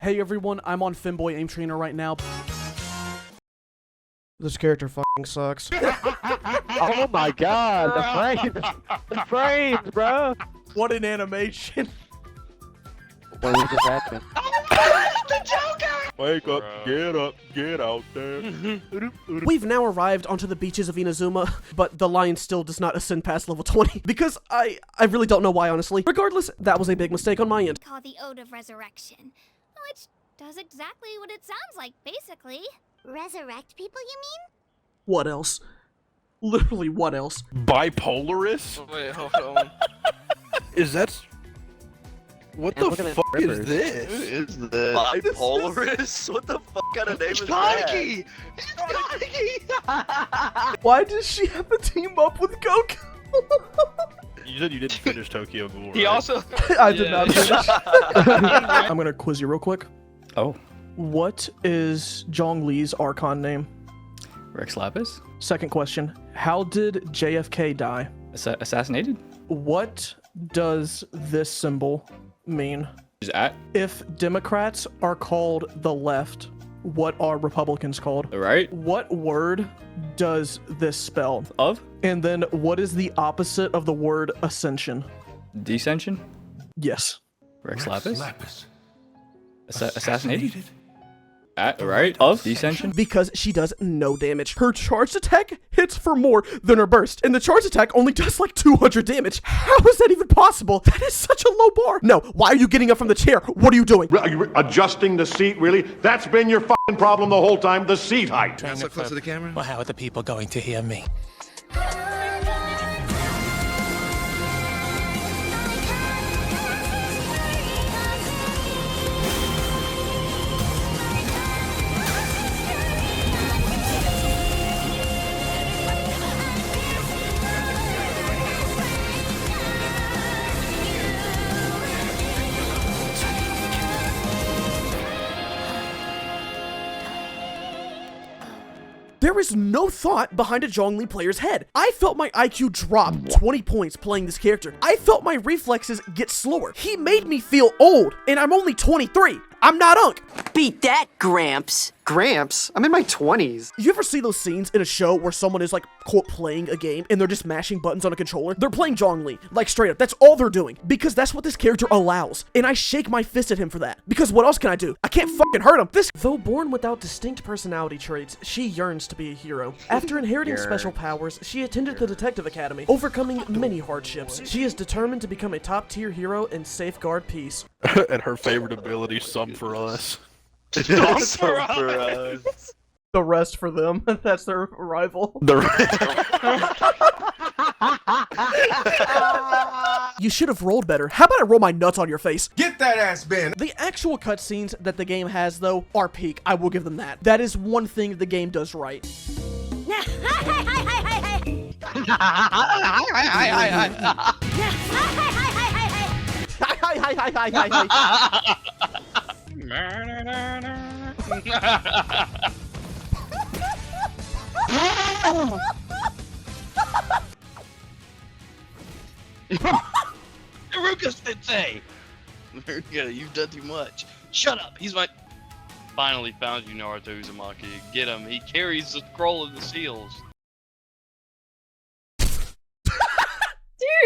Hey everyone, I'm on Femboy Aim Trainer right now. This character fucking sucks. Oh my god, the frames! The frames, bro! What an animation. What is this happening? The Joker! Wake up, get out there. We've now arrived onto the beaches of Inazuma, but the lion still does not ascend past level 20, because I really don't know why, honestly. Regardless, that was a big mistake on my end. Called the Ode of Resurrection, which does exactly what it sounds like, basically. Resurrect people, you mean? What else? Literally, what else? Bipolarist? Wait, hold on. Is that... What the fuck is this? Who is this? Bipolarist? What the fuck kind of name is that? It's Kaneki! Why does she have to team up with Goku? You said you didn't finish Tokyo Ghoul, right? He also... I did not finish. I'm gonna quiz you real quick. Oh. What is Zhongli's Archon name? Rex Lapis? Second question. How did JFK die? Assassinated? What does this symbol mean? Is at? If Democrats are called the left, what are Republicans called? The right? What word does this spell? Of? And then what is the opposite of the word ascension? Descension? Yes. Rex Lapis? Assassinated? At? Right? Of? Descension? Because she does no damage. Her charged attack hits for more than her burst, and the charged attack only does like 200 damage. How is that even possible? That is such a low bar. No, why are you getting up from the chair? What are you doing? Are you adjusting the seat, really? That's been your fucking problem the whole time, the seat height. So close to the camera? Well, how are the people going to hear me? There is no thought behind a Zhongli player's head. I felt my IQ drop 20 points playing this character. I felt my reflexes get slower. He made me feel old, and I'm only 23. I'm not Unk. Beat that, Gramps. Gramps? I'm in my 20s. You ever see those scenes in a show where someone is like, quote, playing a game and they're just mashing buttons on a controller? They're playing Zhongli, like straight up. That's all they're doing because that's what this character allows. And I shake my fist at him for that because what else can I do? I can't fucking hurt him. Though born without distinct personality traits, she yearns to be a hero. After inheriting special powers, she attended the Detective Academy, overcoming many hardships. She is determined to become a top-tier hero and safeguard peace. And her favorite ability, some for us. Some for us. The rest for them. That's their rival. You should have rolled better. How about I roll my nuts on your face? Get that ass, Ben! The actual cutscenes that the game has, though, are peak. I will give them that. That is one thing the game does right. Iruka Sensei! Iruka, you've done too much. Shut up, he's my... Finally found you, Naruto Uzumaki. Get him, he carries the scroll of the seals.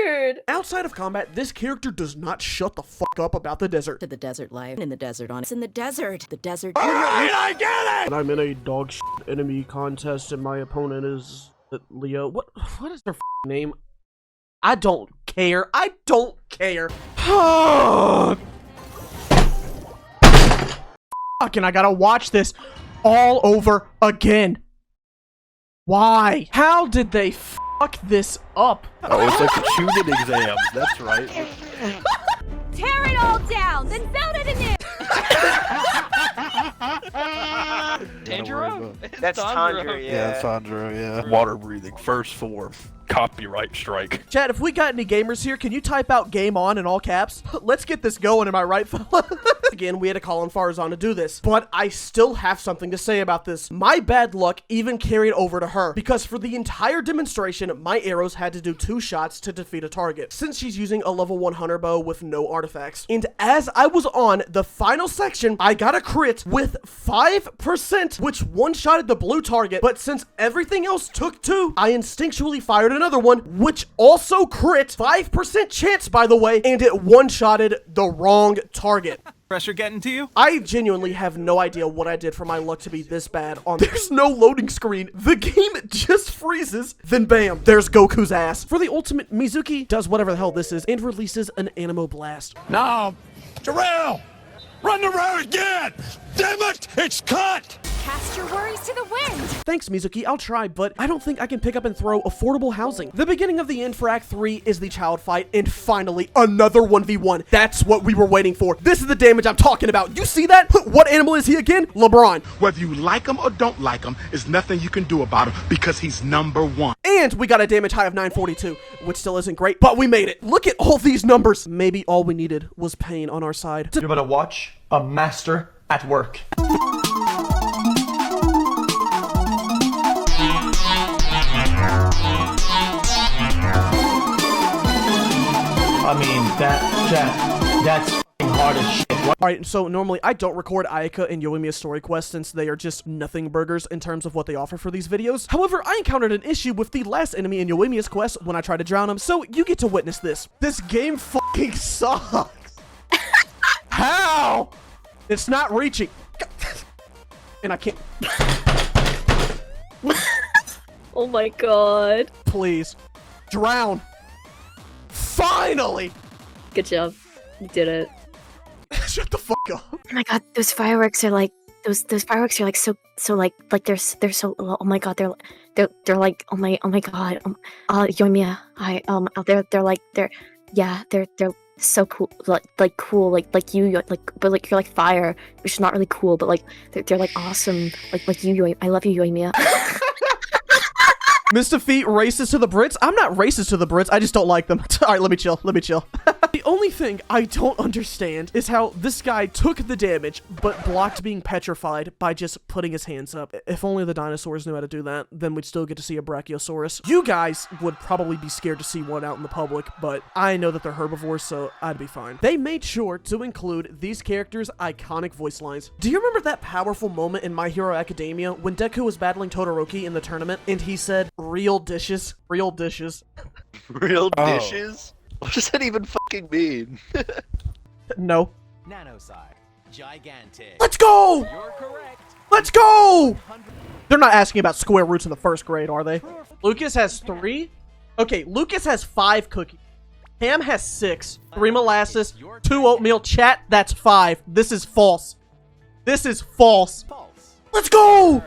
Dude! Outside of combat, this character does not shut the fuck up about the desert. To the desert life. In the desert on. It's in the desert. The desert. Alright, I get it! I'm in a dog shit enemy contest and my opponent is Leo. What is their name? I don't care. I don't care. Fucking, I gotta watch this all over again. Why? How did they fuck this up? Oh, it's like the shooting exams. That's right. Tear it all down, then build it anew! Tanjiro? That's Tanjiro, Yeah, Tanjiro, yeah. Water breathing, first form. copyright strike. Chad, if we got any gamers here, can you type out game on in all caps? Let's get this going, am I right, fella? Again, we had to call on Farzan to do this, but I still have something to say about this. My bad luck even carried over to her, because for the entire demonstration, my arrows had to do 2 shots to defeat a target, since she's using a level 1 hunter bow with no artifacts. And as I was on the final section, I got a crit with 5%, which one-shotted the blue target, but since everything else took 2, I instinctually fired another one, which also crit, 5% chance by the way, and it one-shotted the wrong target. Pressure getting to you? I genuinely have no idea what I did for my luck to be this bad on there's no loading screen. The game just freezes, then bam, there's Goku's ass. For the ultimate, Mizuki does whatever the hell this is and releases an Anemo Blast. No! Jarrell! Run the road again! Damn it! It's cut! Cast your worries to the wind. Thanks, Mizuki, I'll try, but I don't think I can pick up and throw affordable housing. The beginning of the end for Act 3 is the child fight, and finally, another 1v1. That's what we were waiting for. This is the damage I'm talking about. You see that? What animal is he again? LeBron. Whether you like him or don't like him, there's nothing you can do about him because he's #1. And we got a damage high of 942, which still isn't great, but we made it. Look at all these numbers. Maybe all we needed was pain on our side. You're about to watch a master at work. I mean, that's hard as shit. Alright, so normally I don't record Ayaka and Yoimiya's story quests since they are just nothing burgers in terms of what they offer for these videos. However, I encountered an issue with the last enemy in Yoimiya's quest when I tried to drown him, so you get to witness this. This game fucking sucks. How? It's not reaching. And I can't. Oh my god. Please. Drown. Finally! Good job. You did it. Shut the fuck up. Oh my god, those fireworks are like those fireworks are like so like they're so oh my god, they're like oh my god. Yoimiya, they're so cool, like cool, like you, like, but like you're like fire, which is not really cool, but like they're like awesome, like you, I love you, Yoimiya. Mistahfeet racist to the Brits? I'm not racist to the Brits, I just don't like them. Alright, let me chill. The only thing I don't understand is how this guy took the damage, but blocked being petrified by just putting his hands up. If only the dinosaurs knew how to do that, then we'd still get to see a Brachiosaurus. You guys would probably be scared to see one out in the public, but I know that they're herbivores, so I'd be fine. They made sure to include these characters' iconic voice lines. Do you remember that powerful moment in My Hero Academia when Deku was battling Todoroki in the tournament, and he said, "Real dishes, real dishes." Real dishes? What does that even fucking mean? No. Nanoside. Gigantic. Let's go! You're correct. Let's go! They're not asking about square roots in the first grade, are they? Lucas has 3. Okay, Lucas has 5 cookies. Ham has 6. 3 molasses, 2 oatmeal. Chat, that's 5. This is false. This is false. Let's go!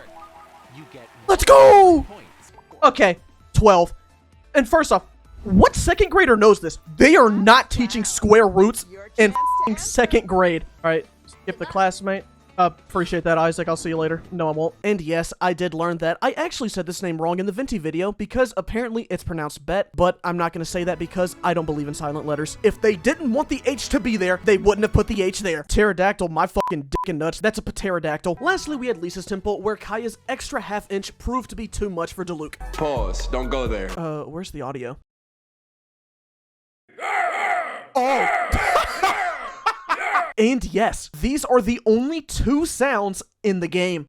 Let's go! Okay, 12. And first off, what second grader knows this? They are not teaching square roots in f***ing second grade. All right, skip the classmate. Appreciate that, Isaac. I'll see you later. No, I won't. And yes, I did learn that I actually said this name wrong in the Venti video because apparently it's pronounced Bet, but I'm not going to say that because I don't believe in silent letters. If they didn't want the H to be there, they wouldn't have put the H there. Pterodactyl, my fucking dick and nuts. That's a pterodactyl. Lastly, we had Lisa's temple where Kaya's extra half-inch proved to be too much for Diluc. Pause. Don't go there. Where's the audio? Oh! And yes, these are the only 2 sounds in the game.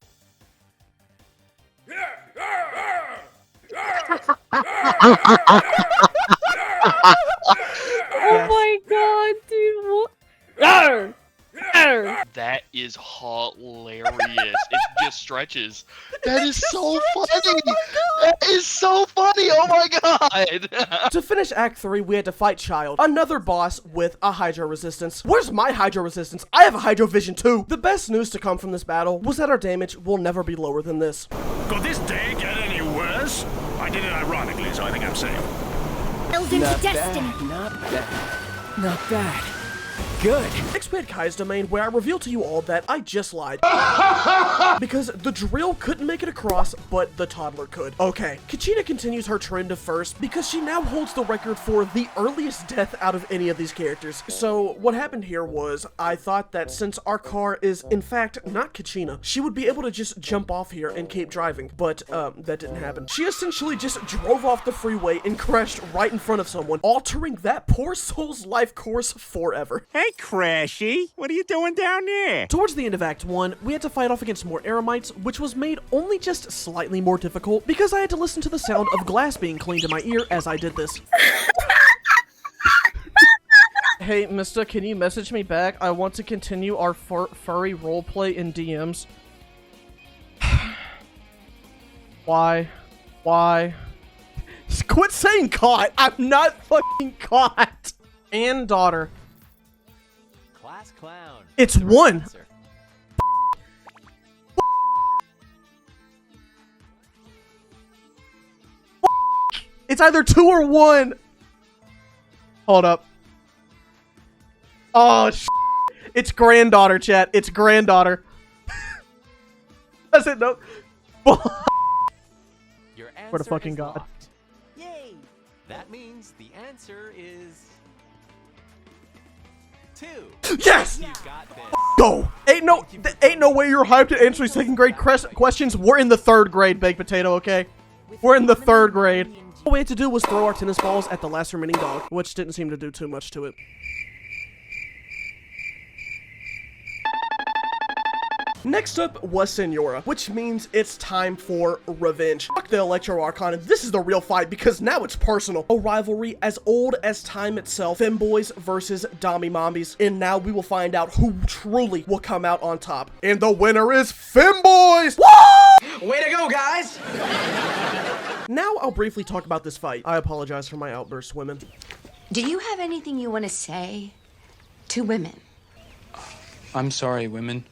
Oh my god, dude, what? That is hilarious. It just stretches. That is so funny. That is so funny. Oh my god. To finish Act 3, we had to fight Child, another boss with a Hydro resistance. Where's my Hydro resistance? I have a Hydro Vision too. The best news to come from this battle was that our damage will never be lower than this. Could this day get any worse? I did it ironically, so I think I'm safe. Build into destiny. Not bad. Not bad. good. Next we had Kai's domain, where I reveal to you all that I just lied. Because the drill couldn't make it across, but the toddler could. Okay, Kachina continues her trend of first because she now holds the record for the earliest death out of any of these characters. So what happened here was I thought that since our car is in fact not Kachina, she would be able to just jump off here and keep driving, but that didn't happen. She essentially just drove off the freeway and crashed right in front of someone, altering that poor soul's life course forever. Hey, Crashy, what are you doing down there? Towards the end of Act 1, we had to fight off against more Eremites, which was made only just slightly more difficult because I had to listen to the sound of glass being cleaned in my ear as I did this. Hey, Mista, can you message me back? I want to continue our furry roleplay in DMs. Why? Quit saying caught! I'm not fucking caught! And daughter. Class clown. It's one! It's either 2 or 1! Hold up. Oh, it's granddaughter, chat. It's granddaughter. I said no. Your answer For the fucking is god. locked. Yay! That means the answer is 2. Yes! You got this. Go! Ain't no way you're hyped at answering second grade questions. We're in the 3rd grade, baked potato, okay? We're in the 3rd grade. All we had to do was throw our tennis balls at the last remaining dog, which didn't seem to do too much to it. Next up was Senora, which means it's time for revenge. Fuck the Electro Archon, this is the real fight because now it's personal. A rivalry as old as time itself. Femboys versus Dami Mombies. And now we will find out who truly will come out on top. And the winner is Femboys! Woo! Way to go, guys! Now I'll briefly talk about this fight. I apologize for my outburst, women. Do you have anything you want to say to women? I'm sorry, women.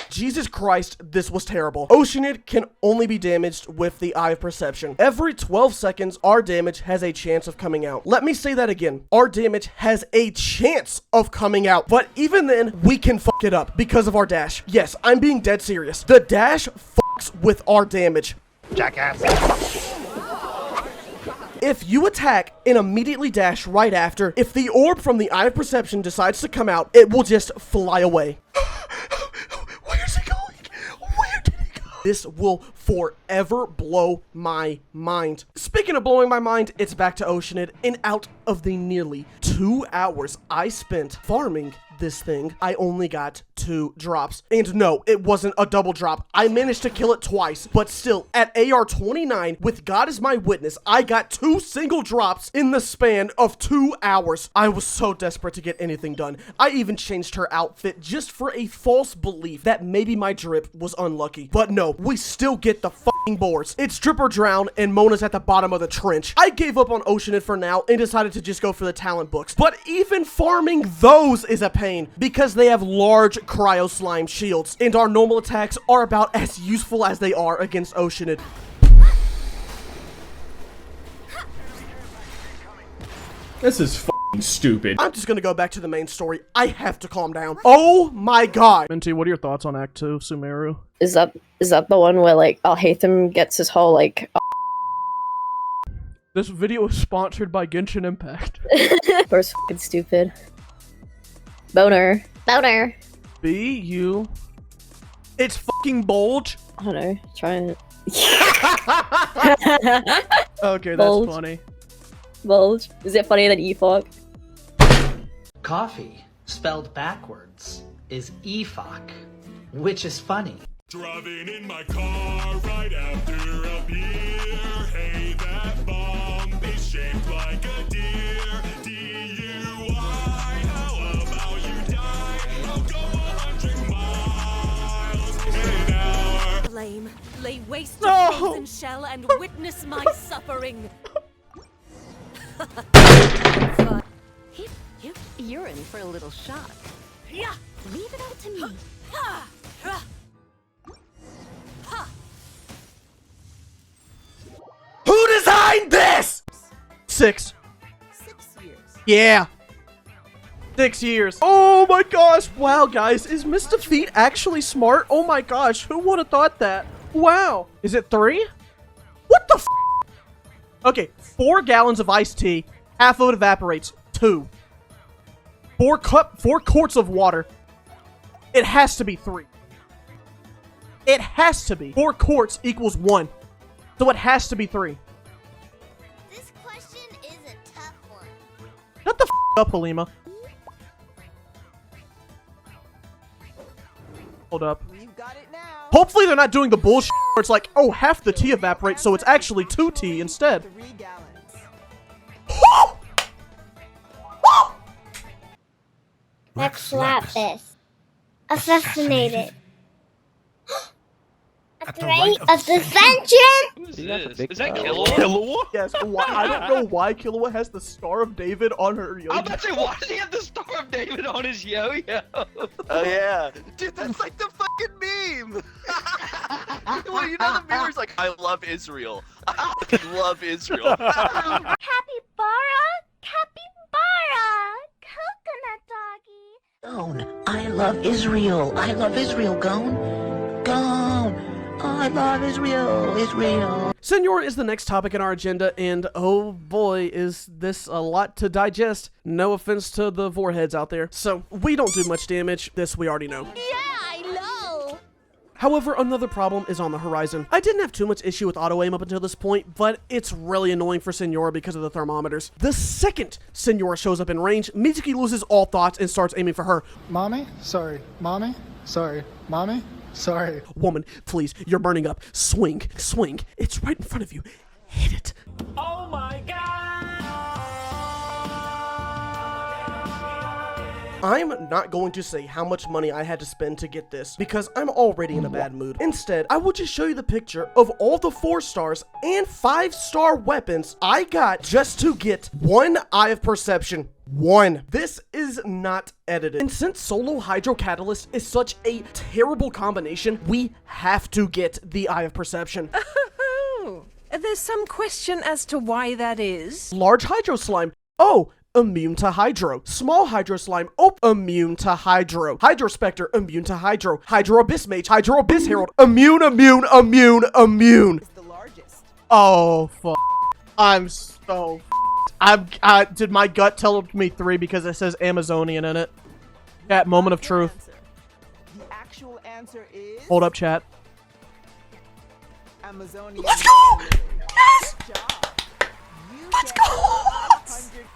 Jesus Christ, this was terrible. Oceanid can only be damaged with the Eye of Perception. Every 12 seconds, our damage has a chance of coming out. Let me say that again. Our damage has a chance of coming out. But even then, we can fuck it up because of our dash. Yes, I'm being dead serious. The dash fucks with our damage. Jackass. If you attack and immediately dash right after, if the orb from the Eye of Perception decides to come out, it will just fly away. Where's it going? Where did it go? This will forever blow my mind. Speaking of blowing my mind, it's back to Oceanid, and out of the nearly 2 hours I spent farming this thing, I only got 2 drops. And no, it wasn't a double drop. I managed to kill it twice, but still, at AR 29, with God as my witness, I got 2 single drops in the span of 2 hours. I was so desperate to get anything done. I even changed her outfit just for a false belief that maybe my drip was unlucky. But no, we still get the fucking boards. It's drip or drown, and Mona's at the bottom of the trench. I gave up on Oceanid for now and decided to just go for the talent books. But even farming those is a pain, because they have large cryo slime shields, and our normal attacks are about as useful as they are against Oceanid. This is f***ing stupid. I'm just gonna go back to the main story. I have to calm down. Oh my god. Minty, what are your thoughts on Act 2, Sumeru? Is that the one where like Alhaitham gets his whole like This video is sponsored by Genshin Impact. First fucking stupid. Boner. B-U. It's fucking bulge. I don't know. Try it. Okay, that's Bulge. funny. Bulge. Is it funnier than E-Fog? Coffee, spelled backwards, is EFOC, which is funny. Driving in my car right after a beer. Hey, that bomb is shaped like a deer. DUI, how about you die? I'll go 100 miles an hour. Flame, lay waste No. to frozen shell and witness my suffering. You're in for a little shock. Yeah. Leave it out to me. Who designed this? 6. 6 years. Yeah. 6 years. Oh my gosh. Wow, guys. Is Mistahfeet actually smart? Oh my gosh. Who would have thought that? Wow. Is it 3? What the f? Okay. 4 gallons of iced tea. Half of it evaporates. 2. 4 quarts of water. It has to be 3. It has to be. 4 quarts equals 1. So it has to be 3. This question is a tough one. Shut the f up, Halima. Hold up. Hopefully they're not doing the bullshit where it's like, oh, half the tea evaporates, so it's actually 2 tea instead. Let's slap this. Assassinated. At the rate of dissension? Who is this? Is that Killua? Killua? Yes. I don't know why Killua has the Star of David on her yo-yo. I'm about to say, why does he have the Star of David on his yo-yo? Oh yeah, dude, that's like the fucking meme. Well, you know the meme where it's like, I love Israel. I fucking love Israel. Capybara? Capybara! Coconut doggy. Gone. I love Israel. I love Israel. Gone. Gone. I love Israel. Israel. Senora is the next topic in our agenda, and oh boy, is this a lot to digest. No offense to the foreheads out there. So, we don't do much damage. This we already know. Yeah, I know. However, another problem is on the horizon. I didn't have too much issue with auto-aim up until this point, but it's really annoying for Senora because of the thermometers. The second Senora shows up in range, MintyChu loses all thoughts and starts aiming for her. Mommy? Sorry. Mommy? Sorry. Mommy? Sorry. Woman, please, you're burning up. Swing, swing. It's right in front of you. Hit it. Oh my god! I'm not going to say how much money I had to spend to get this because I'm already in a bad mood. Instead, I will just show you the picture of all the 4-stars and 5-star weapons I got just to get 1 Eye of Perception. 1. This is not edited. And since Solo Hydro Catalyst is such a terrible combination, we have to get the Eye of Perception. There's some question as to why that is. Large Hydro Slime. Oh, immune to Hydro. Small Hydro Slime. Oh, immune to Hydro. Hydro Spectre. Immune to Hydro. Hydro Abyss Mage. Hydro Abyss Herald. Immune, immune, immune, immune. It's the largest. Oh, fuck. I'm so did my gut tell me 3 because it says Amazonian in it? Chat, moment of truth. The actual answer is... Hold up, chat. Amazonian. Let's go! Yes! Let's go!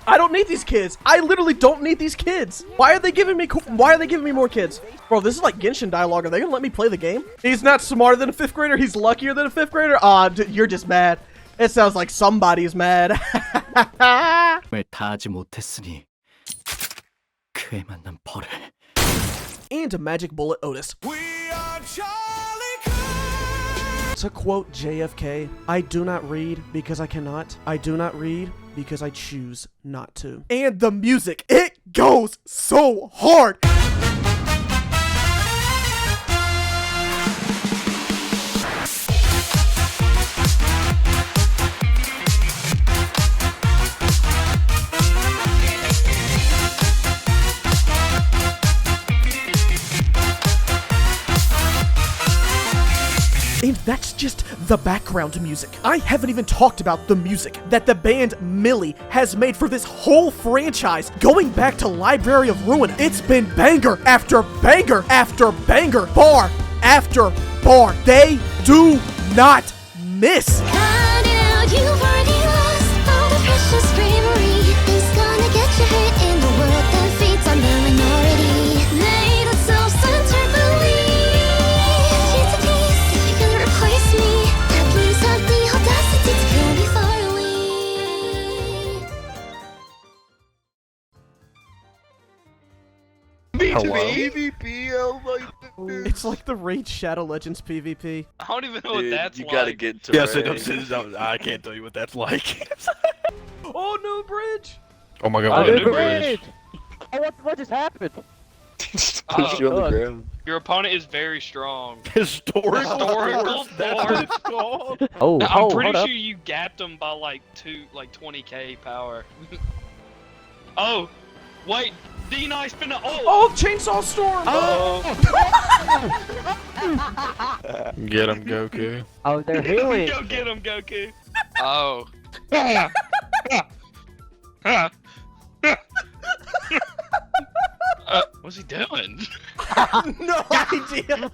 I don't need these kids. I literally don't need these kids. Why are they giving me more kids? Bro, this is like Genshin dialogue. Are they gonna let me play the game? He's not smarter than a 5th grader. He's luckier than a 5th grader. Aw, you're just mad. It sounds like somebody's mad. And a magic bullet Otis. To quote JFK, I do not read because I cannot. I do not read because I choose not to. And the music, it goes so hard. And that's just the background music. I haven't even talked about the music that the band Millie has made for this whole franchise. Going back to Library of Ruin, it's been banger after banger after banger, bar after bar. They do not miss. PvP, oh my goodness. It's like the Raid Shadow Legends PvP. I don't even know what that's you like. gotta get to Yes, I can't tell you what that's like. Oh, no bridge! Oh my god, Oh, new bridge. Oh, what just happened? Push you on the ground. Your opponent is very strong. Historical Force, that's what it's called. Oh, I'm pretty hold sure you gapped him by like 20k power. Oh, wait, D9 spinning. Oh, Chainsaw Storm! Get him, Goku. Oh, they're healing. Go get him, Goku. Oh. What's he doing? No idea.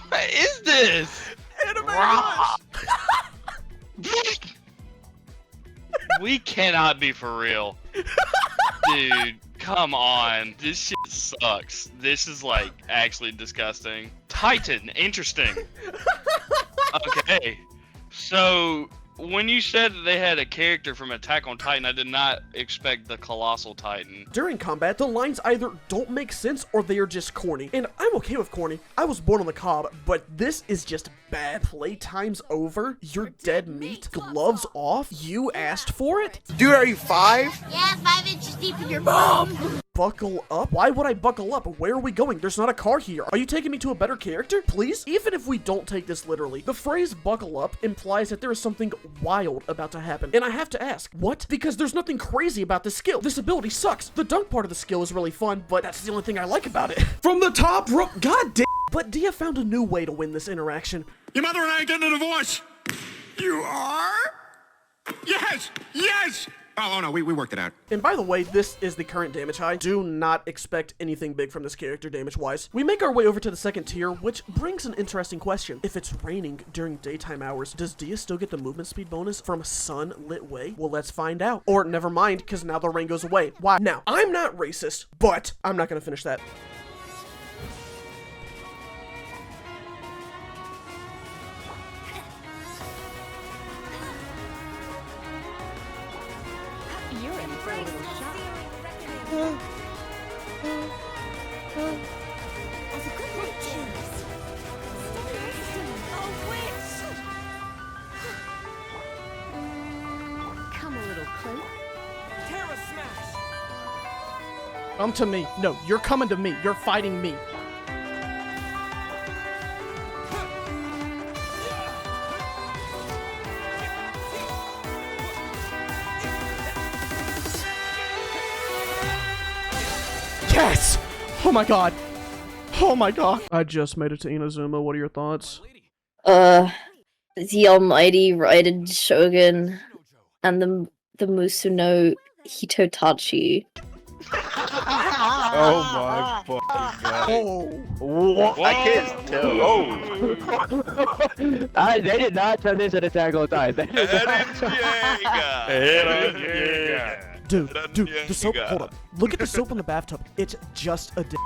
What is this? Anime Rush. We cannot be for real. Dude, come on. This shit sucks. This is like actually disgusting. Titan, interesting. Okay. So, when you said that they had a character from Attack on Titan, I did not expect the Colossal Titan. During combat, the lines either don't make sense or they are just corny. And I'm okay with corny. I was born on the cob, but this is just bad. Playtime's over. You're dead meat. Gloves off. You asked for it? Dude, are you 5? Yeah, 5 inches deep in your mom. Buckle up? Why would I buckle up? Where are we going? There's not a car here. Are you taking me to a better character? Please? Even if we don't take this literally, the phrase buckle up implies that there is something wild about to happen. And I have to ask, what? Because there's nothing crazy about this skill. This ability sucks. The dunk part of the skill is really fun, but that's the only thing I like about it. From the top rope, god damn. But Dia found a new way to win this interaction. Your mother and I are getting a divorce. You are? Yes! Yes! Oh no, we worked it out. And by the way, this is the current damage high. Do not expect anything big from this character damage-wise. We make our way over to the second tier, which brings an interesting question. If it's raining during daytime hours, does Dia still get the movement speed bonus from sun-lit way? Well, let's find out. Or never mind, because now the rain goes away. Why? Now, I'm not racist, but I'm not gonna finish that. You're in for a little shock. As a good night cheers. Oh, witch! Come a little closer. Terra smash. Come to me. No, you're coming to me. You're fighting me. Yes! Oh my god. Oh my god. I just made it to Inazuma. What are your thoughts? The almighty Raiden Shogun and the Musuno Hitotachi. Oh my fucking god. Oh. I kissed too. Oh. They did not turn this into Attack on Titan. They did not. Dude, the soap, hold up. Look at the soap in the bathtub. It's just a dick.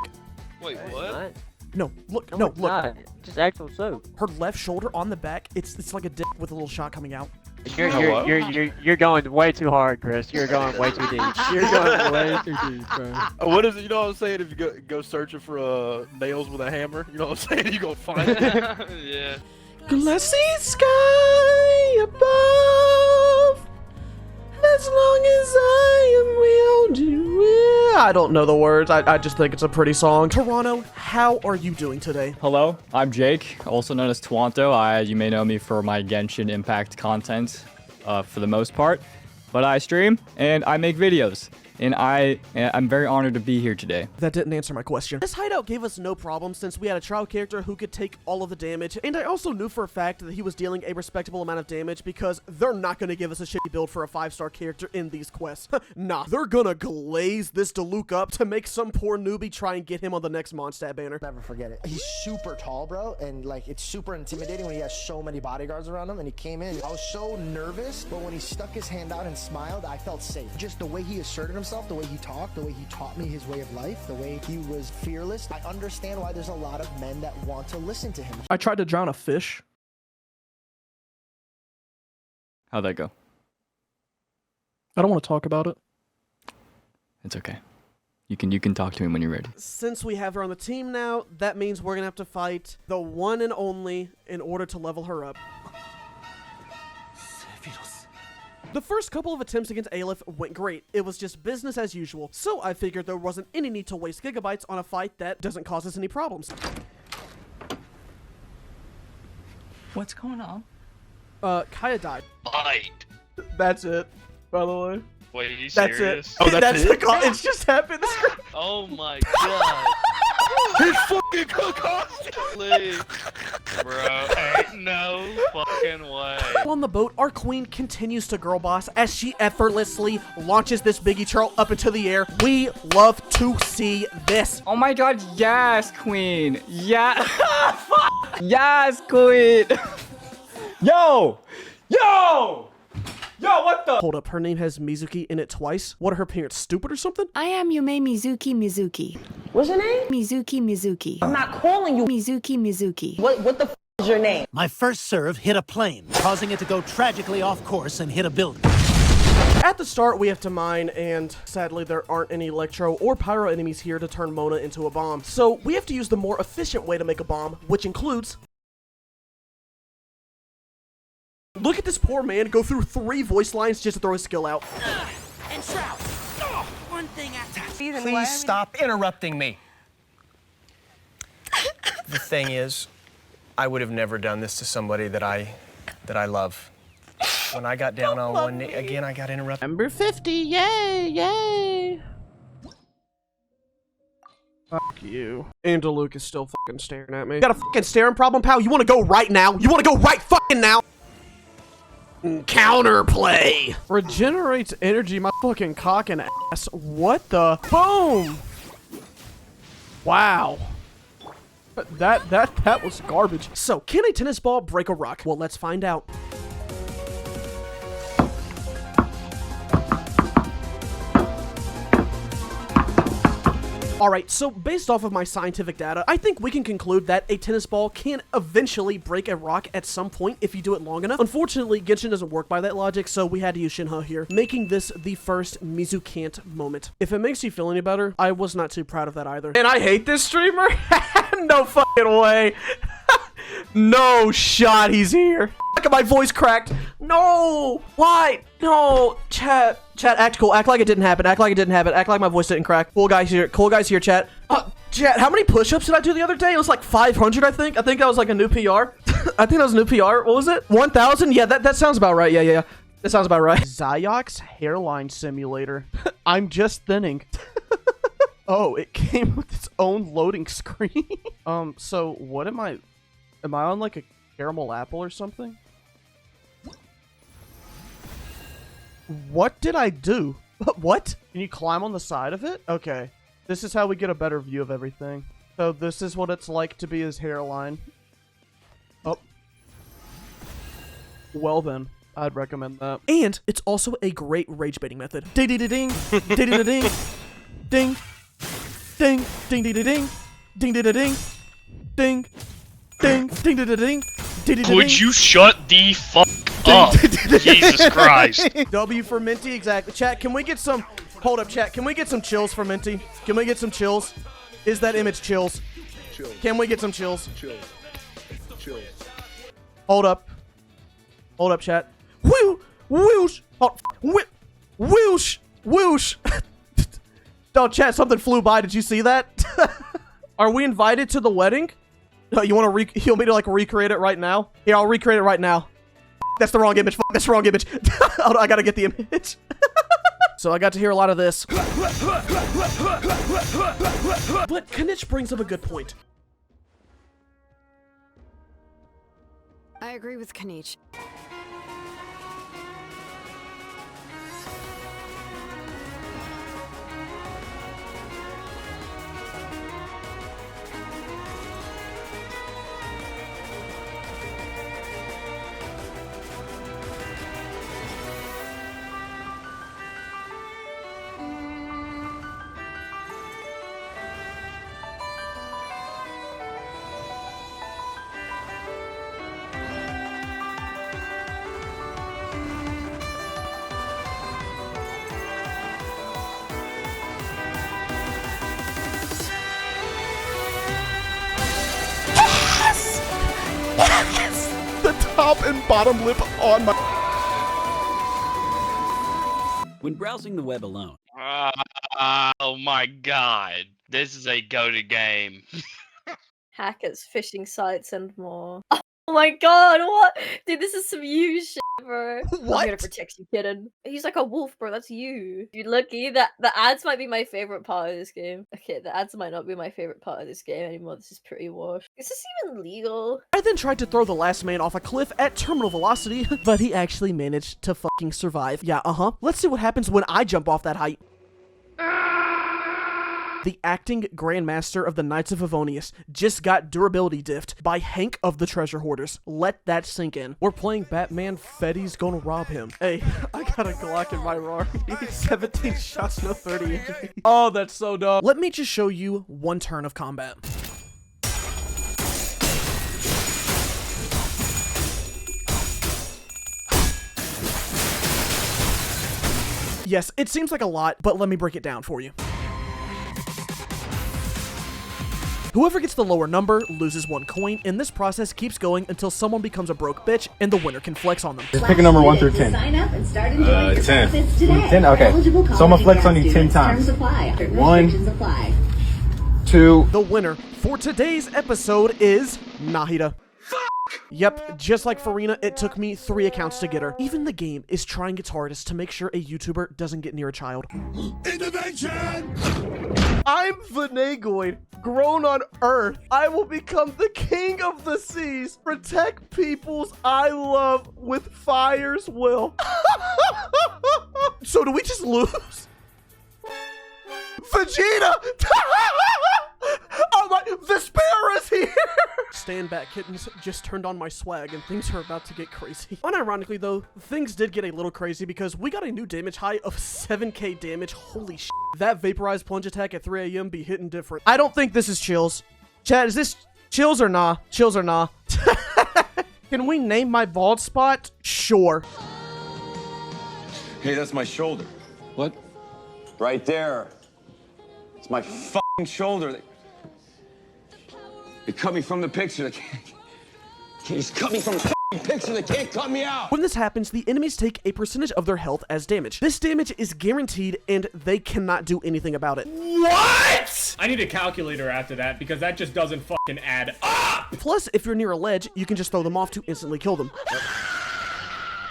Wait, what? No, look, No, no, it's look. not. Just actual soap. Her left shoulder on the back, it's like a dick with a little shot coming out. You're going way too hard, Chris. You're going way too deep. You're going way too deep, bro. What is it? You know what I'm saying? If you go searching for nails with a hammer, you know what I'm saying? You gonna find it. Yeah. Glassy sky above. As long as I am wielding. I don't know the words. I just think it's a pretty song. Toronto, how are you doing today? Hello, I'm Jake, also known as Twanto. You may know me for my Genshin Impact content for the most part, but I stream and I make videos. And I'm very honored to be here today. That didn't answer my question. This hideout gave us no problem since we had a trial character who could take all of the damage, and I also knew for a fact that he was dealing a respectable amount of damage because they're not gonna give us a shitty build for a 5-star character in these quests. Nah, they're gonna glaze this Diluc up to make some poor newbie try and get him on the next Mondstadt banner. Never forget it. He's super tall, bro, and like it's super intimidating when he has so many bodyguards around him, and he came in. I was so nervous, but when he stuck his hand out and smiled, I felt safe. Just the way he asserted himself, the way he talked, the way he taught me his way of life, the way he was fearless. I understand why there's a lot of men that want to listen to him. I tried to drown a fish. How'd that go? I don't want to talk about it. It's okay. You can talk to me when you're ready. Since we have her on the team now, that means we're gonna have to fight the one and only in order to level her up. The first couple of attempts against Aleph went great. It was just business as usual, so I figured there wasn't any need to waste gigabytes on a fight that doesn't cause us any problems. What's going on? Kaya died. Fight. That's it. by the way. Wait, are you That's serious? it. Oh, that's it? It's just happened. Oh my god. His fucking costume! Please. Bro, ain't no fucking way. On the boat, our queen continues to girl boss as she effortlessly launches this Biggie Churl up into the air. We love to see this. Oh my god, yes, queen. Yeah. Yes, queen. Yo! Yo! Yo, what the? Hold up, her name has Mizuki in it twice. What are her parents, stupid or something? I am Yume Mizuki. What's your name? Mizuki. I'm not calling you. Mizuki. What the f is your name? My first serve hit a plane, causing it to go tragically off course and hit a building. At the start, we have to mine, and sadly, there aren't any electro or pyro enemies here to turn Mona into a bomb. So we have to use the more efficient way to make a bomb, which includes... Look at this poor man go through 3 voice lines just to throw his skill out. And Shroud. One thing at a time. Please stop interrupting me. The thing is, I would have never done this to somebody that I love. When I got down on one knee again, I got interrupted. Number 50, yay, yay. Fuck you. And Luke is still fucking staring at me. You got a fucking staring problem, pal? You wanna go right now? You wanna go right fucking now? Counterplay. Regenerates energy, my fucking cock and ass. What the? Boom. Wow. That was garbage. So, can a tennis ball break a rock? Well, let's find out. Alright, so based off of my scientific data, I think we can conclude that a tennis ball can eventually break a rock at some point if you do it long enough. Unfortunately, Genshin doesn't work by that logic, so we had to use Shinha here, making this the first Mizukant moment. If it makes you feel any better, I was not too proud of that either. And I hate this streamer? No fucking way. No shot he's here. Look at my voice cracked. No. Why? No. Chat, act cool. Act like it didn't happen. Act like it didn't happen. Act like my voice didn't crack. Cool guys here. Cool guys here, chat. Chat, how many push-ups did I do the other day? It was like 500, I think. I think that was like a new PR. I think that was a new PR. What was it? 1,000? Yeah, that sounds about right. Yeah. That sounds about right. Zyok's hairline simulator. I'm just thinning. Oh, it came with its own loading screen. So what am I on like a caramel apple or something? What did I do? What? Can you climb on the side of it? Okay. This is how we get a better view of everything. So this is what it's like to be his hairline. Oh. Well then, I'd recommend that. And it's also a great rage baiting method. Ding ding ding ding ding ding ding ding ding ding ding ding ding ding ding ding ding ding ding ding. Could you shut the fuck up? Jesus Christ. W for Minty, exactly. Chat, can we get some... Hold up, chat. Can we get some chills for Minty? Can we get some chills? Is that image chills? Chills. Can we get some chills? Chills. Chills. Hold up. Hold up, chat. Woo! Whoosh! Oh, whoosh! Whoosh! Oh, chat, something flew by. Did you see that? Are we invited to the wedding? No, you want me to like recreate it right now? Here, I'll recreate it right now. That's the wrong image. That's the wrong image. Oh, I gotta get the image. So I got to hear a lot of this. But Kanich brings up a good point. I agree with Kanich. The top and bottom lip on my... When browsing the web alone. Oh my god. This is a go-to game. Hackers, phishing sites, and more. Oh my god, what? Dude, this is some you shit, bro. What? I'm here to protect you, kitten. He's like a wolf, bro. That's you. Dude, lucky that the ads might be my favorite part of this game. Okay, the ads might not be my favorite part of this game anymore. This is pretty washed. Is this even legal? I then tried to throw the last man off a cliff at terminal velocity, but he actually managed to fucking survive. Yeah, Let's see what happens when I jump off that height. The acting Grandmaster of the Knights of Favonius just got durability diffed by Hank of the Treasure Hoarders. Let that sink in. We're playing Batman, Fetty's gonna rob him. Hey, I got a Glock in my Rari. 17 shots, no 30 injuries. Oh, that's so dumb. Let me just show you one turn of combat. Yes, it seems like a lot, but let me break it down for you. Whoever gets the lower number loses 1 coin, and this process keeps going until someone becomes a broke bitch and the winner can flex on them. Just pick a number 1 through 10. 10. 10? Okay. So I'm gonna flex on you 10 times. 1, 2. The winner for today's episode is Nahida. Yep, just like Farina, it took me 3 accounts to get her. Even the game is trying its hardest to make sure a YouTuber doesn't get near a child. Intervention! I'm Vanagoid, grown on Earth. I will become the king of the seas. Protect peoples I love with fire's will. So do we just lose? Vegeta! Oh my, Vespera's here! Stand back, kittens. Just turned on my swag and things are about to get crazy. Unironically though, things did get a little crazy because we got a new damage high of 7k damage. Holy shit. That vaporized plunge attack at 3 a.m. be hitting different. I don't think this is chills. Chat, is this chills or nah? Chills or nah? Can we name my bald spot? Sure. Hey, that's my shoulder. What? Right there. It's my fucking shoulder. They cut me from the picture. They can't just cut me from the fucking picture. They can't cut me out. When this happens, the enemies take a percentage of their health as damage. This damage is guaranteed, and they cannot do anything about it. What? I need a calculator after that because that just doesn't fucking add up. Plus, if you're near a ledge, you can just throw them off to instantly kill them.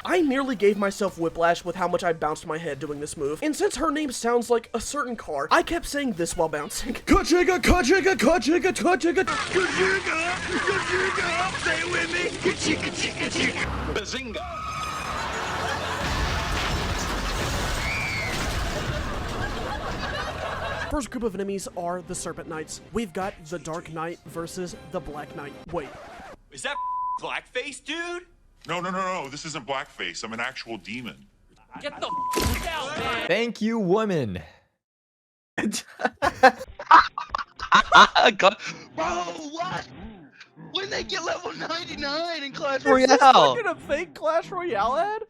I nearly gave myself whiplash with how much I bounced my head doing this move. And since her name sounds like a certain car, I kept saying this while bouncing. Ka-chigga, ka-chigga, ka-chigga, ka-chigga, Ka-chigga, ka-chigga, say it with me. Ka-chigga, chigga, chigga. Bazinga. First group of enemies are the Serpent Knights. We've got the Dark Knight versus the Black Knight. Wait. Is that blackface, dude? No. This isn't blackface. I'm an actual demon. Get the f out, man. Thank you, woman. Bro, what? When they get level 99 in Clash Royale? Is this Royale? fucking a fake Clash Royale ad?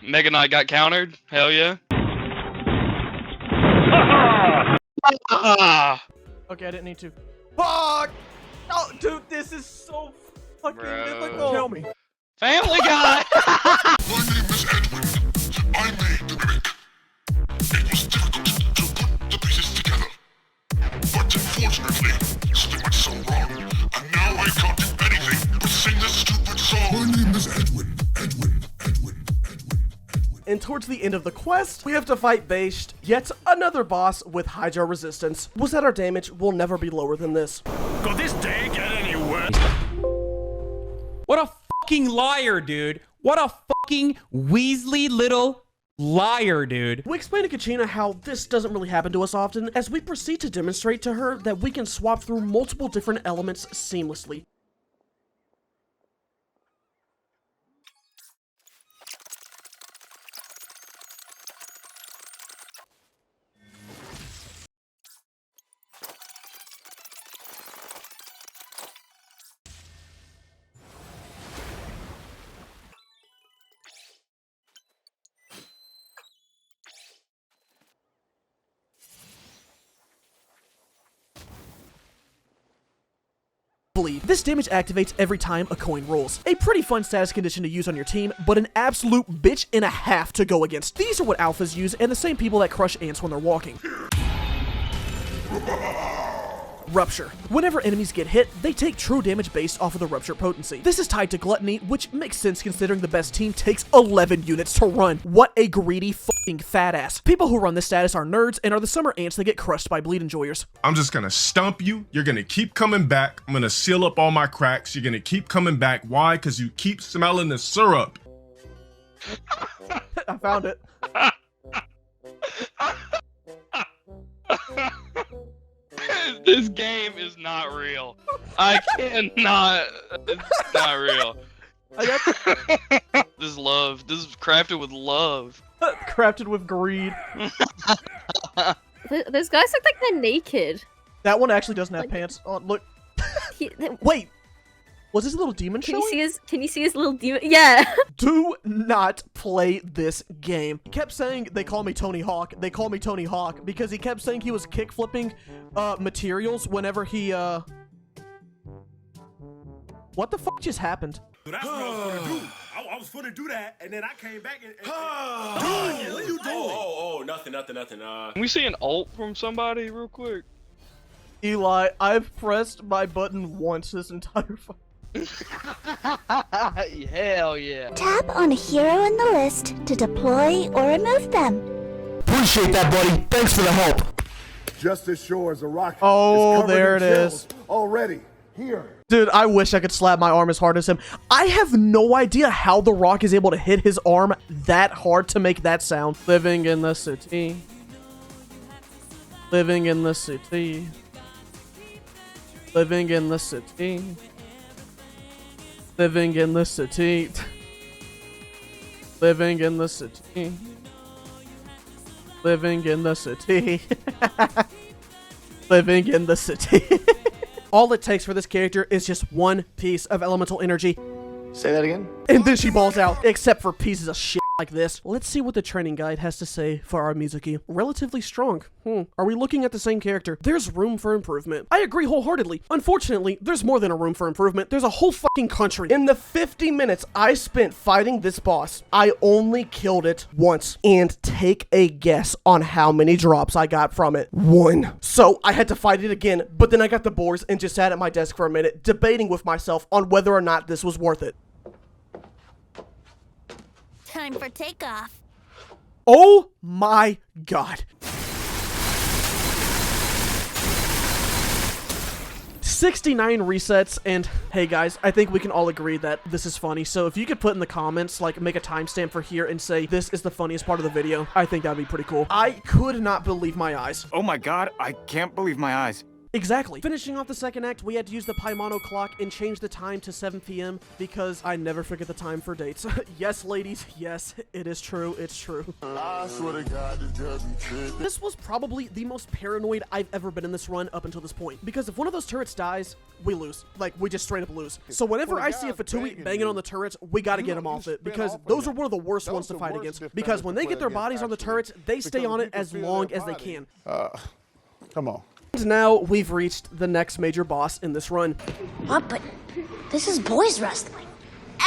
Mega Knight got countered. Hell yeah. Okay, I didn't need to. Fuck! Oh, dude, this is so fucking difficult. Tell me. Family Guy! My name is Edwin. I made the mimic. It was difficult to put the pieces together. But unfortunately, something went so wrong. And now I can't do anything but sing this stupid song. My name is Edwin. And towards the end of the quest, we have to fight Based, yet another boss with Hydro resistance. Was that our damage will never be lower than this. Could this day get any worse? What a fucking liar, dude. What a fucking Weasley little liar, dude. We explain to Kachina how this doesn't really happen to us often, as we proceed to demonstrate to her that we can swap through multiple different elements seamlessly. Bleed. This damage activates every time a coin rolls. A pretty fun status condition to use on your team, but an absolute bitch and a half to go against. These are what alphas use, and the same people that crush ants when they're walking. Rupture. Whenever enemies get hit, they take true damage based off of the Rupture potency. This is tied to Gluttony, which makes sense considering the best team takes 11 units to run. What a greedy fucking fat ass. People who run this status are nerds and are the summer ants that get crushed by bleed enjoyers. I'm just gonna stomp you. You're gonna keep coming back. I'm gonna seal up all my cracks. You're gonna keep coming back. Why? Because you keep smelling the syrup. I found it. This game is not real. I cannot. It's not real. This is love. This is crafted with love. Crafted with greed. Those guys look like they're naked. That one actually doesn't have pants on. Look. Wait. Was this a little demon Can showing? you see his little demon? Yeah. Do not play this game. He kept saying they call me Tony Hawk. They call me Tony Hawk because he kept saying he was kick flipping materials whenever he What the fuck just happened? That's what I was gonna do. I was gonna do that, and then I came back and what are you doing? Oh, nothing. Can we see an ult from somebody real quick? Eli, I've pressed my button once this entire fight. Hell yeah. Tap on a hero in the list to deploy or remove them. Appreciate that, buddy. Thanks for the help. Just as sure as a rock. Oh, there it is. Already here. Dude, I wish I could slap my arm as hard as him. I have no idea how The Rock is able to hit his arm that hard to make that sound. Living in the city. Living in the city. Living in the city. Living in the city. Living in the city. Living in the city. Living in the city. All it takes for this character is just one piece of elemental energy. Say that again? And then she balls out, except for pieces of shit like this. Let's see what the training guide has to say for our MintyChu. Relatively strong. Are we looking at the same character? There's room for improvement. I agree wholeheartedly. Unfortunately, there's more than a room for improvement. There's a whole fucking country. In the 50 minutes I spent fighting this boss, I only killed it once. And take a guess on how many drops I got from it. 1. So I had to fight it again, but then I got the boars and just sat at my desk for a minute, debating with myself on whether or not this was worth it. Time for takeoff. Oh my god. 69 resets, and hey guys, I think we can all agree that this is funny, so if you could put in the comments, like, make a timestamp for here and say this is the funniest part of the video, I think that'd be pretty cool. I could not believe my eyes. Oh my god, I can't believe my eyes. Exactly. Finishing off the second act, we had to use the Paimano clock and change the time to 7 p.m. because I never forget the time for dates. Yes, ladies, yes, it is true, it's true. I swear to God, this girl be tripping. This was probably the most paranoid I've ever been in this run up until this point, because if one of those turrets dies, we lose. Like, we just straight up lose. So whenever I see a Fatui banging on the turrets, we gotta get him off it, because those are one of the worst ones to fight against, because when they get their bodies on the turrets, they stay on it as long as they can. Come on. And now we've reached the next major boss in this run. What? But this is boys wrestling.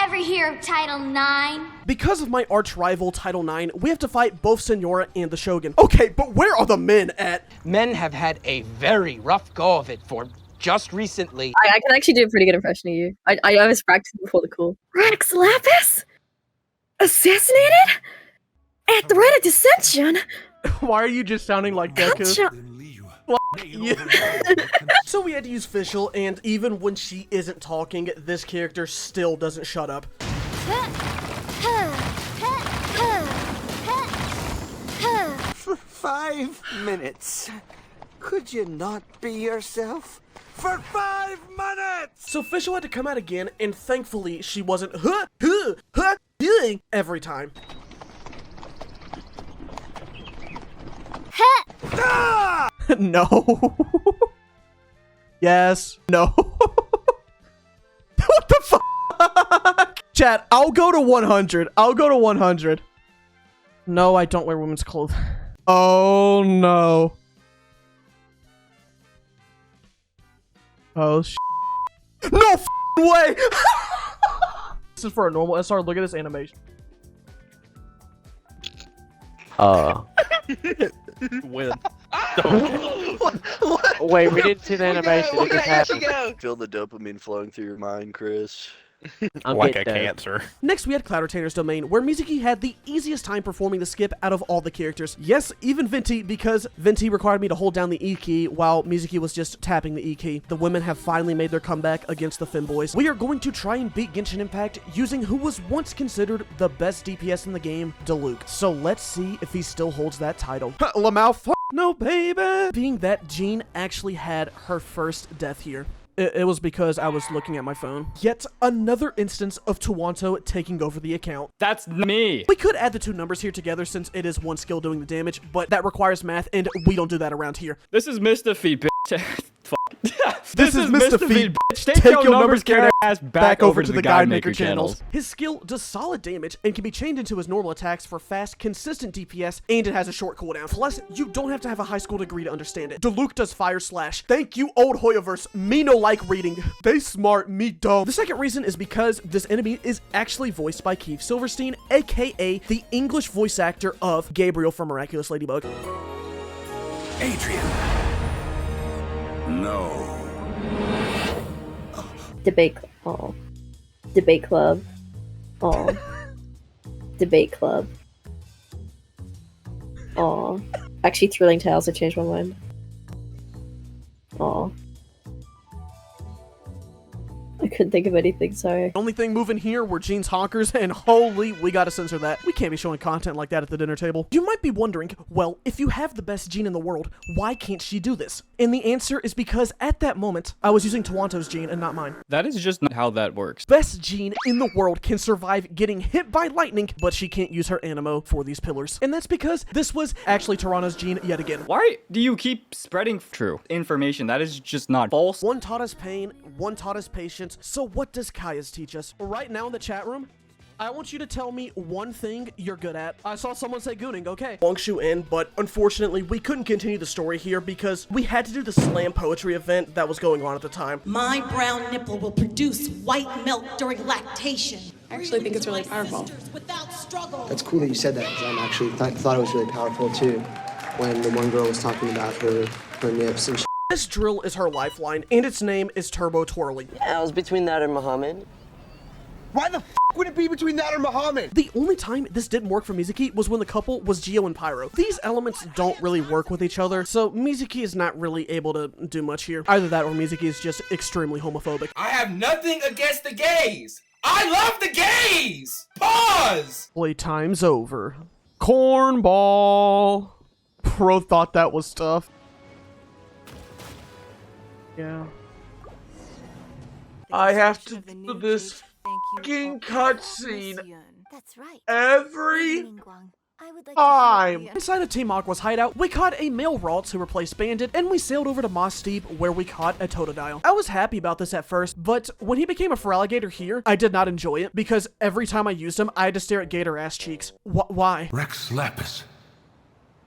Every hero Title 9. Because of my arch rival Title 9, we have to fight both Senora and the Shogun. Okay, but where are the men at? Men have had a very rough go of it for just recently. I can actually do a pretty good impression of you. I was practicing before the call. Rex Lapis? Assassinated? At threat of dissension? Why are you just sounding like Deku? So we had to use Fischl, and even when she isn't talking, this character still doesn't shut up. For 5 minutes. Could you not be yourself? For 5 minutes! So Fischl had to come out again, and thankfully she wasn't every time. No. Yes. No. What the fuck? Chat, I'll go to 100. I'll go to 100. No, I don't wear women's clothes. Oh, no. Oh, no f***ing way. This is for a normal SR. Look at this animation. Win. What? Wait, we didn't see the animation. It just happened. Feel the dopamine flowing through your mind, Chris. Like a cancer. Next, we had Cloud Retainer's Domain, where Mizuki had the easiest time performing the skip out of all the characters. Yes, even Venti, because Venti required me to hold down the E key while Mizuki was just tapping the E key. The women have finally made their comeback against the femboys. We are going to try and beat Genshin Impact using who was once considered the best DPS in the game, Diluc. So let's see if he still holds that title. Lamau, no baby! Being that Jean actually had her first death here. It was because I was looking at my phone. Yet another instance of Toronto taking over the account. That's me. We could add the two numbers here together since it is one skill doing the damage, but that requires math, and we don't do that around here. This is Mistahfeet, bitch. Fuck. This is Mistahfeet, bitch. Take your numbers carrier ass back over to the Guide Maker channels. His skill does solid damage and can be chained into his normal attacks for fast, consistent DPS, and it has a short cooldown. Plus, you don't have to have a high school degree to understand it. Diluc does Fire Slash. Thank you, old Hoyoverse. Me no like reading. They smart, me dumb. The second reason is because this enemy is actually voiced by Keith Silverstein, aka the English voice actor of Gabriel from Miraculous Ladybug. Adrian. No. Debate club. Oh. Debate club. Oh. Debate club. Oh. Actually, Thrilling Tales. I changed my mind. Oh. I couldn't think of anything, sorry. Only thing moving here were Jean's honkers, and holy, we gotta censor that. We can't be showing content like that at the dinner table. You might be wondering, well, if you have the best Jean in the world, why can't she do this? And the answer is because at that moment, I was using Toronto's Jean and not mine. That is just not how that works. Best Jean in the world can survive getting hit by lightning, but she can't use her animo for these pillars. And that's because this was actually Toronto's Jean yet again. Why do you keep spreading true information? That is just not false. One taught us pain, one taught us patience. So what does Kaya's teach us? Right now in the chat room, I want you to tell me one thing you're good at. I saw someone say gooning, okay. Longshu in, but unfortunately we couldn't continue the story here because we had to do the slam poetry event that was going on at the time. My brown nipple will produce white milk during lactation. I actually think it's really powerful. That's cool that you said that, because I actually thought it was really powerful too, when the one girl was talking about her nips and shit. This drill is her lifeline, and its name is Turbo Twirly. Yeah, it was between that and Muhammad. Why the f would it be between that and Muhammad? The only time this didn't work for Mizuki was when the couple was Geo and Pyro. These elements don't really work with each other, so Mizuki is not really able to do much here. Either that or Mizuki is just extremely homophobic. I have nothing against the gays. I love the gays! Pause! Playtime's over. Cornball. Pro thought that was tough. Yeah. I have to do this fucking cutscene every time. Inside of Team Aqua's hideout, we caught a male Ralts who replaced Bandit, and we sailed over to Moss Deep where we caught a Totodile. I was happy about this at first, but when he became a Feraligatr here, I did not enjoy it because every time I used him, I had to stare at Gator ass cheeks. Why? Rex Lapis.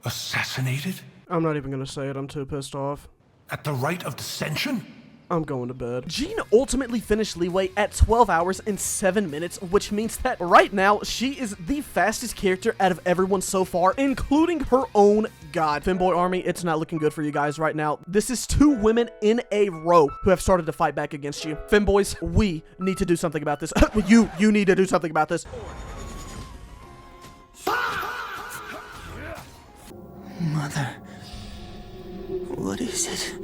Assassinated? I'm not even gonna say it, I'm too pissed off. At the rite of dissension? I'm going to bed. Jean ultimately finished Leeway at 12 hours and 7 minutes, which means that right now, she is the fastest character out of everyone so far, including her own god. Femboy Army, it's not looking good for you guys right now. This is 2 women in a row who have started to fight back against you. Femboys, we need to do something about this. You need to do something about this. Mother, what is it?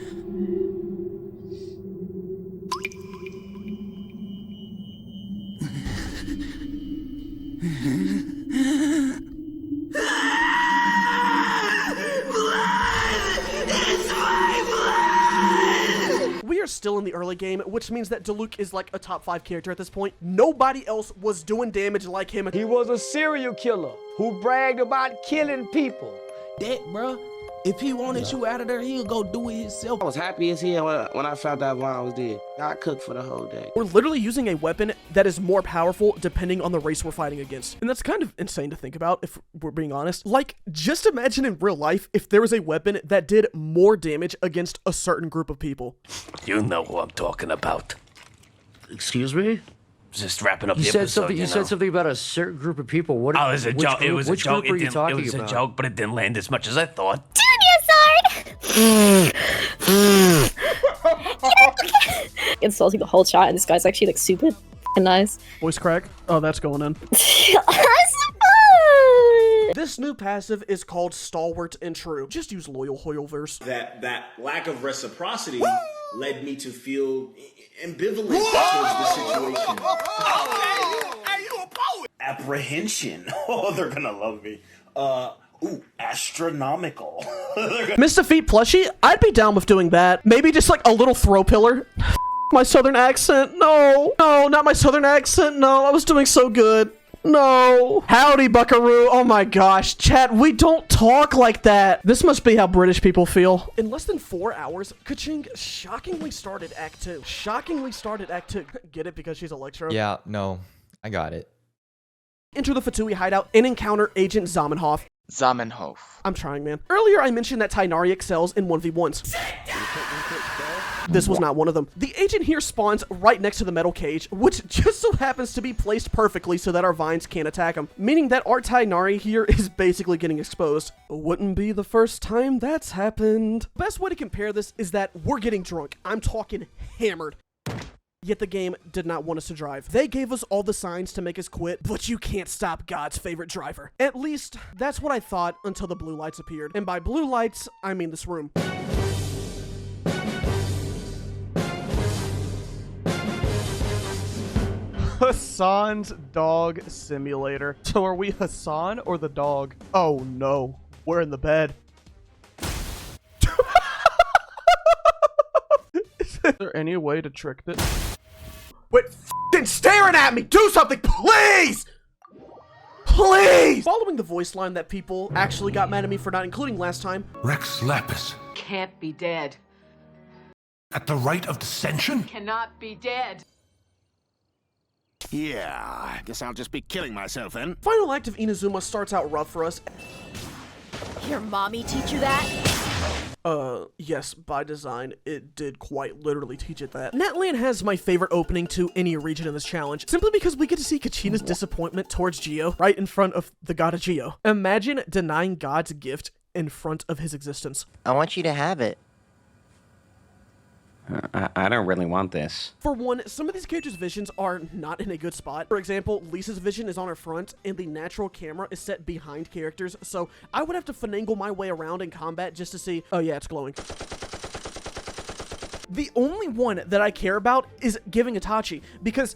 We are still in the early game, which means that Diluc is like a top 5 character at this point. Nobody else was doing damage like him. He was a serial killer who bragged about killing people. That, bruh, if he wanted you out of there, he'll go do it himself. I was happy as hell when I found out Vaughn was dead. I cooked for the whole day. We're literally using a weapon that is more powerful depending on the race we're fighting against. And that's kind of insane to think about if we're being honest. Like, just imagine in real life if there was a weapon that did more damage against a certain group of people. You know who I'm talking about. Excuse me? Just wrapping up You the said episode, something. You said something about a certain group of people. What? Oh, it was a joke. It was a joke. Group are you talking it was about? a joke, but it didn't land as much as I thought. Junior sword! insulting the whole chat, and this guy's actually like super f***ing nice. Voice crack. Oh, that's going in. This new passive is called Stalwart and True. Just use Loyal Hoyleverse. That lack of reciprocity led me to feel ambivalent towards the situation. Hey, you a poet! Apprehension. Oh, they're gonna love me. Ooh, astronomical. Mistahfeet plushie? I'd be down with doing that. Maybe just like a little throw pillar. My southern accent. No, not my southern accent. No, I was doing so good. No. Howdy, buckaroo. Oh my gosh. Chat, we don't talk like that. This must be how British people feel. In less than 4 hours, Kaching shockingly started Act 2. Shockingly started Act 2. Get it? Because she's a lecturer? Yeah, no. I got it. Enter the Fatui hideout and encounter Agent Zamenhof. Zamenhof. I'm trying, man. Earlier, I mentioned that Tighnari excels in 1v1s. This was not one of them. The agent here spawns right next to the metal cage, which just so happens to be placed perfectly so that our vines can't attack him, meaning that our Tighnari here is basically getting exposed. Wouldn't be the first time that's happened. Best way to compare this is that we're getting drunk. I'm talking hammered. Yet the game did not want us to drive. They gave us all the signs to make us quit, but you can't stop God's favorite driver. At least, that's what I thought until the blue lights appeared. And by blue lights, I mean this room. Hassan's Dog Simulator. So are we Hassan or the dog? Oh no, we're in the bed. Is there any way to trick this? Quit f***ing staring at me! Do something, please! Please! Following the voice line that people actually got mad at me for not including last time. Rex Lapis. Can't be dead. At the rite of dissension? Cannot be dead. Yeah, I guess I'll just be killing myself then. Final act of Inazuma starts out rough for us. Your mommy teach you that? Yes, by design, it did quite literally teach it that. Natlan has my favorite opening to any region in this challenge, simply because we get to see Kachina's disappointment towards Geo right in front of the god of Geo. Imagine denying God's gift in front of his existence. I want you to have it. I don't really want this. For one, some of these characters' visions are not in a good spot. For example, Lisa's vision is on her front, and the natural camera is set behind characters, so I would have to finagle my way around in combat just to see, oh yeah, it's glowing. The only one that I care about is giving Itachi, because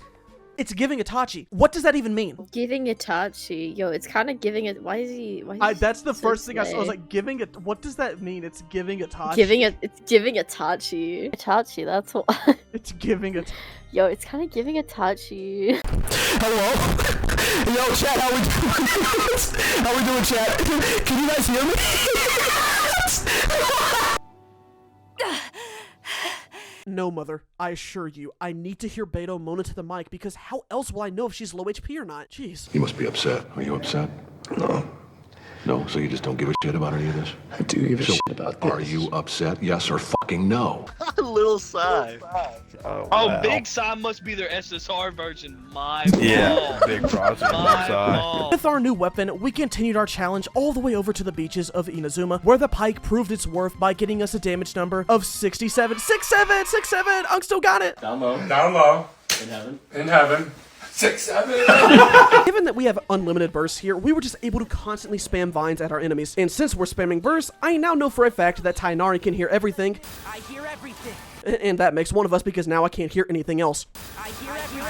it's giving Itachi. What does that even mean? Giving Itachi. Yo, it's kind of giving it. Why is he that's the first thing I saw. I was like, giving it. What does that mean? It's giving Itachi. It's giving Itachi. Itachi, that's what. It's giving it. Yo, it's kind of giving Itachi. Hello? Yo, chat, how we doing? How we doing, chat? Can you guys hear me? No, mother. I assure you, I need to hear Beto moan into the mic because how else will I know if she's low HP or not? Jeez. You must be upset. Are you upset? No. No, so you just don't give a shit about any of this? I do give a shit about this. Are you upset? Yes or fucking no? Little Psy. Oh, Big Psy must be their SSR version. My yeah, Big Psy. With our new weapon, we continued our challenge all the way over to the beaches of Inazuma, where the pike proved its worth by getting us a damage number of 67. 67! 67! Unk still got it! Down low. Down low. In heaven. In heaven. 6-7. Given that we have unlimited bursts here, we were just able to constantly spam vines at our enemies. And since we're spamming bursts, I now know for a fact that Tighnari can hear everything. I hear everything. And that makes one of us because now I can't hear anything else. I hear everything.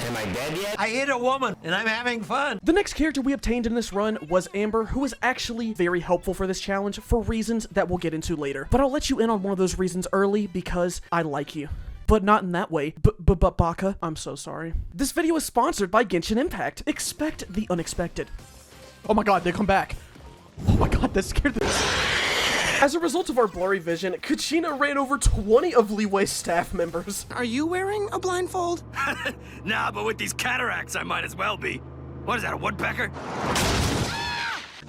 Am I dead yet? I hit a woman, and I'm having fun. The next character we obtained in this run was Amber, who was actually very helpful for this challenge for reasons that we'll get into later. But I'll let you in on one of those reasons early because I like you. But not in that way. But Baka, I'm so sorry. This video is sponsored by Genshin Impact. Expect the unexpected. Oh my god, they come back. Oh my god, that scared the... As a result of our blurry vision, Kachina ran over 20 of Liwei's staff members. Are you wearing a blindfold? Nah, but with these cataracts, I might as well be. What is that, a woodpecker?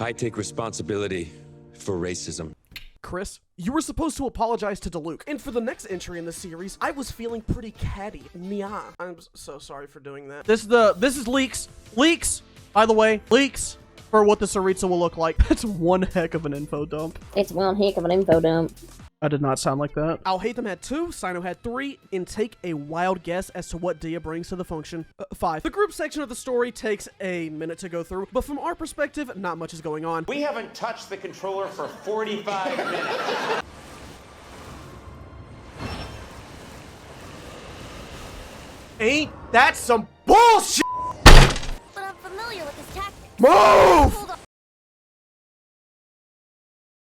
I take responsibility for racism. Chris, you were supposed to apologize to Diluc, and for the next entry in the series, I was feeling pretty catty. Nya. I'm so sorry for doing that. This is leaks. Leaks! By the way, leaks for what the Tsaritsa will look like. That's one heck of an info dump. It's one heck of an info dump. I did not sound like that. I'll Hate Them had 2, Sino had 3, and take a wild guess as to what Dia brings to the function. 5. The group section of the story takes a minute to go through, but from our perspective, not much is going on. We haven't touched the controller for 45 minutes. Ain't that some bullshit? But I'm familiar with this tactic. Move!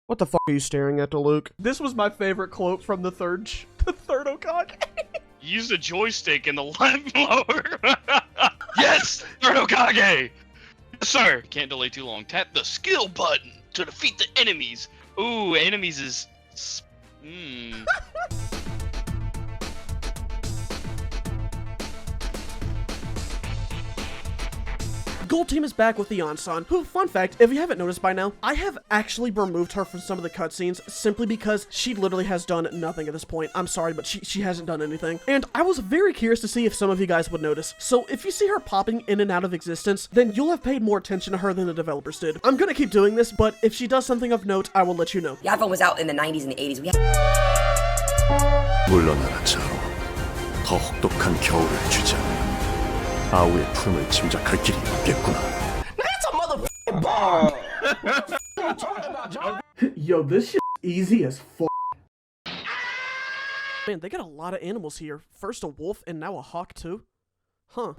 What the fuck are you staring at, Luke? This was my favorite quote from the third Okage. Use the joystick in the left lower. Yes, third Okage. Yes, sir. Can't delay too long. Tap the skill button to defeat the enemies. Ooh, enemies is. Gold Team is back with the Ansan, who, fun fact, if you haven't noticed by now, I have actually removed her from some of the cutscenes simply because she literally has done nothing at this point. I'm sorry, but she hasn't done anything. And I was very curious to see if some of you guys would notice. So if you see her popping in and out of existence, then you'll have paid more attention to her than the developers did. I'm gonna keep doing this, but if she does something of note, I will let you know. The iPhone was out in the 90s and the 80s. 물러나라 자로. 더 혹독한 겨울을 주자. 아우의 품을 짐작할 길이 없겠구나. That's a motherfucking bar. Yo, this shit is easy as fuck. Man, they got a lot of animals here. First a wolf and now a hawk too. Huh.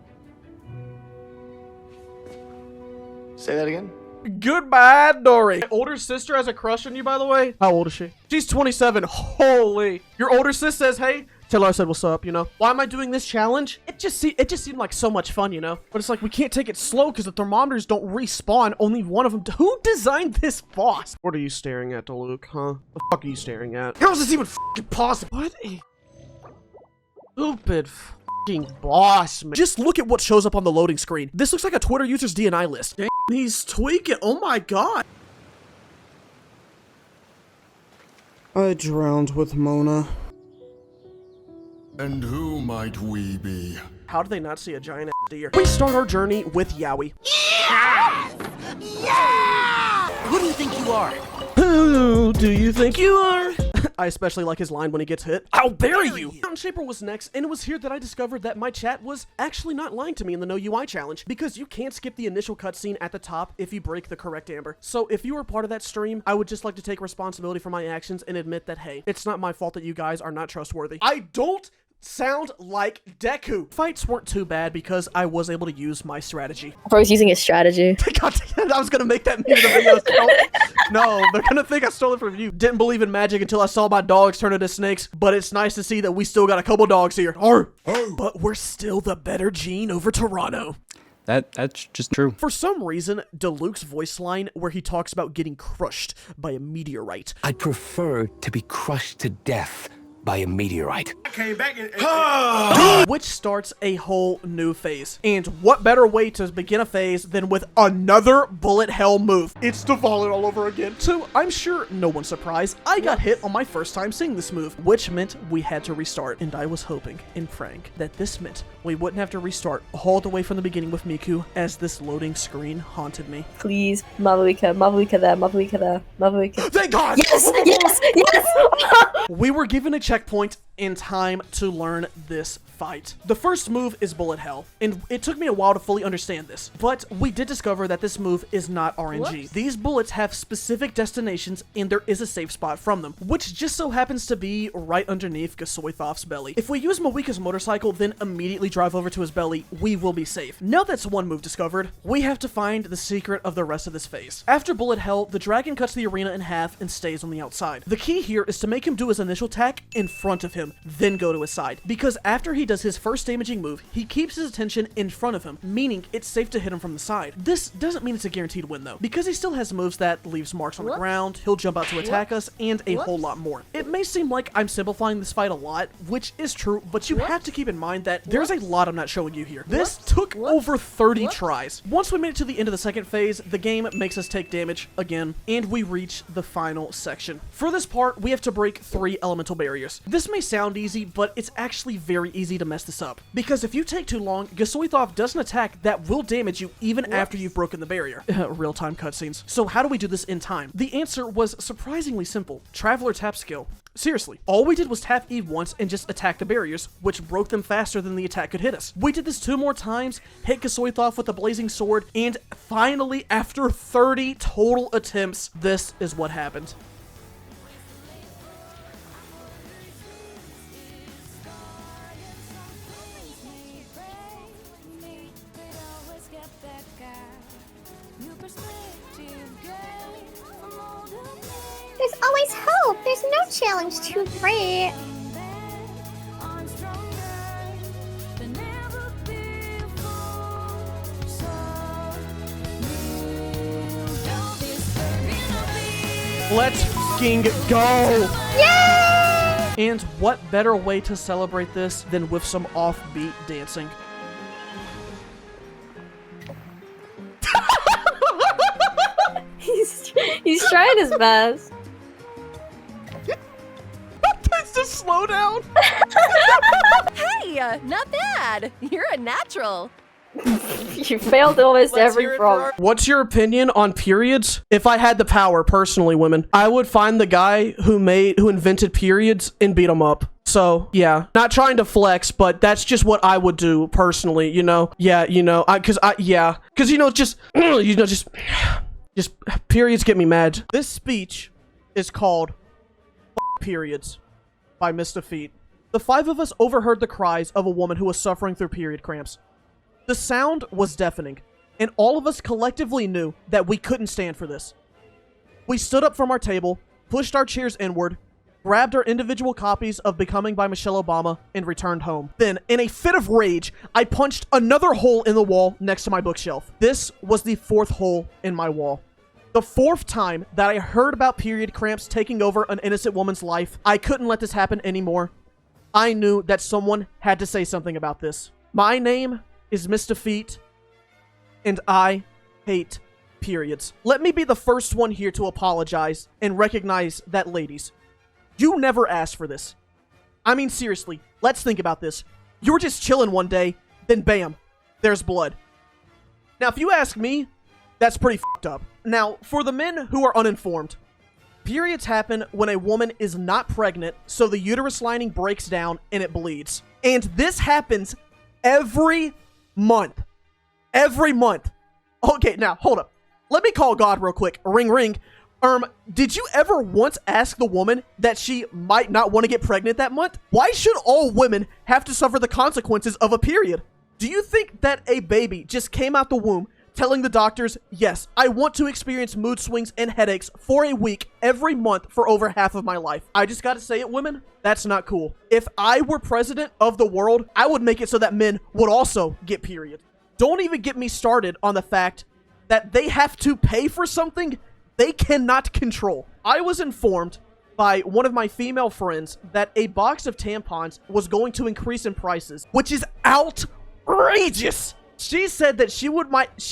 Say that again? Goodbye, Dory. My older sister has a crush on you, by the way. How old is she? She's 27. Holy. Your older sis says, hey, tell her I said what's up, you know? Why am I doing this challenge? It just seemed like so much fun, you know? But it's like, we can't take it slow because the thermometers don't respawn. Only one of them. Who designed this boss? What are you staring at, Luke, huh? The fuck are you staring at? How is this even fucking possible? What a stupid fucking boss, man. Just look at what shows up on the loading screen. This looks like a Twitter user's DNI list. Damn, he's tweaking. Oh my god. I drowned with Mona. And who might we be? How do they not see a giant ass deer? We start our journey with Yowie. Yeah! Yeah! Who do you think you are? Who do you think you are? I especially like his line when he gets hit. I'll bury you! Mountain Shaper was next, and it was here that I discovered that my chat was actually not lying to me in the No UI challenge, because you can't skip the initial cutscene at the top if you break the correct amber. So if you were part of that stream, I would just like to take responsibility for my actions and admit that, hey, it's not my fault that you guys are not trustworthy. I don't sound like Deku. Fights weren't too bad because I was able to use my strategy. I was using his strategy. God, I was gonna make that meme in the video. No, they're gonna think I stole it from you. Didn't believe in magic until I saw my dogs turn into snakes, but it's nice to see that we still got a couple dogs here. But we're still the better gene over Toronto. That's just true. For some reason, Diluc's voice line where he talks about getting crushed by a meteorite. I'd prefer to be crushed to death by a meteorite. I came back and which starts a whole new phase. And what better way to begin a phase than with another bullet hell move? It's to fall it all over again. So I'm sure no one's surprised. I got hit on my first time seeing this move, which meant we had to restart. And I was hoping and praying that this meant we wouldn't have to restart all the way from the beginning with Miku, as this loading screen haunted me. Please, Mavuika there, Mavuika. Thank God! Yes, yes, yes! We were given a checkpoint in time to learn this fight. The first move is Bullet Hell, and it took me a while to fully understand this, but we did discover that this move is not RNG. Whoops. These bullets have specific destinations, and there is a safe spot from them, which just so happens to be right underneath Gasoithof's belly. If we use Mawika's motorcycle, then immediately drive over to his belly, we will be safe. Now that's one move discovered, we have to find the secret of the rest of this phase. After Bullet Hell, the dragon cuts the arena in half and stays on the outside. The key here is to make him do his initial attack in front of him, then go to his side, because after he does his first damaging move, he keeps his attention in front of him, meaning it's safe to hit him from the side. This doesn't mean it's a guaranteed win though, because he still has moves that leaves marks on the ground, he'll jump out to attack us, and a whole lot more. It may seem like I'm simplifying this fight a lot, which is true, but you have to keep in mind that there's a lot I'm not showing you here. This took over 30 tries. Once we made it to the end of the second phase, the game makes us take damage again, and we reach the final section. For this part, we have to break 3 elemental barriers. This may sound easy, but it's actually very easy to mess this up, because if you take too long, Gasoithof does an attack that will damage you even after you've broken the barrier. Real-time cutscenes. So how do we do this in time? The answer was surprisingly simple. Traveler tap skill. Seriously, all we did was tap E once and just attack the barriers, which broke them faster than the attack could hit us. We did this 2 more times, hit Kasoithoff with the blazing sword, and finally, after 30 total attempts, this is what happened. There's always hope. There's no challenge too great. Let's f***ing go! Yay! And what better way to celebrate this than with some offbeat dancing? He's trying his best. That's just slow down. Hey, not bad. You're a natural. You failed almost every frog. What's your opinion on periods? If I had the power, personally, women, I would find the guy who invented periods and beat him up. So, yeah, not trying to flex, but that's just what I would do personally, you know? Yeah, you know, cause you know, just periods get me mad. This speech is called Periods by Mistahfeet. The 5 of us overheard the cries of a woman who was suffering through period cramps. The sound was deafening, and all of us collectively knew that we couldn't stand for this. We stood up from our table, pushed our chairs inward, grabbed our individual copies of Becoming by Michelle Obama, and returned home. Then, in a fit of rage, I punched another hole in the wall next to my bookshelf. This was the 4th hole in my wall. The 4th time that I heard about period cramps taking over an innocent woman's life, I couldn't let this happen anymore. I knew that someone had to say something about this. My name is Mistahfeet, and I hate periods. Let me be the first one here to apologize and recognize that, ladies, you never asked for this. I mean, seriously, let's think about this. You were just chilling one day, then bam, there's blood. Now, if you ask me, that's pretty fucked up. Now, for the men who are uninformed, periods happen when a woman is not pregnant, so the uterus lining breaks down and it bleeds. And this happens every month. Every month. Okay, now, hold up. Let me call God real quick. Ring, ring. Did you ever once ask the woman that she might not want to get pregnant that month? Why should all women have to suffer the consequences of a period? Do you think that a baby just came out the womb telling the doctors, yes, I want to experience mood swings and headaches for a week every month for over half of my life? I just gotta say it, women, that's not cool. If I were president of the world, I would make it so that men would also get periods. Don't even get me started on the fact that they have to pay for something they cannot control. I was informed by one of my female friends that a box of tampons was going to increase in prices, which is outrageous. She said that she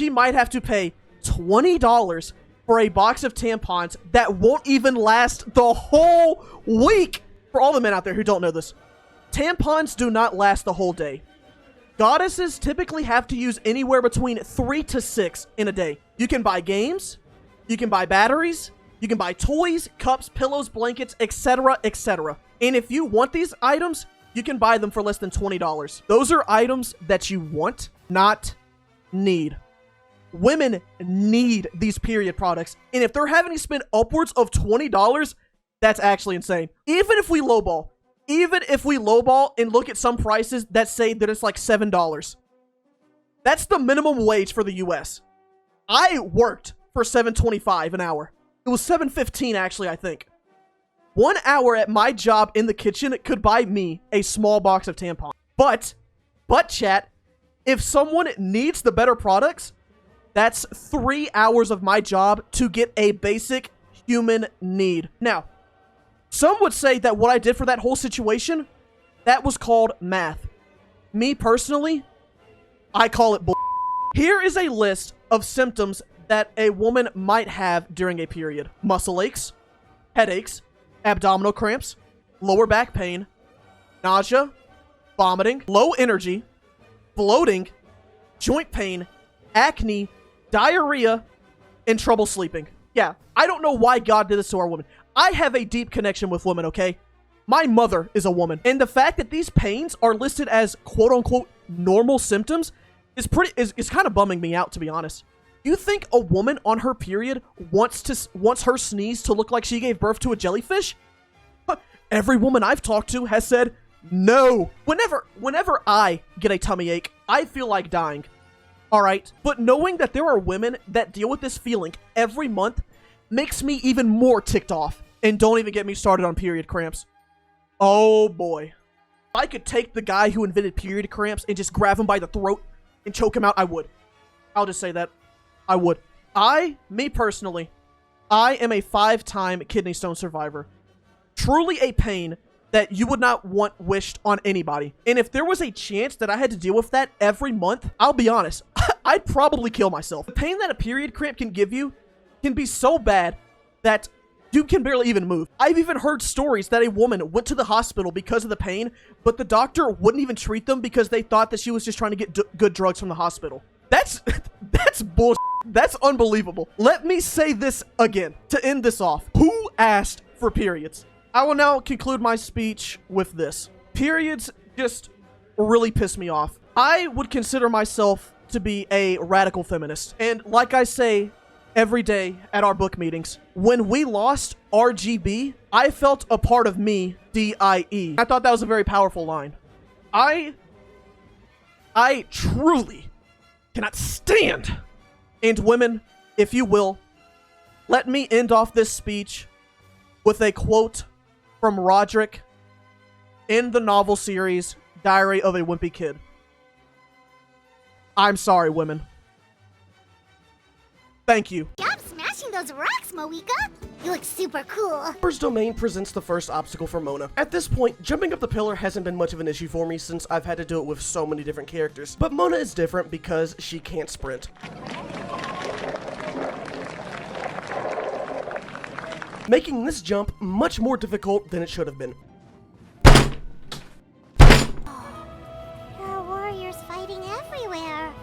might have to pay $20 for a box of tampons that won't even last the whole week. For all the men out there who don't know this, tampons do not last the whole day. Goddesses typically have to use anywhere between 3 to 6 in a day. You can buy games, you can buy batteries, you can buy toys, cups, pillows, blankets, etc., etc. And if you want these items, you can buy them for less than $20. Those are items that you want, not need. Women need these period products, and if they're having to spend upwards of $20, that's actually insane. Even if we lowball and look at some prices that say that it's like $7, that's the minimum wage for the US. I worked for $7.25 an hour. It was $7.15 actually, I think. 1 hour at my job in the kitchen could buy me a small box of tampons. But chat, if someone needs the better products, that's 3 hours of my job to get a basic human need. Now, some would say that what I did for that whole situation, that was called math. Me personally, I call it bull. Here is a list of symptoms that a woman might have during a period. Muscle aches, headaches, abdominal cramps, lower back pain, nausea, vomiting, low energy, bloating, joint pain, acne, diarrhea, and trouble sleeping. Yeah, I don't know why God did this to our women. I have a deep connection with women, okay? My mother is a woman, and the fact that these pains are listed as quote-unquote normal symptoms is kind of bumming me out, to be honest. You think a woman on her period wants her sneeze to look like she gave birth to a jellyfish? Every woman I've talked to has said no. Whenever I get a tummy ache, I feel like dying. All right, but knowing that there are women that deal with this feeling every month makes me even more ticked off. And don't even get me started on period cramps. Oh boy. If I could take the guy who invented period cramps and just grab him by the throat and choke him out, I would. I'll just say that. I would. Me personally, I am a 5-time kidney stone survivor. Truly a pain that you would not want wished on anybody. And if there was a chance that I had to deal with that every month, I'll be honest, I'd probably kill myself. The pain that a period cramp can give you can be so bad that you can barely even move. I've even heard stories that a woman went to the hospital because of the pain, but the doctor wouldn't even treat them because they thought that she was just trying to get good drugs from the hospital. That's bullshit. That's unbelievable. Let me say this again to end this off. Who asked for periods? I will now conclude my speech with this. Periods just really piss me off. I would consider myself to be a radical feminist. And like I say every day at our book meetings, when we lost RGB, I felt a part of me, DIE. I thought that was a very powerful line. I truly cannot stand. And women, if you will, let me end off this speech with a quote from Roderick in the novel series Diary of a Wimpy Kid. I'm sorry, women. Thank you. Job smashing those rocks, Moeka. You look super cool. First domain presents the first obstacle for Mona. At this point, jumping up the pillar hasn't been much of an issue for me since I've had to do it with so many different characters. But Mona is different because she can't sprint. Making this jump much more difficult than it should have been. There are warriors fighting everywhere.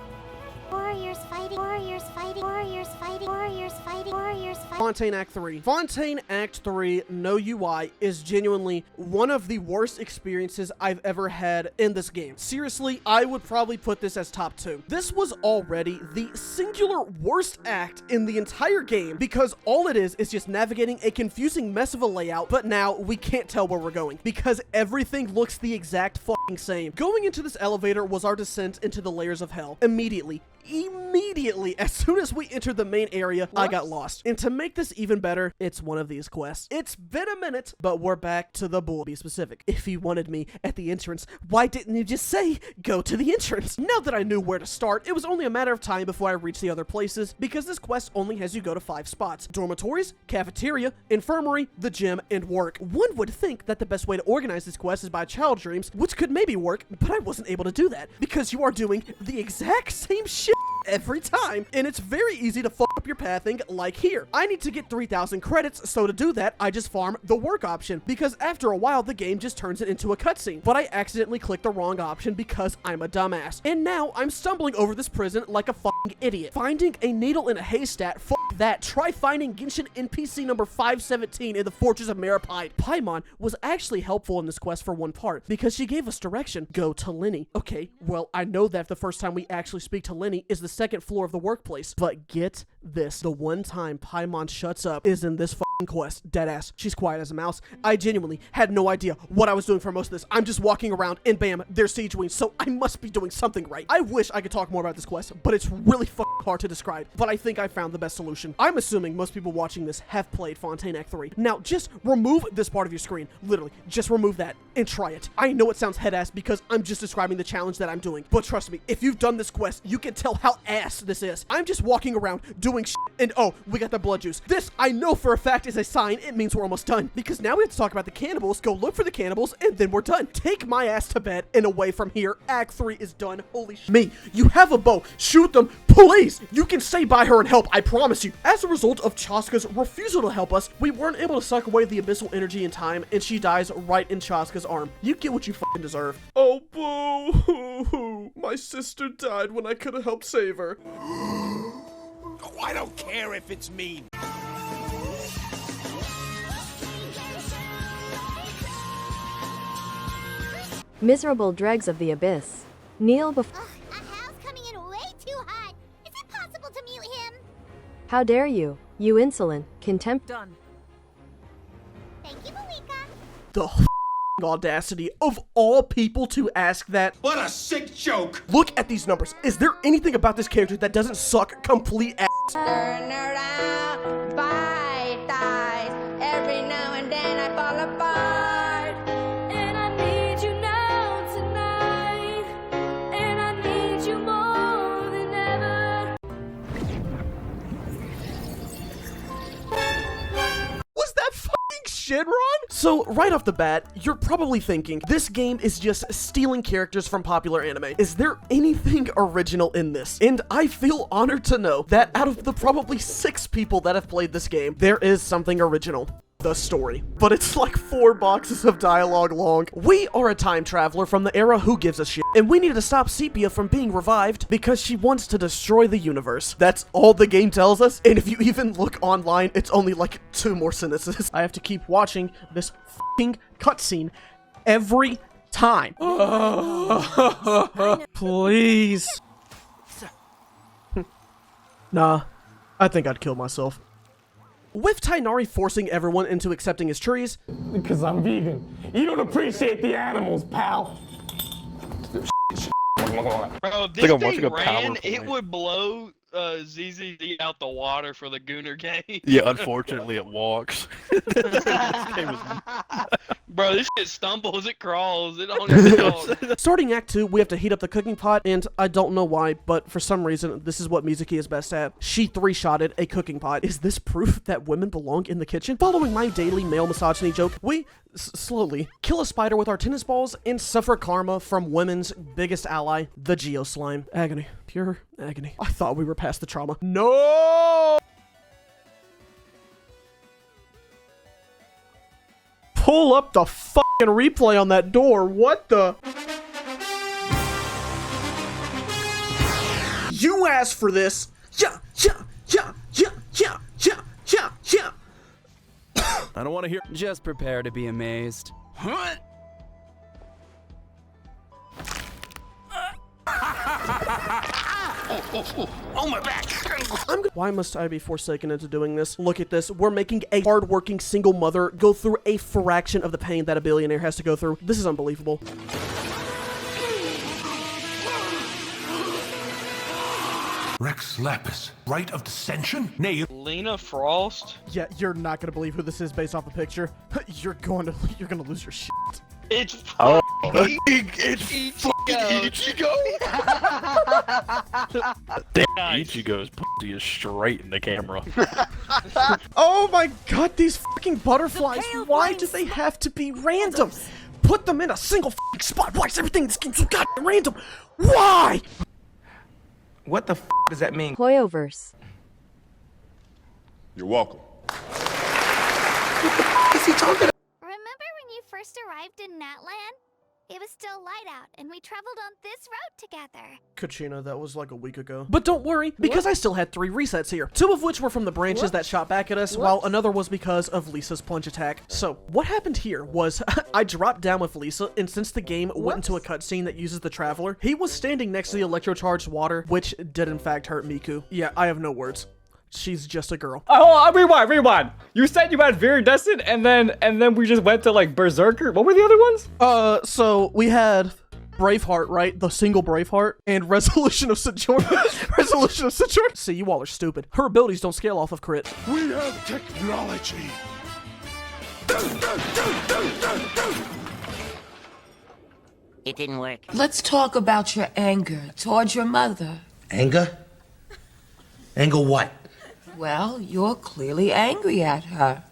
Warriors fighting, warriors fighting, warriors fighting, warriors fighting, warriors fighting. Fontaine Act 3. Fontaine Act 3, no UI, is genuinely one of the worst experiences I've ever had in this game. Seriously, I would probably put this as top 2. This was already the singular worst act in the entire game because all it is just navigating a confusing mess of a layout, but now we can't tell where we're going because everything looks the exact fucking same. Going into this elevator was our descent into the layers of hell. Immediately, as soon as we entered the main area, I got lost. And to make this even better, it's one of these quests. It's been a minute, but we're back to the bull. Be specific. If you wanted me at the entrance, why didn't you just say, go to the entrance? Now that I knew where to start, it was only a matter of time before I reached the other places, because this quest only has you go to 5 spots. Dormitories, cafeteria, infirmary, the gym, and work. One would think that the best way to organize this quest is by child dreams, which could maybe work, but I wasn't able to do that, because you are doing the exact same shit every time, and it's very easy to fuck up your pathing like here. I need to get 3,000 credits, so to do that, I just farm the work option, because after a while, the game just turns it into a cutscene. But I accidentally clicked the wrong option because I'm a dumbass. And now I'm stumbling over this prison like a fucking idiot. Finding a needle in a haystack, fuck that. Try finding Genshin NPC number 517 in the Fortress of Maripide. Paimon was actually helpful in this quest for one part, because she gave us direction. Go to Lenny. Okay, well, I know that the first time we actually speak to Lenny is the second floor of the workplace, but get this. The one time Paimon shuts up is in this fucking quest. Deadass. She's quiet as a mouse. I genuinely had no idea what I was doing for most of this. I'm just walking around and bam, there's siege wings, so I must be doing something right. I wish I could talk more about this quest, but it's really fucking hard to describe, but I think I found the best solution. I'm assuming most people watching this have played Fontaine Act 3. Now, just remove this part of your screen. Literally, just remove that and try it. I know it sounds head ass because I'm just describing the challenge that I'm doing, but trust me, if you've done this quest, you can tell how ass this is. I'm just walking around doing shit, and oh, we got the blood juice. This, I know for a fact, is a sign. It means we're almost done, because now we have to talk about the cannibals, go look for the cannibals, and then we're done. Take my ass to bed and away from here. Act 3 is done. Holy shit. Me, you have a bow. Shoot them, please. You can stay by her and help, I promise you. As a result of Chaska's refusal to help us, we weren't able to suck away the abyssal energy in time, and she dies right in Chaska's arm. You get what you fucking deserve. Oh, boo. My sister died when I could have helped save her. Oh, I don't care if it's mean. Miserable dregs of the abyss. Kneel before. A house coming in way too hot. Is it possible to mute him? How dare you, you insolent, contempt. Done. Thank you, Malika. The audacity of all people to ask that. What a sick joke! Look at these numbers. Is there anything about this character that doesn't suck complete ass? Turn around, bite thighs. Every now and then I fall apart. And I need you now tonight. And I need you more than ever. Was that fucking Shenron? So, right off the bat, you're probably thinking, this game is just stealing characters from popular anime. Is there anything original in this? And I feel honored to know that out of the probably 6 people that have played this game, there is something original. The story. But it's like 4 boxes of dialogue long. We are a time traveler from the era Who Gives a Shit, and we need to stop Sepia from being revived because she wants to destroy the universe. That's all the game tells us, and if you even look online, it's only like 2 more sentences. I have to keep watching this fucking cutscene every time. Please. Nah, I think I'd kill myself. With Tainari forcing everyone into accepting his trees. Because I'm vegan. You don't appreciate the animals, pal. Bro, if this thing ran, it would blow ZZZ out the water for the Gooner game. Yeah, unfortunately it walks. Bro, this shit stumbles, it crawls, it don't even talk. Starting Act 2, we have to heat up the cooking pot, and I don't know why, but for some reason, this is what MintyChu is best at. She 3-shotted a cooking pot. Is this proof that women belong in the kitchen? Following my daily male misogyny joke, we slowly kill a spider with our tennis balls and suffer karma from women's biggest ally, the Geoslime. Agony. Pure agony. I thought we were past the trauma. No! Pull up the fucking replay on that door. What the? You asked for this. Yeah. I don't want to hear. Just prepare to be amazed. What? Oh, my back. Why must I be forsaken into doing this? Look at this. We're making a hardworking single mother go through a fraction of the pain that a billionaire has to go through. This is unbelievable. Rex Lapis, right of dissension? Nay. Lena Frost? Yeah, you're not gonna believe who this is based off the picture. You're gonna lose your shit. It's Ichigo. Damn, Ichigo's pussy is straight in the camera. Oh my god, these fucking butterflies. Why do they have to be random? Put them in a single fucking spot. Why is everything in this game so goddamn random? Why? What the does that mean? Hoyoverse. You're welcome. What is he talking about? Remember when you first arrived in Natland? It was still light out, and we traveled on this road together. Kachina, that was like a week ago. But don't worry, because I still had 3 resets here. 2 of which were from the branches that shot back at us, while another was because of Lisa's plunge attack. So, what happened here was, I dropped down with Lisa, and since the game went into a cutscene that uses the Traveler, he was standing next to the electrocharged water, which did in fact hurt Miku. Yeah, I have no words. She's just a girl. Oh, rewind. You said you had Viridescent, and then we just went to like Berserker. What were the other ones? So we had Braveheart, right? The single Braveheart, and Resolution of Sojourn. Resolution of Sojourn. See, you all are stupid. Her abilities don't scale off of crit. We have technology. It didn't work. Let's talk about your anger towards your mother. Anger? Anger what? Well, you're clearly angry at her.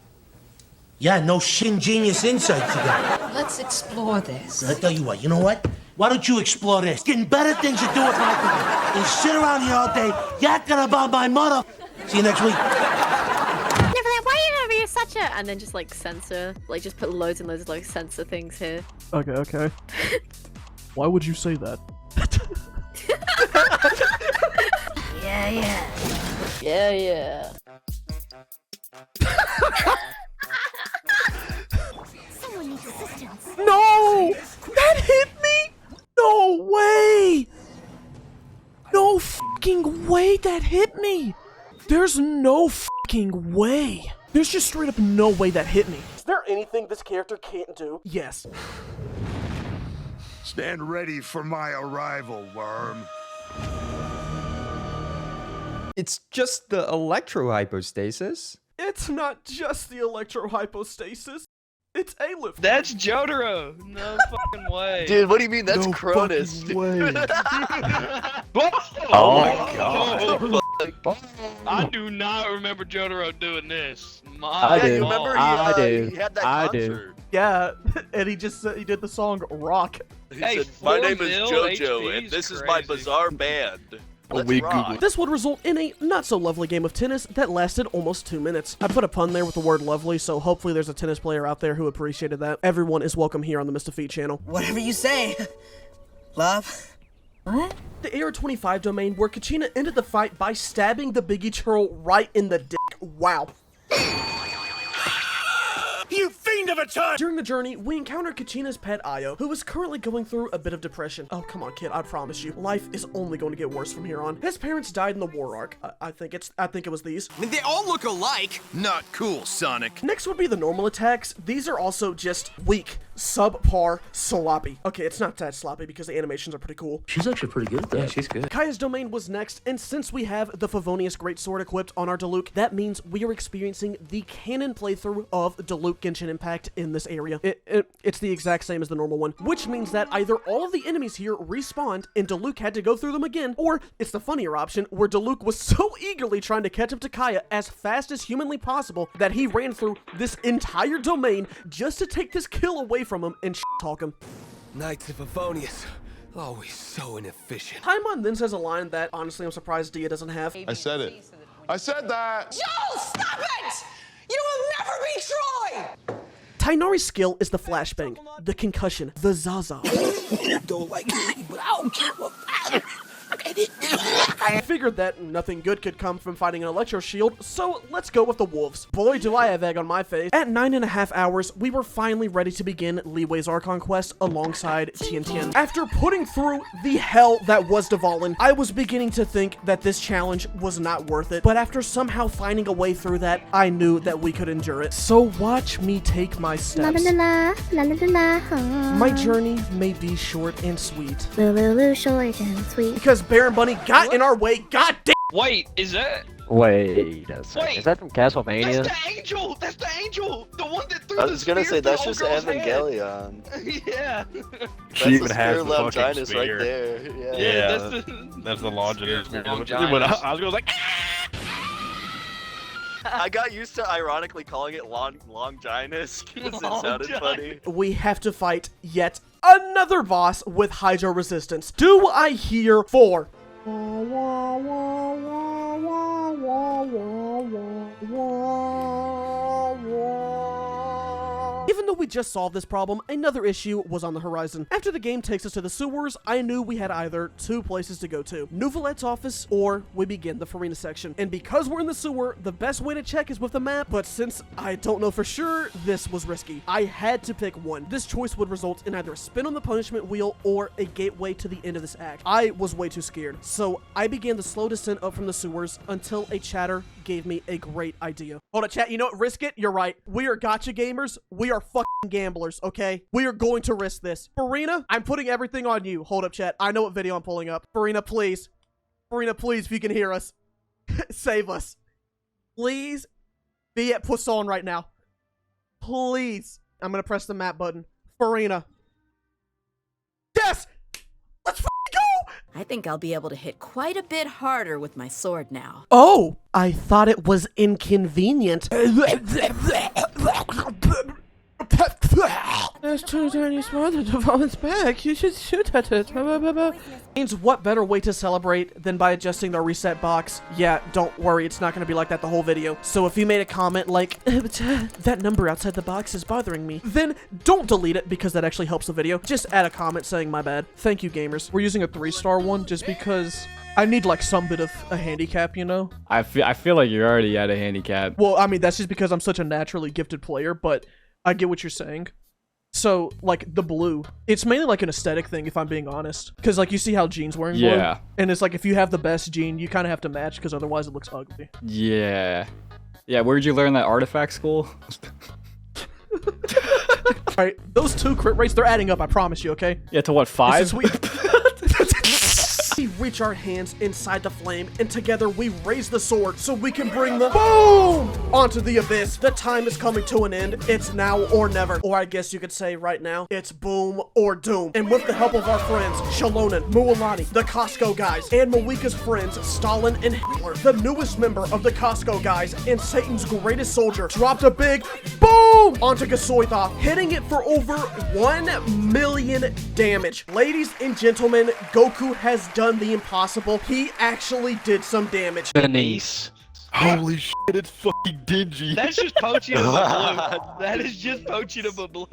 Yeah, no shin genius insights you got. Let's explore this. I tell you what, you know what? Why don't you explore this? Getting better things to do with my time than sit around here all day yakking about my mother. See you next week. Why are you gonna be such a... And then just like censor, like just put loads and loads of like censor things here. Okay. Why would you say that? Yeah. Someone needs assistance. No! That hit me! made that hit me? There's no fucking way. There's just straight up no way that hit me. Is there anything this character can't do? Yes. Stand ready for my arrival, worm. It's just the electro-hypostasis. It's not just the electro-hypostasis. It's A-lift. That's Jotaro. No fucking way. Dude, what do you mean? That's No Cronus. fucking way. Oh my God. I do not remember Jotaro doing this. I do. You remember I do. he had that I concert. Yeah, and he just he did the song Rock. He Hey, said, my 4 name is mil JoJo, HP and is this is my crazy. bizarre band. Let's we rock. Google. This would result in a not-so-lovely game of tennis that lasted almost 2 minutes. I put a pun there with the word lovely, so hopefully there's a tennis player out there who appreciated that. Everyone is welcome here on the Mistahfeet channel. Whatever you say, love. What? The Era 25 domain where Kachina ended the fight by stabbing the Biggie Churl right in the dick. Wow. You fiend of a time! During the journey, we encounter Kachina's pet Ayo, who is currently going through a bit of depression. Oh, come on, kid, I promise you. Life is only going to get worse from here on. His parents died in the war arc. I think it was these. I mean, they all look alike. Not cool, Sonic. Next would be the normal attacks. These are also just weak, subpar, sloppy. Okay, it's not that sloppy because the animations are pretty cool. She's actually pretty good at that. Yeah, she's good. Kaya's domain was next, and since we have the Favonius Greatsword equipped on our Diluc, that means we are experiencing the canon playthrough of Diluc Genshin Impact in this area. It's the exact same as the normal one, which means that either all of the enemies here respawned and Diluc had to go through them again, or it's the funnier option where Diluc was so eagerly trying to catch up to Kaya as fast as humanly possible that he ran through this entire domain just to take this kill away from him and talk him. Knights of Favonius, always so inefficient. Paimon then says a line that honestly I'm surprised Dia doesn't have. I said it. I said that! Joel, stop it! You will never be Troy! Tainari's skill is the flashbang, the concussion, the Zaza. Don't like me, but I don't care what. I figured that nothing good could come from fighting an Electro Shield, so let's go with the Wolves. Boy, do I have egg on my face. At 9.5 hours, we were finally ready to begin Li Wei's Archon quest alongside Tian Tian. After putting through the hell that was Dvalin, I was beginning to think that this challenge was not worth it, but after somehow finding a way through that, I knew that we could endure it. So watch me take my steps. My journey may be short and sweet. Short and sweet. Because Baron Bunny got in our way, god damn! Wait, is that? Wait a second. Wait, Is that from Castlevania? That's the angel! That's the angel! The one that threw I the was gonna spear say, that's through just old girl's Evangelion. head. Yeah. She even has the fucking Longinus spear. right there. Yeah, Yeah. that's the Longinus. Longinus. When I was going like, I got used to ironically calling it Longinus because it sounded funny. We have to fight yet another boss with Hydro Resistance. Do I hear 4? Even though we just solved this problem, another issue was on the horizon. After the game takes us to the sewers, I knew we had either 2 places to go to. Nouvelette's office, or we begin the Farina section. And because we're in the sewer, the best way to check is with the map, but since I don't know for sure, this was risky. I had to pick one. This choice would result in either a spin on the punishment wheel or a gateway to the end of this act. I was way too scared, so I began the slow descent up from the sewers until a chatter gave me a great idea. Hold up, chat, you know what? Risk it? You're right. We are gotcha gamers. We are fucking gamblers, okay? We are going to risk this. Farina, I'm putting everything on you. Hold up, chat. I know what video I'm pulling up. Farina, please. Farina, please, if you can hear us. Save us. Please be at Poisson right now. Please. I'm gonna press the map button. Farina. Yes! Let's go! I think I'll be able to hit quite a bit harder with my sword now. Oh! I thought it was inconvenient. There's too tiny smart to fall its back. You should shoot at it. Means what better way to celebrate than by adjusting the reset box? Yeah, don't worry, it's not gonna be like that the whole video. So if you made a comment like, that number outside the box is bothering me, then don't delete it because that actually helps the video. Just add a comment saying my bad. Thank you, gamers. We're using a 3-star one just because I need like some bit of a handicap, you know? I feel like you're already at a handicap. Well, I mean, that's just because I'm such a naturally gifted player, but I get what you're saying. So, like, the blue, it's mainly like an aesthetic thing, if I'm being honest. Because, like, you see how Jean's wearing blue? Yeah. And it's like, if you have the best Jean, you kind of have to match, because otherwise it looks ugly. Yeah. Yeah, where'd you learn that artifact school? Alright, those 2 crit rates, they're adding up, I promise you, okay? Yeah, to what, 5? We reach our hands inside the flame, and together we raise the sword so we can bring the boom onto the abyss. The time is coming to an end. It's now or never. Or I guess you could say right now, it's boom or doom. And with the help of our friends, Shalonen, Mualani, the Costco guys, and Mawika's friends, Stalin and Hitler, the newest member of the Costco guys and Satan's greatest soldier, dropped a big boom onto Gasoithoth, hitting it for over 1 million damage. Ladies and gentlemen, Goku has done the impossible. He actually did some damage. Denise. Holy shit, it's fucking dingy. That's just Poaching of a blue. That is just Poaching of a blue.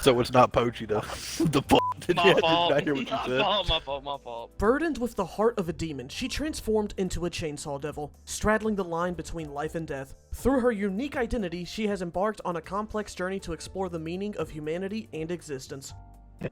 So it's not Poachy though. The fuck did My you fault. not hear what you said? My fault. Burdened with the heart of a demon, she transformed into a chainsaw devil, straddling the line between life and death. Through her unique identity, she has embarked on a complex journey to explore the meaning of humanity and existence.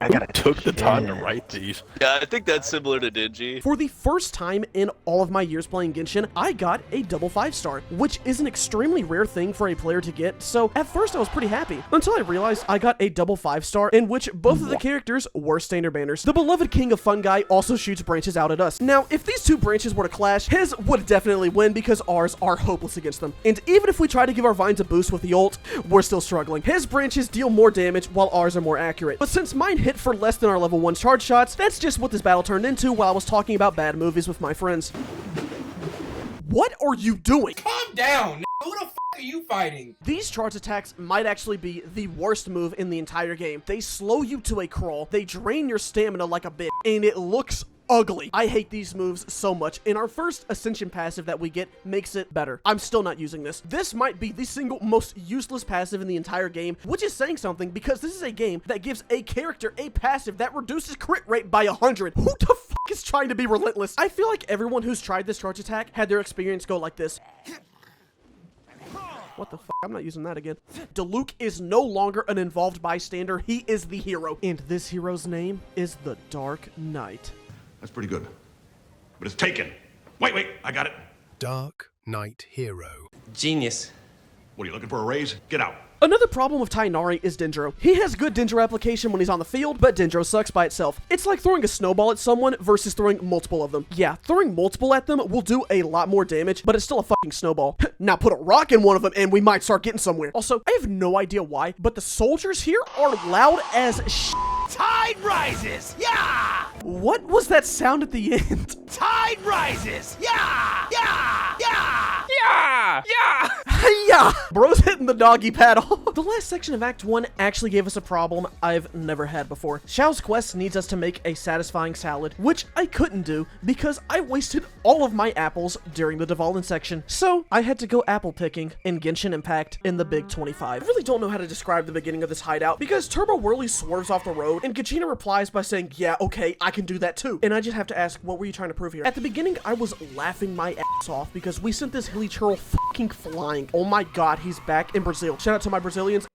I took the time to write these. Yeah, I think that's similar to Dingy. For the first time in all of my years playing Genshin, I got a double 5-star, which is an extremely rare thing for a player to get, so at first I was pretty happy, until I realized I got a double 5-star in which both of the characters were standard banners. The beloved King of Fungi also shoots branches out at us. Now, if these 2 branches were to clash, his would definitely win because ours are hopeless against them. And even if we try to give our vines a boost with the ult, we're still struggling. His branches deal more damage while ours are more accurate. But since mine hit for less than our level 1 charge shots, that's just what this battle turned into while I was talking about bad movies with my friends. What are you doing? Calm down, who the f are you fighting? These charge attacks might actually be the worst move in the entire game. They slow you to a crawl, they drain your stamina like a bitch, and it looks ugly. I hate these moves so much, and our first Ascension passive that we get makes it better. I'm still not using this. This might be the single most useless passive in the entire game, which is saying something because this is a game that gives a character a passive that reduces crit rate by 100. Who the fuck is trying to be relentless? I feel like everyone who's tried this charge attack had their experience go like this. What the fuck? I'm not using that again. Diluc is no longer an involved bystander. He is the hero. And this hero's name is the Dark Knight. That's pretty good. But it's taken. Wait, I got it. Dark Knight Hero. Genius. What are you looking for, a raise? Get out. Another problem with Tainari is Dendro. He has good Dendro application when he's on the field, but Dendro sucks by itself. It's like throwing a snowball at someone versus throwing multiple of them. Yeah, throwing multiple at them will do a lot more damage, but it's still a fucking snowball. Now put a rock in one of them and we might start getting somewhere. Also, I have no idea why, but the soldiers here are loud as shit. Tide rises! Yeah! What was that sound at the end? Tide rises! Yeah! Yeah! Yeah! Yeah! Yeah! Yeah! Bro's hitting the doggy paddle. The last section of Act 1 actually gave us a problem I've never had before. Xiao's quest needs us to make a satisfying salad, which I couldn't do because I wasted all of my apples during the Dvalin section. So I had to go apple picking in Genshin Impact in the Big 25. I really don't know how to describe the beginning of this hideout because Turbo Whirly swerves off the road and Gachina replies by saying, yeah, okay, I can do that too. And I just have to ask, what were you trying to prove here? At the beginning, I was laughing my ass off because we sent this hilly churl fucking flying. Oh my god, he's back in Brazil. Shout out to my Brazilians.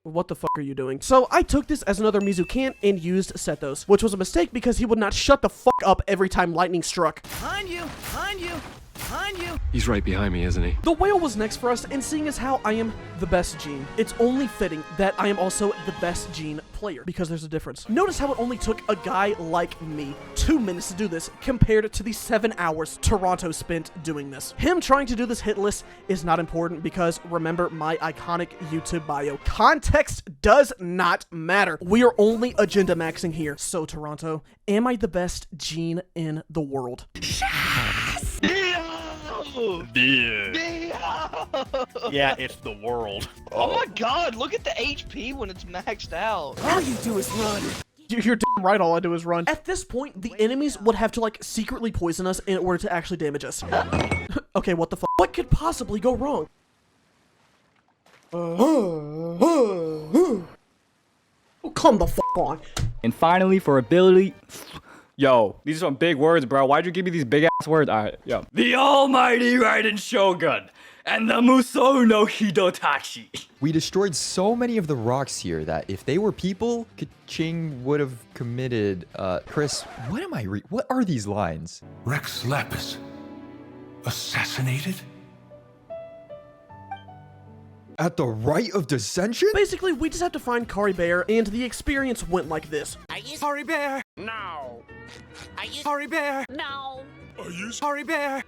What the fuck are you doing? So I took this as another Mizukant and used Sethos, which was a mistake because he would not shut the fuck up every time lightning struck. Behind you! Behind you! Behind you! He's right behind me, isn't he? The whale was next for us, and seeing as how I am the best Jean, it's only fitting that I am also the best Jean player, because there's a difference. Notice how it only took a guy like me 2 minutes to do this, compared to the 7 hours Toronto spent doing this. Him trying to do this hit list is not important, because remember my iconic YouTube bio. Context does not matter. We are only agenda maxing here. So Toronto, am I the best Jean in the world? Yeah, it's the world. Oh my god, look at the HP when it's maxed out. All you do is run. You're damn right, all I do is run. At this point, the enemies would have to, like, secretly poison us in order to actually damage us. Okay, what the fuck? What could possibly go wrong? Oh, come the fuck on. And finally, for ability... Yo, these are some big words, bro. Why'd you give me these big ass words? All right, yo. The Almighty Raiden Shogun and the Musou no Hidotachi. We destroyed so many of the rocks here that if they were people, Kaching would have committed, Chris, what are these lines? Rex Lapis. Assassinated? At the rite of dissension? Basically, we just have to find Kari Bear, and the experience went like this. Are you Kari Bear? No. Are you Kari Bear? No. Are you Kari Bear?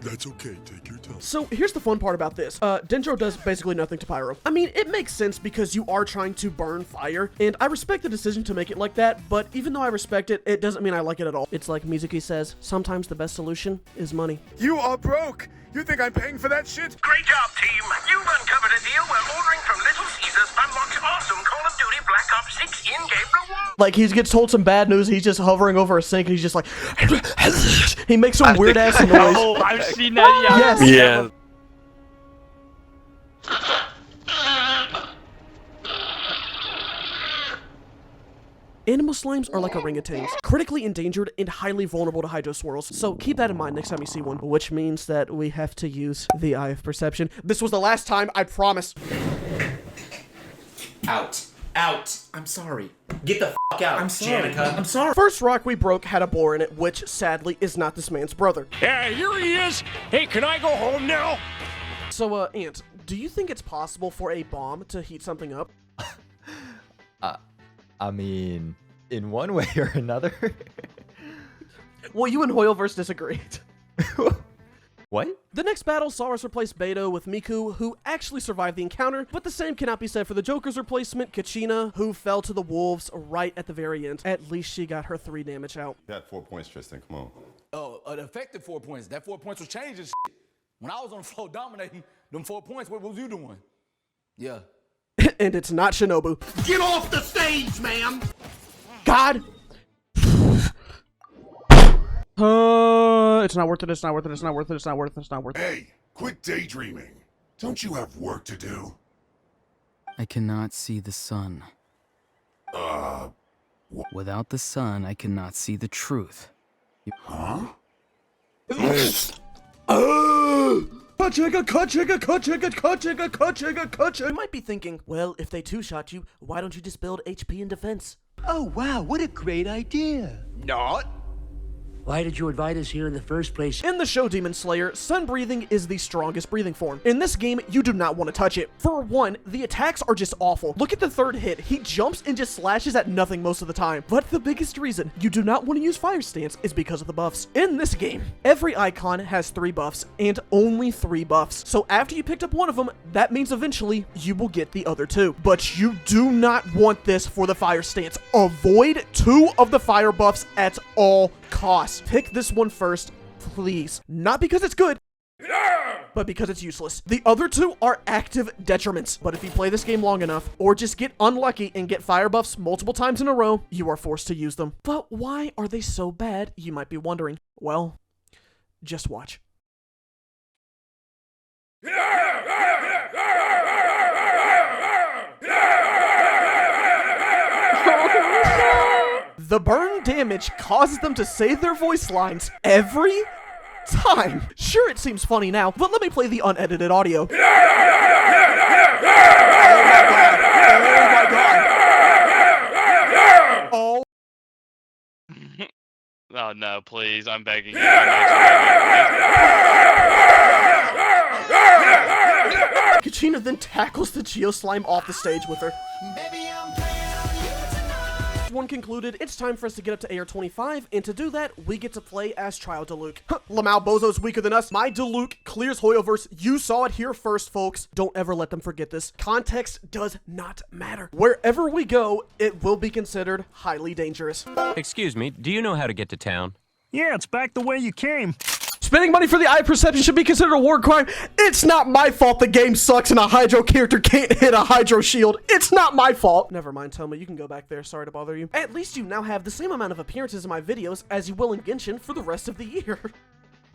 That's okay, take your time. So here's the fun part about this. Dendro does basically nothing to Pyro. I mean, it makes sense because you are trying to burn fire, and I respect the decision to make it like that, but even though I respect it, it doesn't mean I like it at all. It's like Mizuki says, sometimes the best solution is money. You are broke. You think I'm paying for that shit? Great job, team. You've uncovered a deal where ordering from Little Caesars unlocks awesome Call of Duty Black Ops 6 in-game rewards. Like, he gets told some bad news, he's just hovering over a sink, and he's just like... he makes some weird-ass noise. Oh, I've seen that, yeah. Yes. Yeah. Animal slimes are like orangutans, critically endangered and highly vulnerable to hydro swirls, so keep that in mind next time you see one, which means that we have to use the Eye of Perception. This was the last time, I promise. Out. Out. I'm sorry. Get the fuck out. I'm sorry. Janica. I'm sorry. First rock we broke had a boar in it, which sadly is not this man's brother. Yeah, here he is. Hey, can I go home now? So, Ant, do you think it's possible for a bomb to heat something up? I mean, in one way or another. Well, you and Hoyoverse disagreed. What? The next battle saw us replace Beto with Miku, who actually survived the encounter, but the same cannot be said for the Joker's replacement, Kachina, who fell to the wolves right at the very end. At least she got her 3 damage out. Got 4 points, Tristan, come on. Oh, an effective 4 points. That 4 points was changing shit. When I was on the floor dominating, them 4 points, what was you doing? Yeah. And it's not Shinobu. Get off the stage, ma'am! God! It's not worth it, it's not worth it, it's not worth it, it's not worth it, it's not worth it. Hey, quit daydreaming. Don't you have work to do? I cannot see the sun. Without the sun, I cannot see the truth. Huh? You might be thinking, well, if they two-shot you, why don't you just build HP in defense? Oh, wow, what a great idea. Not. Why did you invite us here in the first place? In the show Demon Slayer, sun breathing is the strongest breathing form. In this game, you do not want to touch it. For one, the attacks are just awful. Look at the third hit. He jumps and just slashes at nothing most of the time. But the biggest reason you do not want to use Fire Stance is because of the buffs. In this game, every icon has 3 buffs and only 3 buffs. So after you picked up one of them, that means eventually you will get the other 2. But you do not want this for the Fire Stance. Avoid 2 of the fire buffs at all costs. Pick this one first, please. Not because it's good, but because it's useless. The other 2 are active detriments, but if you play this game long enough, or just get unlucky and get fire buffs multiple times in a row, you are forced to use them. But why are they so bad, you might be wondering. Well, just watch. The burn damage causes them to say their voice lines every time. Sure, it seems funny now, but let me play the unedited audio. Oh my god. Oh. Oh no, please, I'm begging you. Kachina then tackles the Geoslime off the stage with her. One concluded, it's time for us to get up to AR 25, and to do that, we get to play as Trial Diluc. Lamau Bozo's weaker than us. My Diluc clears Hoyoverse. You saw it here first, folks. Don't ever let them forget this. Context does not matter. Wherever we go, it will be considered highly dangerous. Excuse me, do you know how to get to town? Yeah, it's back the way you came. Spending money for the Eye of Perception should be considered a war crime. It's not my fault the game sucks and a Hydro character can't hit a Hydro shield. It's not my fault. Never mind, Toma, you can go back there. Sorry to bother you. At least you now have the same amount of appearances in my videos as you will in Genshin for the rest of the year.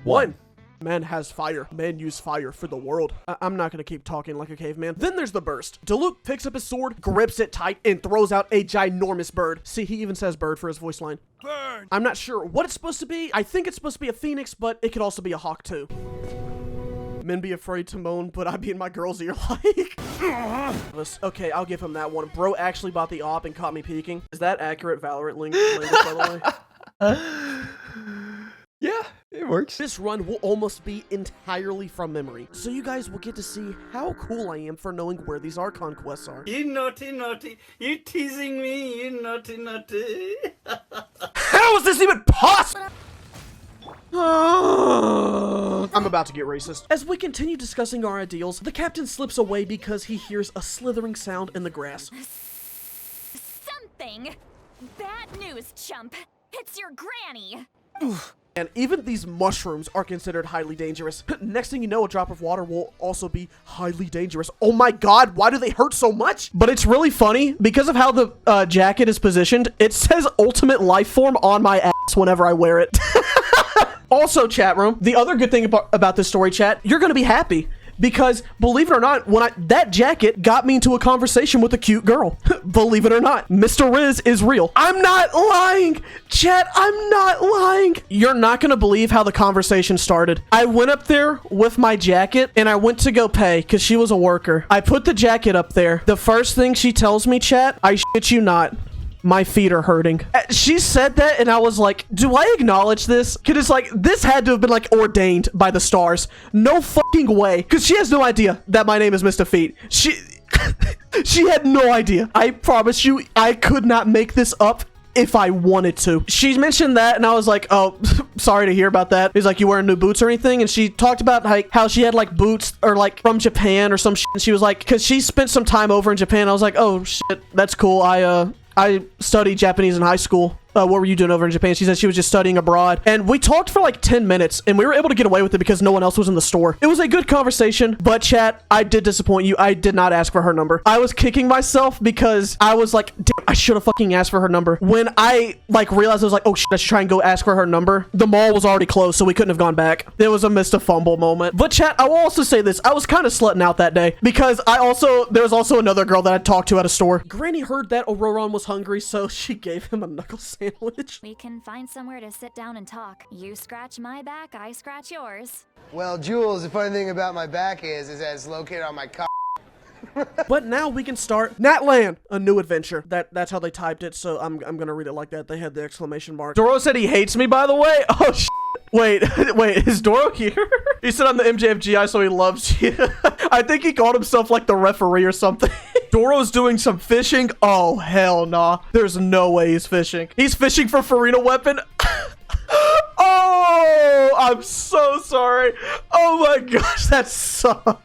1. Man has fire. Man use fire for the world. I'm not gonna keep talking like a caveman. Then there's the burst. Diluc picks up his sword, grips it tight, and throws out a ginormous bird. See, he even says bird for his voice line. Bird! I'm not sure what it's supposed to be. I think it's supposed to be a phoenix, but it could also be a hawk too. Men be afraid to moan, but I be in my girl's ear like. Okay, I'll give him that one. Bro actually bought the op and caught me peeking. Is that accurate Valorant language, by the way? Yeah, it works. This run will almost be entirely from memory, so you guys will get to see how cool I am for knowing where these Archon quests are. You naughty, naughty. You teasing me, you naughty, naughty. How is this even possible? I'm about to get racist. As we continue discussing our ideals, the captain slips away because he hears a slithering sound in the grass. Something. Bad news, chump. It's your granny. And even these mushrooms are considered highly dangerous. Next thing you know, a drop of water will also be highly dangerous. Oh my god, why do they hurt so much? But it's really funny, because of how the jacket is positioned, it says ultimate life form on my ass whenever I wear it. Also, chat room, the other good thing about this story, chat, you're gonna be happy. Because, believe it or not, that jacket got me into a conversation with a cute girl. Believe it or not, Mr. Riz is real. I'm not lying! Chat, I'm not lying! You're not gonna believe how the conversation started. I went up there with my jacket, and I went to go pay, because she was a worker. I put the jacket up there. The first thing she tells me, chat, I shit you not, my feet are hurting. She said that, and I was like, do I acknowledge this? Because it's like, this had to have been like ordained by the stars. No fucking way. Because she has no idea that my name is Mistahfeet. She had no idea. I promise you, I could not make this up if I wanted to. She mentioned that, and I was like, oh, sorry to hear about that. He's like, you wearing new boots or anything? And she talked about like how she had like boots or like from Japan or some shit. And she was like, because she spent some time over in Japan. I was like, oh shit, that's cool. I studied Japanese in high school. What were you doing over in Japan? She said she was just studying abroad. And we talked for like 10 minutes, and we were able to get away with it because no one else was in the store. It was a good conversation, but chat, I did disappoint you. I did not ask for her number. I was kicking myself because I was like, damn, I should have fucking asked for her number. When I like realized, I was like, oh shit, I should try and go ask for her number. The mall was already closed, so we couldn't have gone back. There was a missed a fumble moment. But chat, I will also say this. I was kind of slutting out that day because there was also another girl that I talked to at a store. Granny heard that Auroron was hungry, so she gave him a knuckle sandwich. We can find somewhere to sit down and talk. You scratch my back, I scratch yours. Well, Jules, the funny thing about my back is that it's located on my cock. But now we can start Natlan, a new adventure. That's how they typed it, so I'm gonna read it like that. They had the exclamation mark. Doro said he hates me, by the way. Oh shit. Wait, is Doro here? He said I'm the MJFGI, so he loves you. I think he called himself like the referee or something. Doro's doing some fishing. Oh hell nah. There's no way he's fishing. He's fishing for Farina weapon. Oh, I'm so sorry. Oh my gosh, that's so...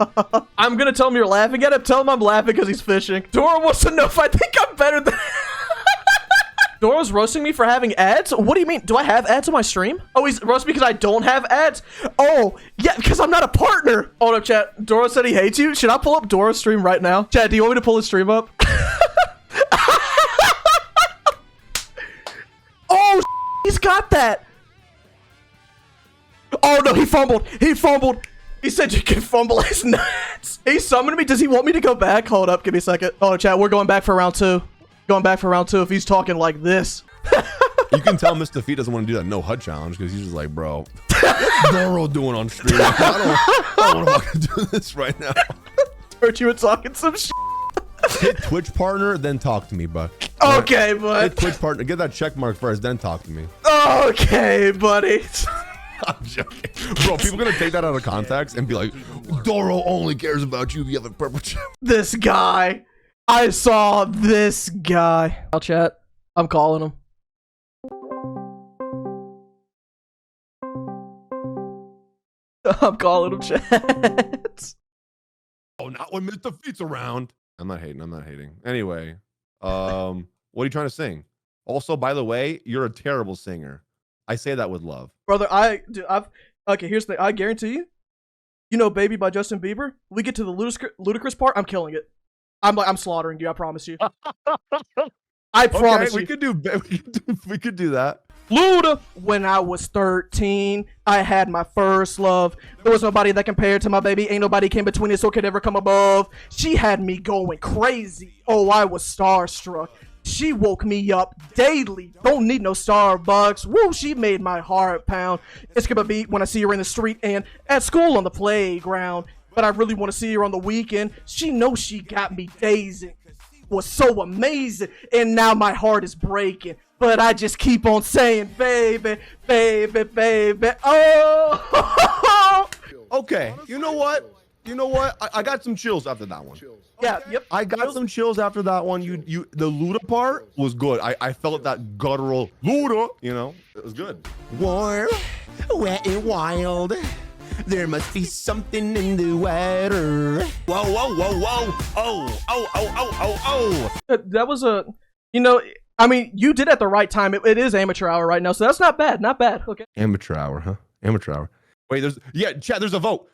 I'm gonna tell him you're laughing at him. Tell him I'm laughing because he's fishing. Doro wants to know if I think I'm better than... Doro's roasting me for having ads? What do you mean? Do I have ads on my stream? Oh, he's roasting me because I don't have ads? Oh, yeah, because I'm not a partner. Hold up, chat. Doro said he hates you. Should I pull up Doro's stream right now? Chat, do you want me to pull his stream up? Oh, he's got that. Oh no, he fumbled. He fumbled. He said you can fumble his nuts. He summoned me. Does he want me to go back? Hold up, give me a second. Oh, chat, we're going back for round 2. Going back for round 2 if he's talking like this. You can tell Mistahfeet doesn't want to do that no HUD challenge because he's just like, bro, what's Doro doing on stream? I don't want to fucking do this right now. Heard you were talking some shit. Hit Twitch partner, then talk to me, bud. Okay, bud. Hit Twitch partner, get that check mark first, then talk to me. Okay, buddy. I'm joking. Bro, people are gonna take that out of context and be like, Doro only cares about you if you have a purple chip. This guy. I saw this guy. I'll chat. I'm calling him. I'm calling him, chat. Oh, not when Mistahfeet's around. I'm not hating. Anyway, what are you trying to sing? Also, by the way, you're a terrible singer. I say that with love. Brother, okay, here's the thing. I guarantee you, you know Baby by Justin Bieber? We get to the ludicrous part, I'm killing it. I'm slaughtering you, I promise you. I promise we you. could do that. Luda! When I was 13, I had my first love. There was nobody that compared to my baby. Ain't nobody came between us or could ever come above. She had me going crazy. Oh, I was starstruck. She woke me up daily. Don't need no Starbucks. Woo, she made my heart pound. It's gonna be when I see her in the street and at school on the playground. But I really want to see her on the weekend. She knows she got me dazing. Was so amazing. And now my heart is breaking. But I just keep on saying, baby, baby, baby. Oh! Okay, you know what? You know what? I got some chills after that one. Yeah, yep. I got some chills after that one. The Luda part was good. I felt that guttural Luda, you know, it was good. Warm, wet and wild. There must be something in the weather. Whoa, whoa, whoa, whoa. Oh. That was a, you know, I mean, you did at the right time. It is amateur hour right now, so that's not bad. Not bad. Okay. Amateur hour, huh? Amateur hour. Wait, Chad, there's a vote.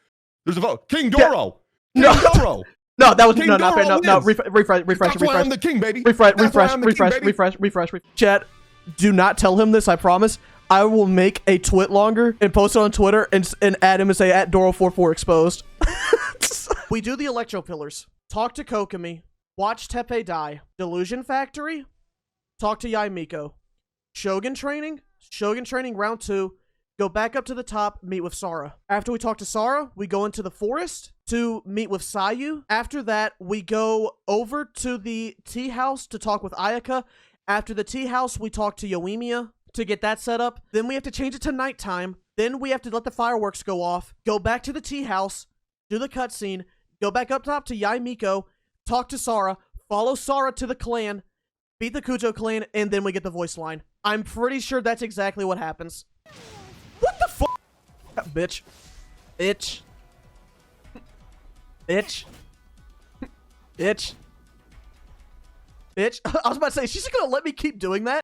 There's a vote. King Doro. Yeah. King Doro. No, that was King not fair. No, Doro wins. refresh. That's why I'm the king, baby. Refresh. Chat, do not tell him this, I promise. I will make a twit longer and post it on Twitter and add him and say @Doro44 exposed. We do the electro pillars. Talk to Kokomi. Watch Tepe die. Delusion Factory. Talk to Yai Miko. Shogun training round 2. Go back up to the top, meet with Sara. After we talk to Sara, we go into the forest to meet with Sayu. After that, we go over to the tea house to talk with Ayaka. After the tea house, we talk to Yoimiya to get that set up. Then we have to change it to nighttime. Then we have to let the fireworks go off. Go back to the tea house, do the cutscene, go back up top to Yai Miko, talk to Sara, follow Sara to the clan, beat the Kujo clan, and then we get the voice line. I'm pretty sure that's exactly what happens. What the fuck? Bitch. Bitch. Bitch. Bitch. Bitch. I was about to say, she's gonna let me keep doing that?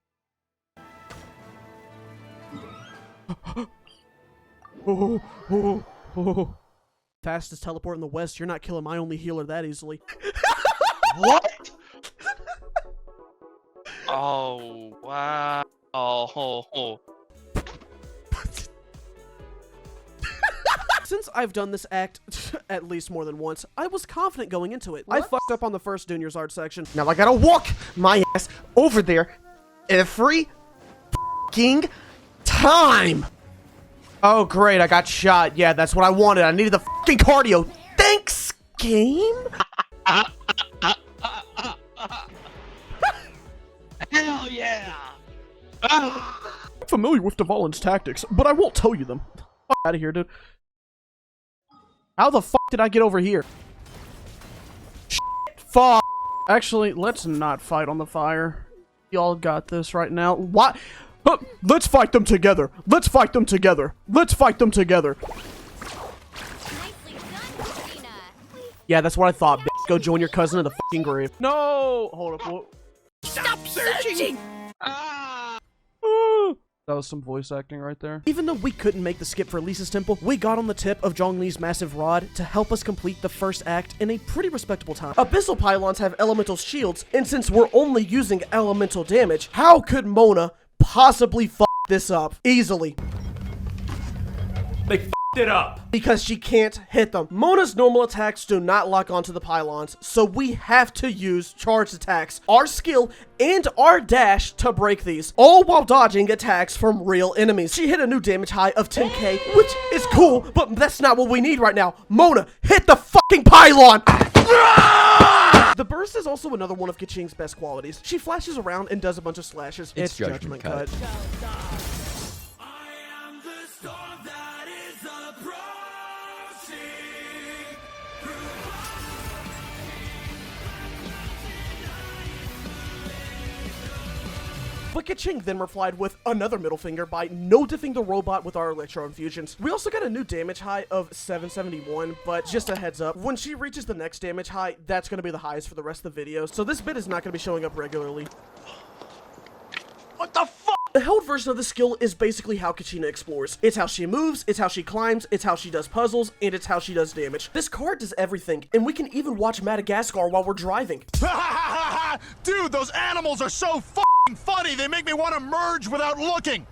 Fastest teleport in the West. You're not killing my only healer that easily. What? Oh, wow. Oh. Since I've done this act at least more than once, I was confident going into it. I fucked up on the first Junior's art section. Now I gotta walk my ass over there every f***ing time. Oh, great. I got shot. Yeah, that's what I wanted. I needed the f***ing cardio. Thanks, game. Hell yeah. I'm familiar with Dvalin's tactics, but I won't tell you them. Fuck out of here, dude. How the fuck did I get over here? Shit, fuck. Actually, let's not fight on the fire. Y'all got this right now. What? Let's fight them together. Let's fight them together. Let's fight them together. Yeah, that's what I thought, bitch. Go join your cousin in the fucking grave. No! Hold up. What? Stop searching! That was some voice acting right there. Even though we couldn't make the skip for Lisa's temple, we got on the tip of Zhongli's massive rod to help us complete the first act in a pretty respectable time. Abyssal pylons have elemental shields, and since we're only using elemental damage, how could Mona possibly fuck this up easily? They f***ed it up. Because she can't hit them. Mona's normal attacks do not lock onto the pylons, so we have to use charged attacks, our skill, and our dash to break these, all while dodging attacks from real enemies. She hit a new damage high of 10k, which is cool, but that's not what we need right now. Mona, hit the fucking pylon! The burst is also another one of Kaching's best qualities. She flashes around and does a bunch of slashes. It's Judgment Cut. But Kaching then replied with another middle finger by no-diffing the robot with our electro infusions. We also got a new damage high of 771, but just a heads up, when she reaches the next damage high, that's going to be the highest for the rest of the video, so this bit is not going to be showing up regularly. What the fuck? The held version of the skill is basically how Kachina explores. It's how she moves, it's how she climbs, it's how she does puzzles, and it's how she does damage. This card does everything, and we can even watch Madagascar while we're driving. Dude, those animals are so f***ing funny, they make me want to merge without looking.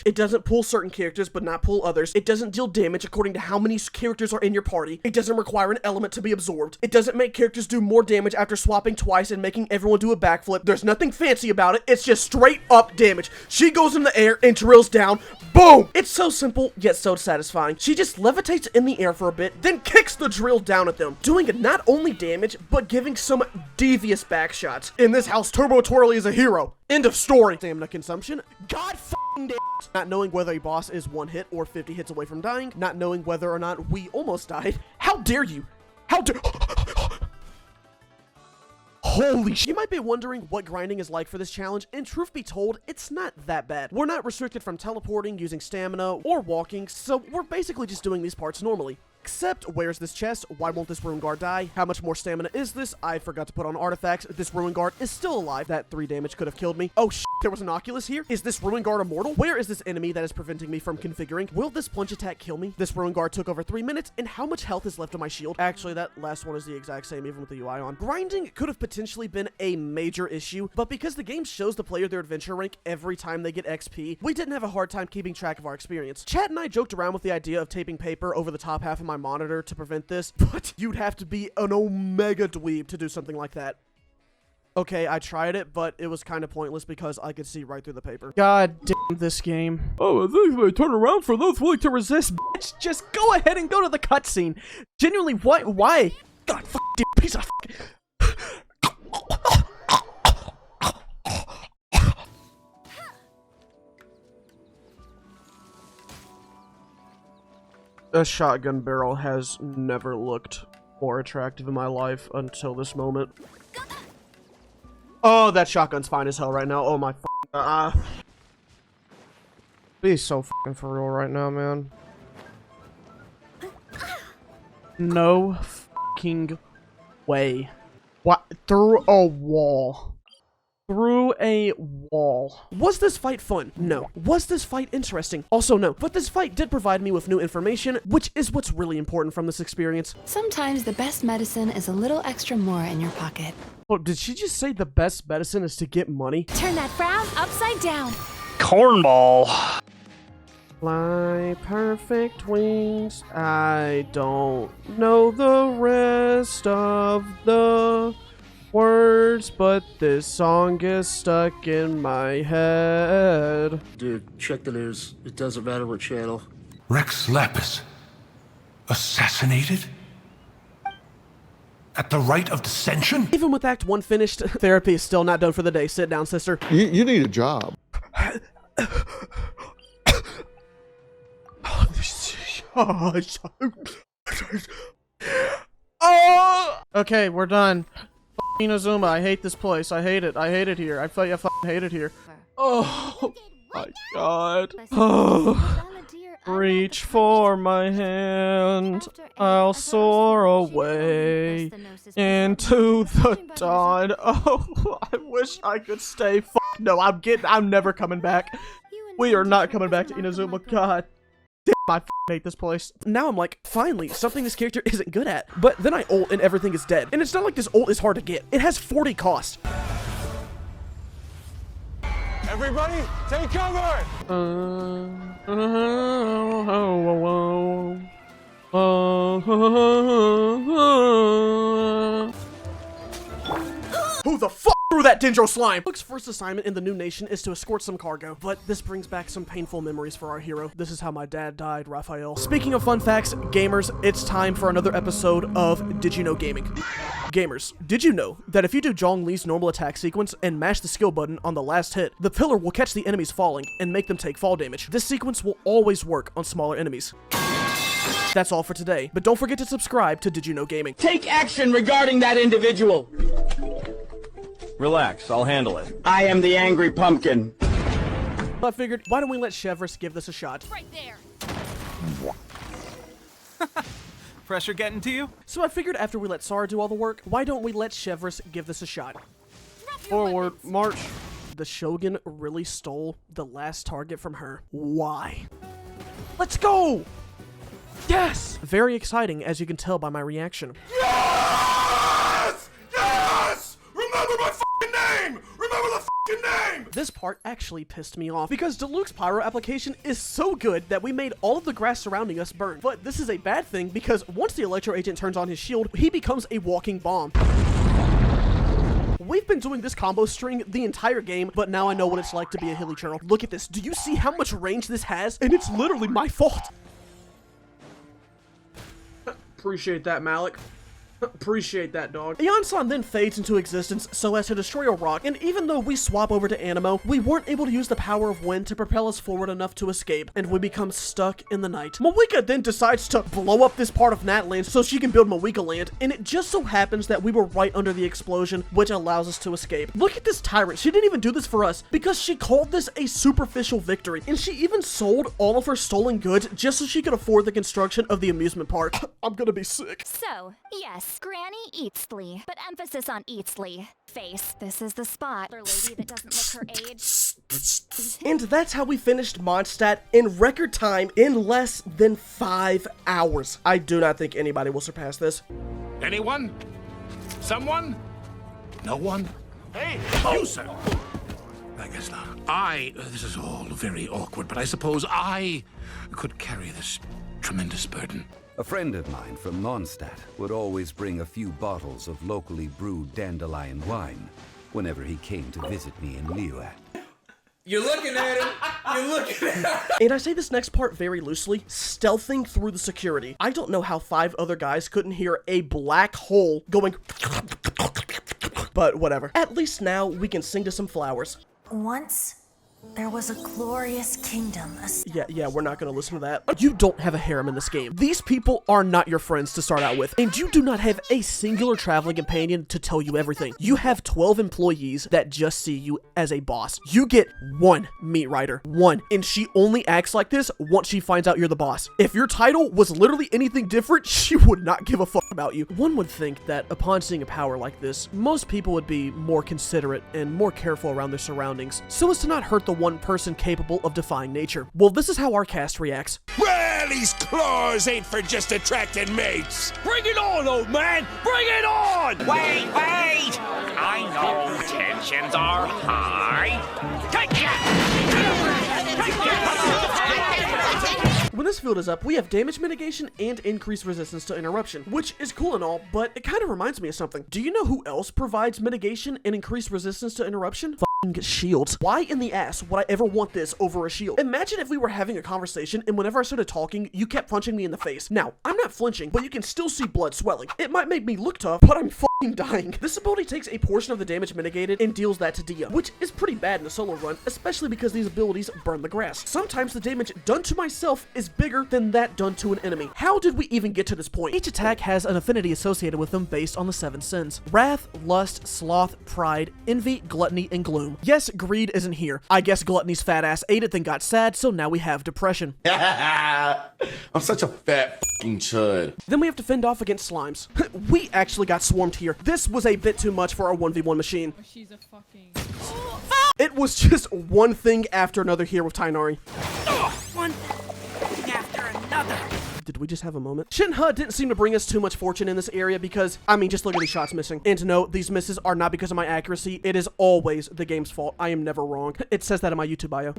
It doesn't pull certain characters, but not pull others. It doesn't deal damage according to how many characters are in your party. It doesn't require an element to be absorbed. It doesn't make characters do more damage after swapping twice and making everyone do a backflip. There's nothing fancy about it. It's just straight up damage. She goes in the air and drills down. Boom! It's so simple, yet so satisfying. She just levitates in the air for a bit, then kicks the drill down at them, doing not only damage, but giving some devious back shots. In this house, Turbo Twirly is a hero. End of story. Stamina consumption. God f***ing damn it. Not knowing whether a boss is 1 hit or 50 hits away from dying. Not knowing whether or not we almost died. How dare you? How dare... Holy shit. You might be wondering what grinding is like for this challenge, and truth be told, it's not that bad. We're not restricted from teleporting, using stamina, or walking, so we're basically just doing these parts normally. Except, where's this chest? Why won't this Ruin Guard die? How much more stamina is this? I forgot to put on artifacts. This Ruin Guard is still alive. That 3 damage could have killed me. Oh shit, there was an Oculus here? Is this Ruin Guard immortal? Where is this enemy that is preventing me from configuring? Will this plunge attack kill me? This Ruin Guard took over 3 minutes, and how much health is left on my shield? Actually, that last one is the exact same, even with the UI on. Grinding could have potentially been a major issue, but because the game shows the player their adventure rank every time they get XP, we didn't have a hard time keeping track of our experience. Chat and I joked around with the idea of taping paper over the top half of my monitor to prevent this, but you'd have to be an omega dweeb to do something like that. Okay, I tried it, but it was kind of pointless because I could see right through the paper. God damn this game. Oh, I think if I turn around for those willing to resist, bitch, just go ahead and go to the cutscene. Genuinely, why? God, fuck, dude, piece of fuck. A shotgun barrel has never looked more attractive in my life until this moment. Oh, that shotgun's fine as hell right now. Oh my be so fucking for real right now, man. No fucking way. What? Through a wall. Through a wall. Was this fight fun? No. Was this fight interesting? Also no. But this fight did provide me with new information, which is what's really important from this experience. Sometimes the best medicine is a little extra more in your pocket. Oh, did she just say the best medicine is to get money? Turn that frown upside down. Cornball. Fly perfect wings. I don't know the rest of the words, but this song is stuck in my head. Dude, check the news. It doesn't matter what channel. Rex Lapis assassinated? At the rite of dissension? Even with Act 1 finished, therapy is still not done for the day. Sit down, sister. You need a job. Okay, we're done. Enzuma, I hate this place. I hate it. I hate it here. I fucking hate it here. Oh my god. Oh. Reach for my hand. I'll soar away into the dawn. Oh, I wish I could stay. No, I'm never coming back. We are not coming back to Inauma. God damn, I hate this place. Now I'm like, finally, something this character isn't good at. But then I ult and everything is dead. And it's not like this ult is hard to get. It has 40 cost. Everybody, take cover! Who the fuck threw that Dendro slime? Luke's first assignment in the new nation is to escort some cargo, but this brings back some painful memories for our hero. This is how my dad died, Raphael. Speaking of fun facts, gamers, it's time for another episode of Did You Know Gaming. Gamers, did you know that if you do Zhongli's normal attack sequence and mash the skill button on the last hit, the pillar will catch the enemies falling and make them take fall damage? This sequence will always work on smaller enemies. That's all for today, but don't forget to subscribe to Did You Know Gaming. Take action regarding that individual. Relax, I'll handle it. I am the angry pumpkin. I figured, why don't we let Chevris give this a shot? Right there. Pressure getting to you? So I figured after we let Sara do all the work, why don't we let Chevris give this a shot? Forward, march. The Shogun really stole the last target from her. Why? Let's go! Yes! Very exciting, as you can tell by my reaction. Yes! Yes! Remember my fucking name! Remember the fucking name! this part actually pissed me off because Diluc's pyro application is so good that we made all of the grass surrounding us burn. But this is a bad thing because once the electro agent turns on his shield, he becomes a walking bomb. We've been doing this combo string the entire game, but now I know what it's like to be a hilly churl. Look at this. Do you see how much range this has? And it's literally my fault. Appreciate that, Malik. Appreciate that, dog. Eon-san then fades into existence so as to destroy a rock, and even though we swap over to Animo, we weren't able to use the power of wind to propel us forward enough to escape, and we become stuck in the night. Mawika then decides to blow up this part of Natland so she can build Mawika Land, and it just so happens that we were right under the explosion, which allows us to escape. Look at this tyrant. She didn't even do this for us because she called this a superficial victory, and she even sold all of her stolen goods just so she could afford the construction of the amusement park. I'm gonna be sick. So, yes, Granny Eatsley, but emphasis on Eatsley. Face, this is the spot. Other lady that doesn't look her age. And that's how we finished Mondstadt in record time in less than 5 hours. I do not think anybody will surpass this. Anyone? Someone? No one? Hey, you, sir. I guess not. This is all very awkward, but I suppose I could carry this tremendous burden. A friend of mine from Mondstadt would always bring a few bottles of locally brewed dandelion wine whenever he came to visit me in Liyue. You're looking at him. You're looking at him. And I say this next part very loosely, stealthing through the security. I don't know how 5 other guys couldn't hear a black hole going, but whatever. At least now we can sing to some flowers. Once, there was a glorious kingdom. Yeah, we're not gonna listen to that. You don't have a harem in this game. These people are not your friends to start out with, and you do not have a singular traveling companion to tell you everything. You have 12 employees that just see you as a boss. You get 1 meat rider, 1, and she only acts like this once she finds out you're the boss. If your title was literally anything different, she would not give a fuck about you. One would think that upon seeing a power like this, most people would be more considerate and more careful around their surroundings, so as to not hurt the one person capable of defying nature. Well, this is how our cast reacts. Well, these claws ain't for just attracting mates. Bring it on, old man! Bring it on! Wait! I know tensions are high. Take When this field is up, we have damage mitigation and increased resistance to interruption, which is cool and all, but it kind of reminds me of something. Do you know who else provides mitigation and increased resistance to interruption? Shields. Why in the ass would I ever want this over a shield? Imagine if we were having a conversation and whenever I started talking, you kept punching me in the face. Now, I'm not flinching, but you can still see blood swelling. It might make me look tough, but I'm fucking dying. This ability takes a portion of the damage mitigated and deals that to Dia, which is pretty bad in a solo run, especially because these abilities burn the grass. Sometimes the damage done to myself is bigger than that done to an enemy. How did we even get to this point? Each attack has an affinity associated with them based on the 7 sins: wrath, lust, sloth, pride, envy, gluttony, and gloom. Yes, greed isn't here. I guess gluttony's fat ass ate it, then got sad, so now we have depression. I'm such a fat fucking chud. Then we have to fend off against slimes. We actually got swarmed here. This was a bit too much for our 1v1 machine. She's a fucking... It was just one thing after another here with Tainari. One thing after another. Did we just have a moment? Shinha didn't seem to bring us too much fortune in this area because, I mean, just look at these shots missing. And to note, these misses are not because of my accuracy. It is always the game's fault. I am never wrong. It says that in my YouTube bio.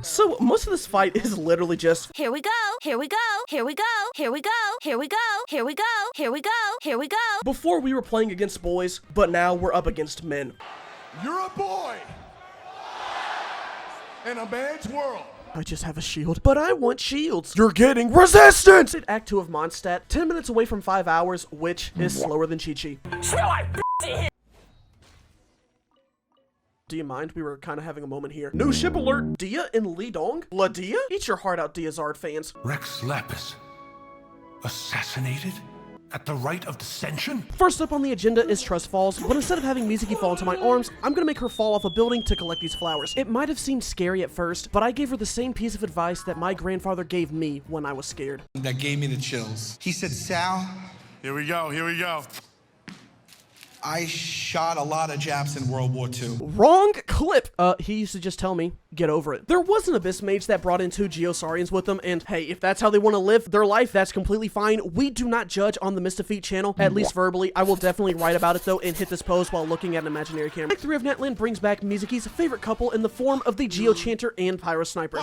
So, most of this fight is literally just... Here we go, here we go, here we go, here we go, here we go, here we go, here we go, here we go. Before we were playing against boys, but now we're up against men. You're a boy in a man's world. I just have a shield, but I want shields. You're getting resistance! Act 2 of Mondstadt, 10 minutes away from 5 hours, which is slower than Chi-Chi. Do you mind? We were kind of having a moment here. New ship alert! Dia and Lidong? La Dia? Eat your heart out, Dia-Zard fans. Rex Lapis assassinated at the rite of dissension? First up on the agenda is Trust Falls, but instead of having Mizuki fall into my arms, I'm gonna make her fall off a building to collect these flowers. It might have seemed scary at first, but I gave her the same piece of advice that my grandfather gave me when I was scared. That gave me the chills. He said, Sal, Here we go. I shot a lot of Japs in World War II. Wrong clip. He used to just tell me, get over it. There was an Abyss Mage that brought in 2 Geosaurians with them, and hey, if that's how they want to live their life, that's completely fine. We do not judge on the Mistahfeet channel, at least verbally. I will definitely write about it though and hit this pose while looking at an imaginary camera. Act 3 of Netland brings back Mizuki's favorite couple in the form of the Geochanter and Pyro Sniper.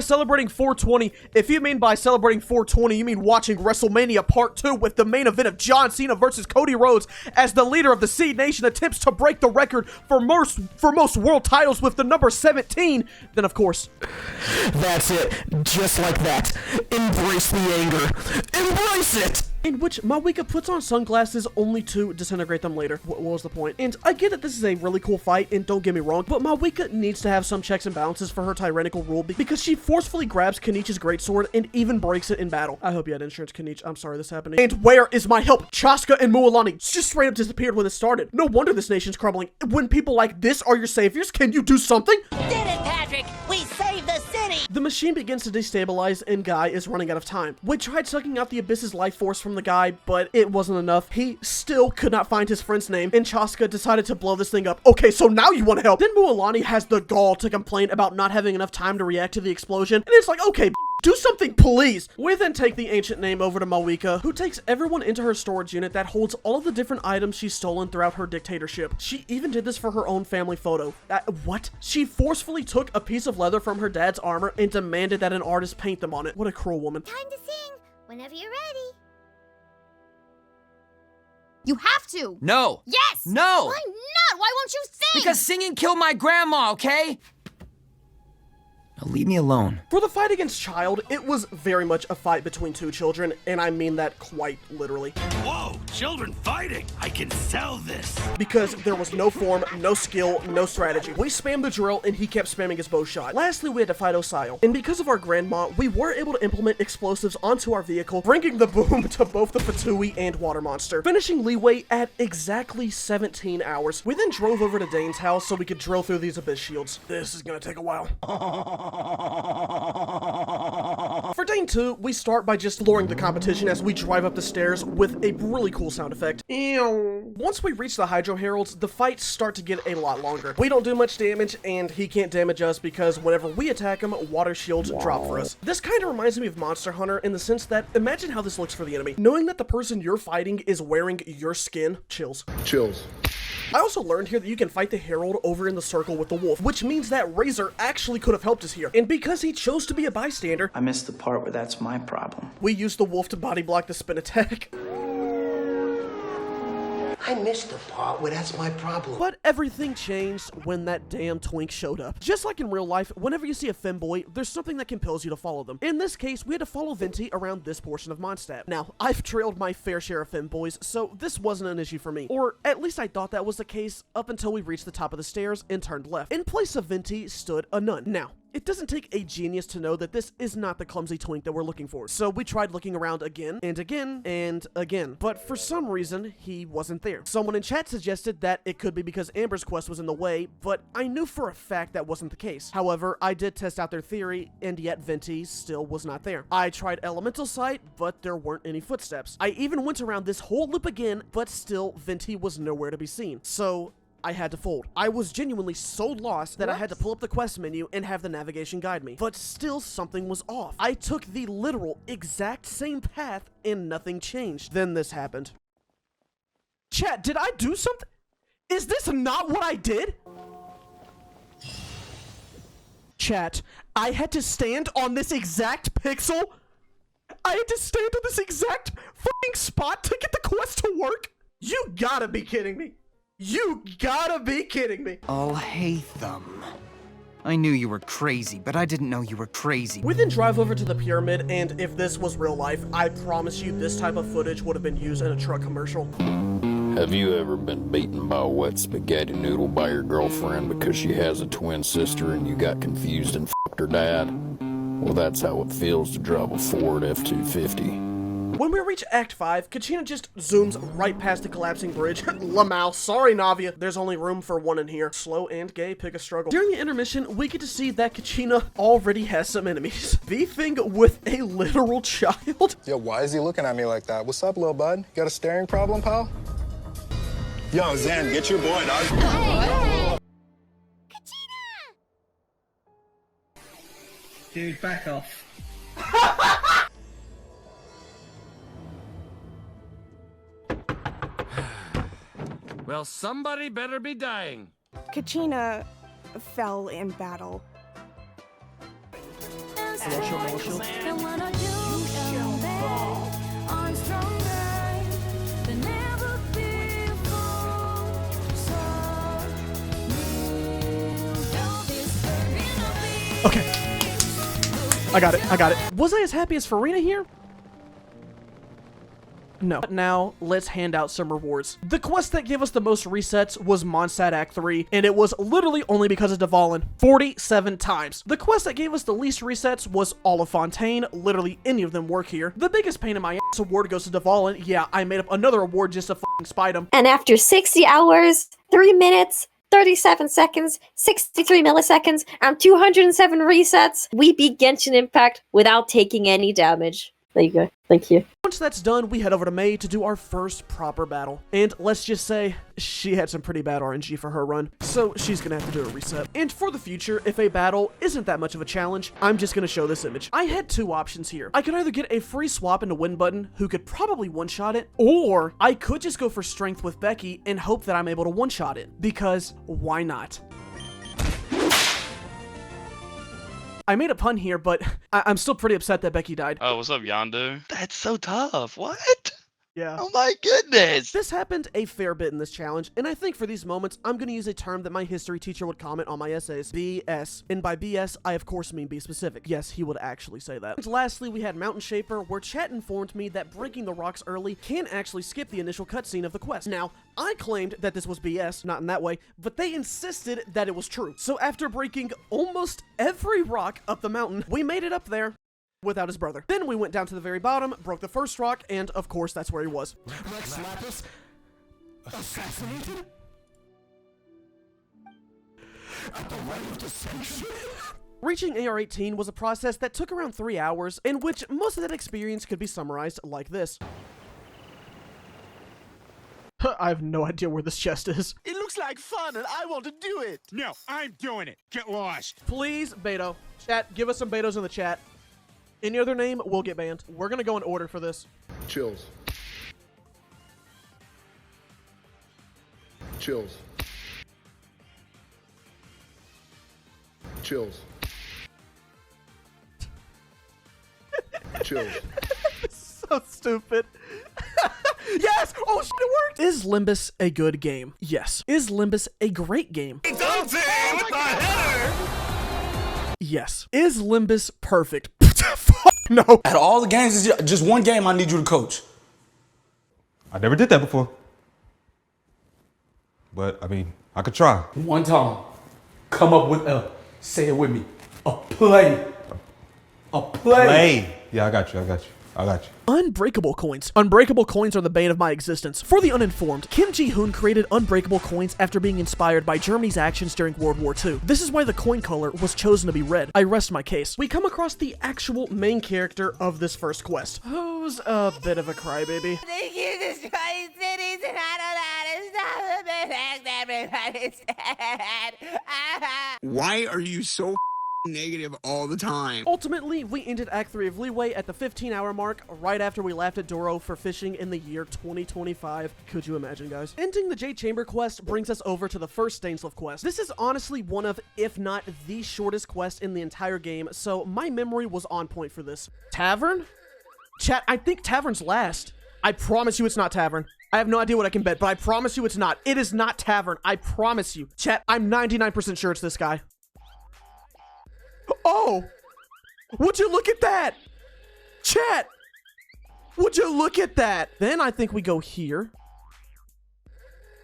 Celebrating 420. If you mean by celebrating 420, you mean watching WrestleMania Part 2 with the main event of John Cena versus Cody Rhodes as the leader of the Seed Nation attempts to break the record for most world titles with the number 17, then of course, that's it. Just like that. Embrace the anger. Embrace it! In which Mawika puts on sunglasses only to disintegrate them later. What was the point? And I get that this is a really cool fight, and don't get me wrong, but Mawika needs to have some checks and balances for her tyrannical rule because she forcefully grabs Kenichi's greatsword and even breaks it in battle. I hope you had insurance, Kenichi. I'm sorry this happened. And where is my help? Chaska and Mualani just straight up disappeared when it started. No wonder this nation's crumbling. When people like this are your saviors, can you do something? Did it, Patrick! We saved the city! The machine begins to destabilize, and Guy is running out of time. We tried sucking out the Abyss's life force from the guy, but it wasn't enough. He still could not find his friend's name, and Chaska decided to blow this thing up. Okay, so now you want to help. Then Mualani has the gall to complain about not having enough time to react to the explosion, and it's like, okay, do something, please. We then take the ancient name over to Mawika, who takes everyone into her storage unit that holds all of the different items she's stolen throughout her dictatorship. She even did this for her own family photo. What? She forcefully took a piece of leather from her dad's armor and demanded that an artist paint them on it. What a cruel woman. Time to sing whenever you're ready. You have to! No! Yes! No! Why not? Why won't you sing? Because singing killed my grandma, okay? Now leave me alone. For the fight against Child, it was very much a fight between 2 children, and I mean that quite literally. Whoa, children fighting! I can sell this! Because there was no form, no skill, no strategy. We spammed the drill, and he kept spamming his bow shot. Lastly, we had to fight Osio. And because of our grandma, we were able to implement explosives onto our vehicle, bringing the boom to both the Fatui and Water Monster, finishing Leeway at exactly 17 hours. We then drove over to Dane's house so we could drill through these Abyss shields. This is gonna take a while. For Dane 2, we start by just flooring the competition as we drive up the stairs with a really cool sound effect. Ew. Once we reach the Hydro Heralds, the fights start to get a lot longer. We don't do much damage, and he can't damage us because whenever we attack him, water shields drop for us. This kind of reminds me of Monster Hunter in the sense that, imagine how this looks for the enemy. Knowing that the person you're fighting is wearing your skin, chills. Chills. I also learned here that you can fight the Herald over in the circle with the wolf, which means that Razor actually could have helped us here. And because he chose to be a bystander, I missed the part where that's my problem. we used the wolf to body block the spin attack. I missed the part where that's my problem. But everything changed when that damn twink showed up. Just like in real life, whenever you see a femboy, there's something that compels you to follow them. In this case, we had to follow Venti around this portion of Mondstadt. Now, I've trailed my fair share of femboys, so this wasn't an issue for me. Or at least I thought that was the case up until we reached the top of the stairs and turned left. In place of Venti stood a nun. Now, it doesn't take a genius to know that this is not the clumsy twink that we're looking for. So we tried looking around again and again and again, but for some reason, he wasn't there. Someone in chat suggested that it could be because Amber's quest was in the way, but I knew for a fact that wasn't the case. However, I did test out their theory, and yet Venti still was not there. I tried Elemental Sight, but there weren't any footsteps. I even went around this whole loop again, but still Venti was nowhere to be seen. So I had to fold. I was genuinely so lost that I had to pull up the quest menu and have the navigation guide me. But still something was off. I took the literal exact same path and nothing changed. Then this happened. Chat, did I do something? Is this not what I did? Chat, I had to stand on this exact pixel? I had to stand on this exact fucking spot to get the quest to work? You gotta be kidding me. You gotta be kidding me. Oh, Hatham. I knew you were crazy, but I didn't know you were crazy. We then drive over to the pyramid, and if this was real life, I promise you this type of footage would have been used in a truck commercial. Have you ever been beaten by a wet spaghetti noodle by your girlfriend because she has a twin sister and you got confused and f***ed her dad? Well, that's how it feels to drive a Ford F-250. When we reach Act 5, Kachina just zooms right past the collapsing bridge. Lamau, sorry Navia. There's only room for one in here. Slow and gay, pick a struggle. During the intermission, we get to see that Kachina already has some enemies. Beefing with a literal child. Yo, why is he looking at me like that? What's up, little bud? You got a staring problem, pal? Yo, Zen, get your boy, dog. Dude, back off. Well, somebody better be dying. Kachina fell in battle. Okay. I got it. Was I as happy as Farina here? No. Now, let's hand out some rewards. The quest that gave us the most resets was Mondstadt Act 3, and it was literally only because of Dvalin, 47 times. The quest that gave us the least resets was Olifontaine. Literally any of them work here. The biggest pain in my ass award goes to Dvalin. Yeah, I made up another award just to f***ing spite him. And after 60 hours, 3 minutes, 37 seconds, 63 milliseconds, and 207 resets, we beat Genshin Impact without taking any damage. There you go. Thank you. Once that's done, we head over to May to do our first proper battle. And let's just say, she had some pretty bad RNG for her run, so she's gonna have to do a reset. And for the future, if a battle isn't that much of a challenge, I'm just gonna show this image. I had two options here. I could either get a free swap into win button, who could probably one-shot it, or I could just go for strength with Becky and hope that I'm able to one-shot it. Because why not? I made a pun here, but I'm still pretty upset that Becky died. Oh, what's up, Yondu? That's so tough. What? Yeah. Oh my goodness. This happened a fair bit in this challenge, and I think for these moments, I'm going to use a term that my history teacher would comment on my essays. BS. And by BS, I of course mean be specific. Yes, he would actually say that. And lastly, we had Mountain Shaper, where chat informed me that breaking the rocks early can actually skip the initial cutscene of the quest. Now, I claimed that this was BS, not in that way, but they insisted that it was true. So after breaking almost every rock up the mountain, we made it up there without his brother. Then we went down to the very bottom, broke the first rock, and of course that's where he was. Rex Lapis assassinated? At the right of dissension? Reaching AR-18 was a process that took around 3 hours, in which most of that experience could be summarized like this. I have no idea where this chest is. It looks like fun and I want to do it. No, I'm doing it. Get lost. Please, Beto. Chat, give us some Betos in the chat. Any other name, we'll get banned. We're gonna go in order for this. Chills. Chills. Chills. Chills. So stupid. Yes! Oh shit, it worked! Is Limbus a good game? Yes. Is Limbus a great game? Yes. Is Limbus perfect? No. Out of all the games, it's just one game I need you to coach. I never did that before. But, I mean, I could try. One time, come up with say it with me, a play. A play. Yeah, I got you. Unbreakable coins. Unbreakable coins are the bane of my existence. For the uninformed, Kim Ji-hoon created unbreakable coins after being inspired by Germany's actions during World War II. This is why the coin color was chosen to be red. I rest my case. We come across the actual main character of this first quest, who's a bit of a crybaby. They keep destroying cities and I don't know how to stop them. Everybody's sad. Why are you so negative all the time? Ultimately, we ended Act 3 of Leeway at the 15-hour mark, right after we laughed at Doro for fishing in the year 2025. Could you imagine, guys? Ending the Jade Chamber quest brings us over to the first Stainsleif quest. This is honestly one of, if not the shortest quest in the entire game, so my memory was on point for this. Tavern? Chat, I think Tavern's last. I promise you it's not Tavern. I have no idea what I can bet, but I promise you it's not. It is not Tavern. I promise you. Chat, I'm 99% sure it's this guy. Oh! Would you look at that? Chat! Would you look at that? Then I think we go here.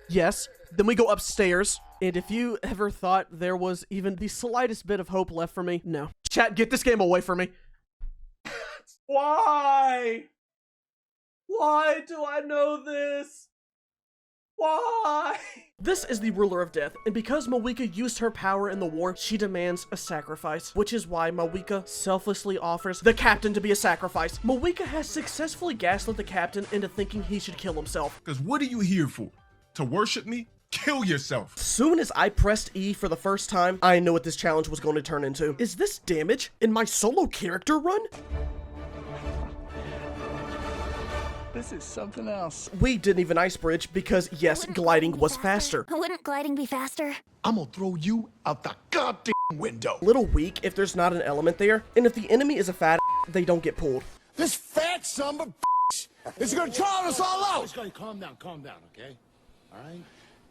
Yes. Then we go upstairs. And if you ever thought there was even the slightest bit of hope left for me, no. Chat, get this game away from me. Why? Why do I know this? Why? This is the ruler of death, and because Mawika used her power in the war, she demands a sacrifice, which is why Mawika selflessly offers the captain to be a sacrifice. Mawika has successfully gaslit the captain into thinking he should kill himself. Because what are you here for? To worship me? Kill yourself. Soon as I pressed E for the first time, I knew what this challenge was going to turn into. Is this damage in my solo character run? This is something else. We didn't even ice bridge because, yes, gliding was faster. Wouldn't gliding be faster? I'm gonna throw you out the goddamn window. Little weak if there's not an element there, and if the enemy is a fat they don't get pulled. This fat son of a bitch is gonna try us all out. Calm down, okay? All right?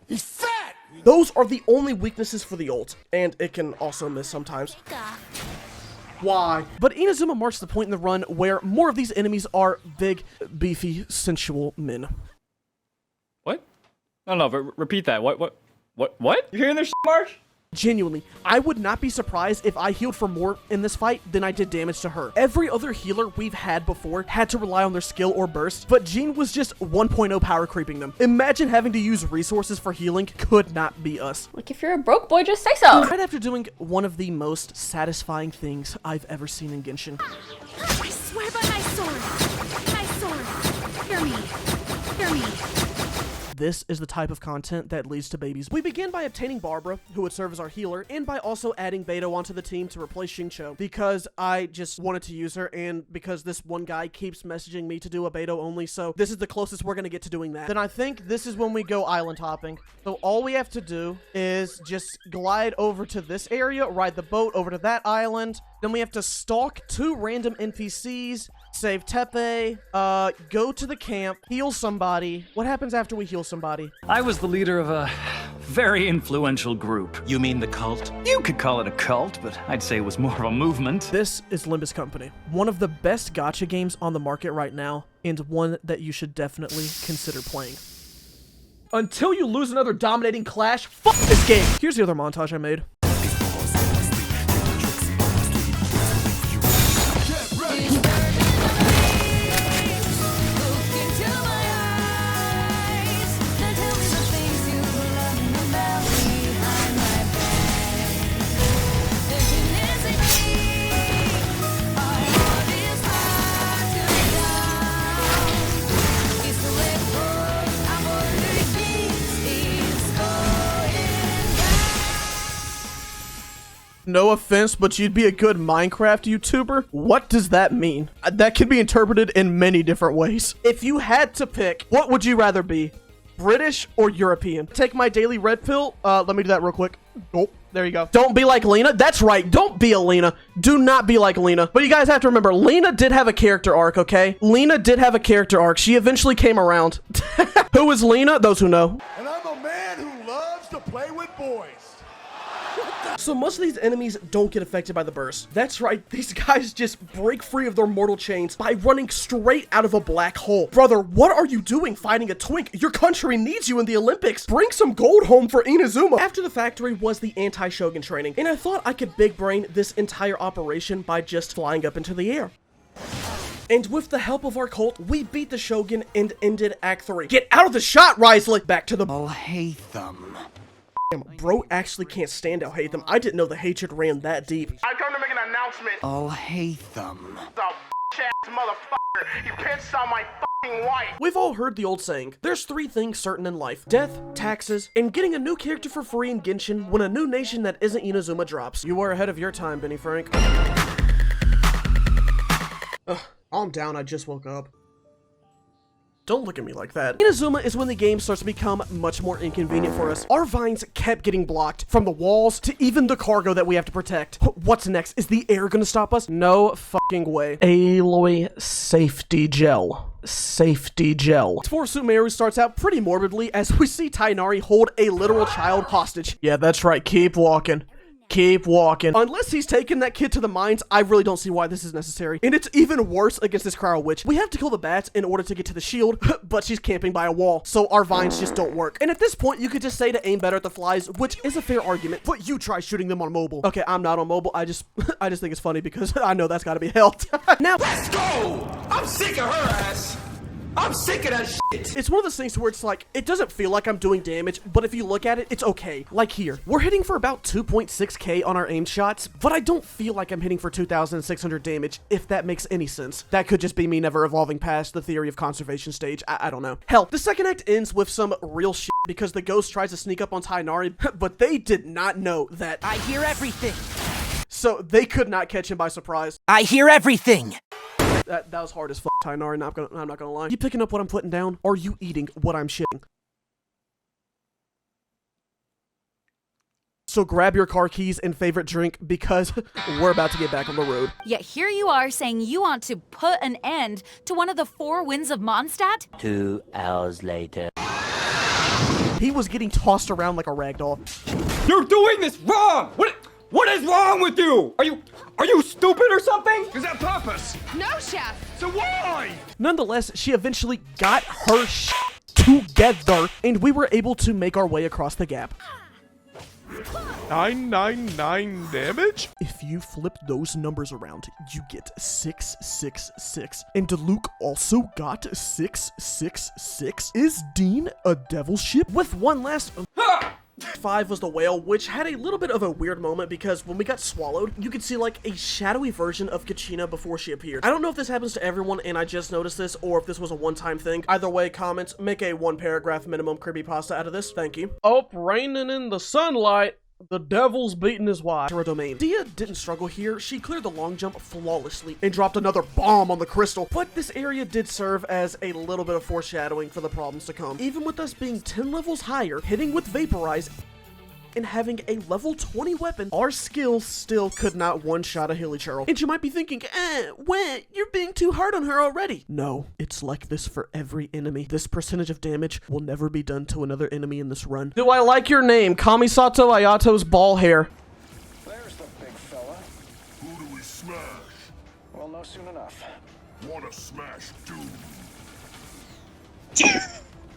He's fat! Those are the only weaknesses for the ult, and it can also miss sometimes. Why? But Inazuma marks the point in the run where more of these enemies are big, beefy, sensual men. What? No, but repeat that. What? You hearing this, March? Genuinely, I would not be surprised if I healed for more in this fight than I did damage to her. Every other healer we've had before had to rely on their skill or burst, but Jean was just 1.0 power creeping them. Imagine having to use resources for healing could not be us. Like, if you're a broke boy, just say so. Right after doing one of the most satisfying things I've ever seen in Genshin. I swear by my sword. My sword. Hear me. Hear me. This is the type of content that leads to babies. We begin by obtaining Barbara, who would serve as our healer, and by also adding Beto onto the team to replace Xingqiu, because I just wanted to use her, and because this one guy keeps messaging me to do a Beto only, so this is the closest we're gonna get to doing that. Then I think this is when we go island hopping. So all we have to do is just glide over to this area, ride the boat over to that island, then we have to stalk 2 random NPCs, save Tepe, go to the camp, heal somebody. What happens after we heal somebody? I was the leader of a very influential group. You mean the cult? You could call it a cult, but I'd say it was more of a movement. This is Limbus Company, one of the best gacha games on the market right now, and one that you should definitely consider playing. Until you lose another dominating clash, fuck this game! Here's the other montage I made. No offense, but you'd be a good Minecraft YouTuber? What does that mean? That can be interpreted in many different ways. If you had to pick, what would you rather be? British or European? Take my daily red pill. Let me do that real quick. Oh, there you go. Don't be like Lena. That's right. Don't be a Lena. Do not be like Lena. But you guys have to remember, Lena did have a character arc, okay? Lena did have a character arc. She eventually came around. Who is Lena? Those who know. And I'm a man who loves to play with boys. So most of these enemies don't get affected by the burst. That's right, these guys just break free of their mortal chains by running straight out of a black hole. Brother, what are you doing fighting a twink? Your country needs you in the Olympics. Bring some gold home for Inazuma. After the factory was the anti-Shogun training, and I thought I could big brain this entire operation by just flying up into the air. And with the help of our cult, we beat the Shogun and ended Act 3. Get out of the shot, Risley! Back to the— I'll hate them. Damn, bro actually can't stand I'll hate them. I didn't know the hatred ran that deep. I come to make an announcement. I'll hate them. The bitch-ass motherfucker. He pissed on my fucking wife. We've all heard the old saying, there's 3 things certain in life: death, taxes, and getting a new character for free in Genshin when a new nation that isn't Inazuma drops. You are ahead of your time, Benny Frank. I'm down, I just woke up. Don't look at me like that. Inazuma is when the game starts to become much more inconvenient for us. Our vines kept getting blocked, from the walls to even the cargo that we have to protect. What's next? Is the air gonna stop us? No fucking way. Aloy safety gel. Safety gel. For Sumeru starts out pretty morbidly as we see Tainari hold a literal child hostage. Yeah, that's right. Keep walking. Keep walking. Unless he's taken that kid to the mines, I really don't see why this is necessary. And it's even worse against this Cryo Witch. We have to kill the bats in order to get to the shield, but she's camping by a wall, so our vines just don't work. And at this point, you could just say to aim better at the flies, which is a fair argument, but you try shooting them on mobile. Okay, I'm not on mobile. I just think it's funny because I know that's gotta be hell. Now, let's go! I'm sick of her ass. I'm sick of that shit. It's one of those things where it's like, it doesn't feel like I'm doing damage, but if you look at it, it's okay. Like here, we're hitting for about 2.6k on our aim shots, but I don't feel like I'm hitting for 2,600 damage, if that makes any sense. That could just be me never evolving past the theory of conservation stage. I don't know. Hell, the second act ends with some real shit because the ghost tries to sneak up on Tainari, but they did not know that. I hear everything. So they could not catch him by surprise. I hear everything. That was hard as fuck, Tainari, I'm not gonna lie. You picking up what I'm putting down? Or are you eating what I'm shitting? So grab your car keys and favorite drink because we're about to get back on the road. Yet here you are saying you want to put an end to one of the 4 winds of Mondstadt? 2 hours later. He was getting tossed around like a ragdoll. You're doing this wrong! What is wrong with you? Are you stupid or something? Is that purpose? No, Chef. So why? Nonetheless, she eventually got her together, and we were able to make our way across the gap. 999 damage? If you flip those numbers around, you get 666. And Luke also got 666. Is Dean a devil ship? With one last... 5 was the whale, which had a little bit of a weird moment because when we got swallowed, you could see like a shadowy version of Kachina before she appeared. I don't know if this happens to everyone and I just noticed this or if this was a one-time thing. Either way, comments, make a 1-paragraph minimum creepypasta out of this. Thank you. Oh, raining in the sunlight. The devil's beating his wife. Domain. Dia didn't struggle here. She cleared the long jump flawlessly and dropped another bomb on the crystal. But this area did serve as a little bit of foreshadowing for the problems to come. Even with us being 10 levels higher, hitting with Vaporize, and having a level 20 weapon, our skills still could not one-shot a Hilly Churl. And you might be thinking, when? You're being too hard on her already. No, it's like this for every enemy. This percentage of damage will never be done to another enemy in this run. Do I like your name? Kamisato Ayato's ball hair. There's the big fella. Who do we smash? We'll know soon enough. Wanna smash dude?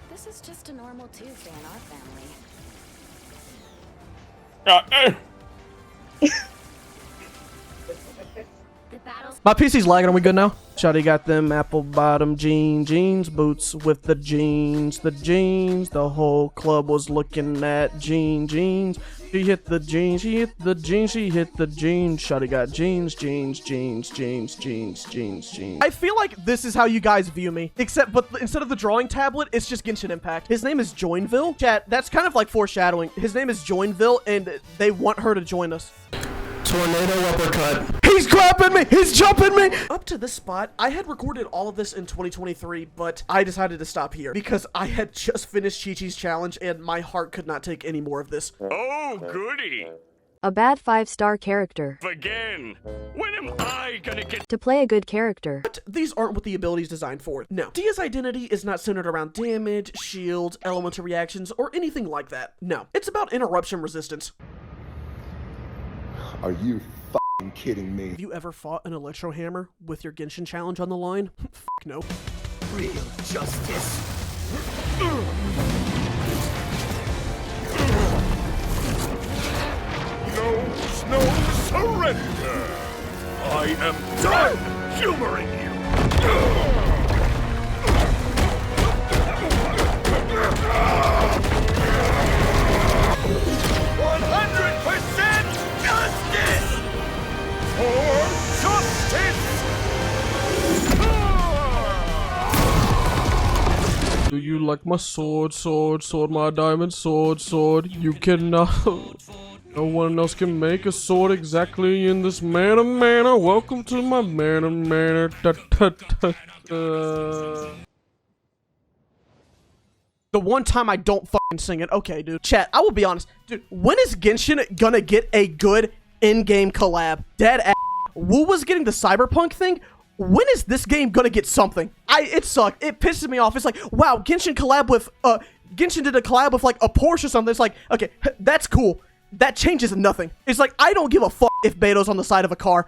This is just a normal Tuesday in our family. My PC's lagging. Are we good now? Shawty got them apple bottom jeans, boots with the jeans. The whole club was looking at jeans. She hit the jeans, she hit the jeans. Shawty got jeans. I feel like this is how you guys view me. But instead of the drawing tablet, it's just Genshin Impact. His name is Joinville. Chat, that's kind of like foreshadowing. His name is Joinville, and they want her to join us. Tornado uppercut. He's grabbing me! He's jumping me! Up to this spot, I had recorded all of this in 2023, but I decided to stop here because I had just finished Chi-Chi's challenge and my heart could not take any more of this. Oh, goody. A bad 5-star character. Again. When am I gonna get To play a good character. But these aren't what the ability is designed for. No. Dia's identity is not centered around damage, shields, elemental reactions, or anything like that. No. It's about interruption resistance. Are you f***ing kidding me? Have you ever fought an Electro Hammer with your Genshin challenge on the line? Fuck no. real justice? No surrender! I am done humoring you! 100% justice! For justice! Do you like my sword, my diamond sword? You cannot. No one else can make a sword exactly in this manner. Welcome to my manner. The one time I don't fucking sing it. Okay, dude. Chat, I will be honest. Dude, when is Genshin gonna get a good in-game collab? Dead ass. Wu was getting the Cyberpunk thing. When is this game gonna get something? It sucked. It pisses me off. It's like, wow, Genshin did a collab with like a Porsche or something. It's like, okay, that's cool. That changes nothing. It's like, I don't give a fuck if Beto's on the side of a car.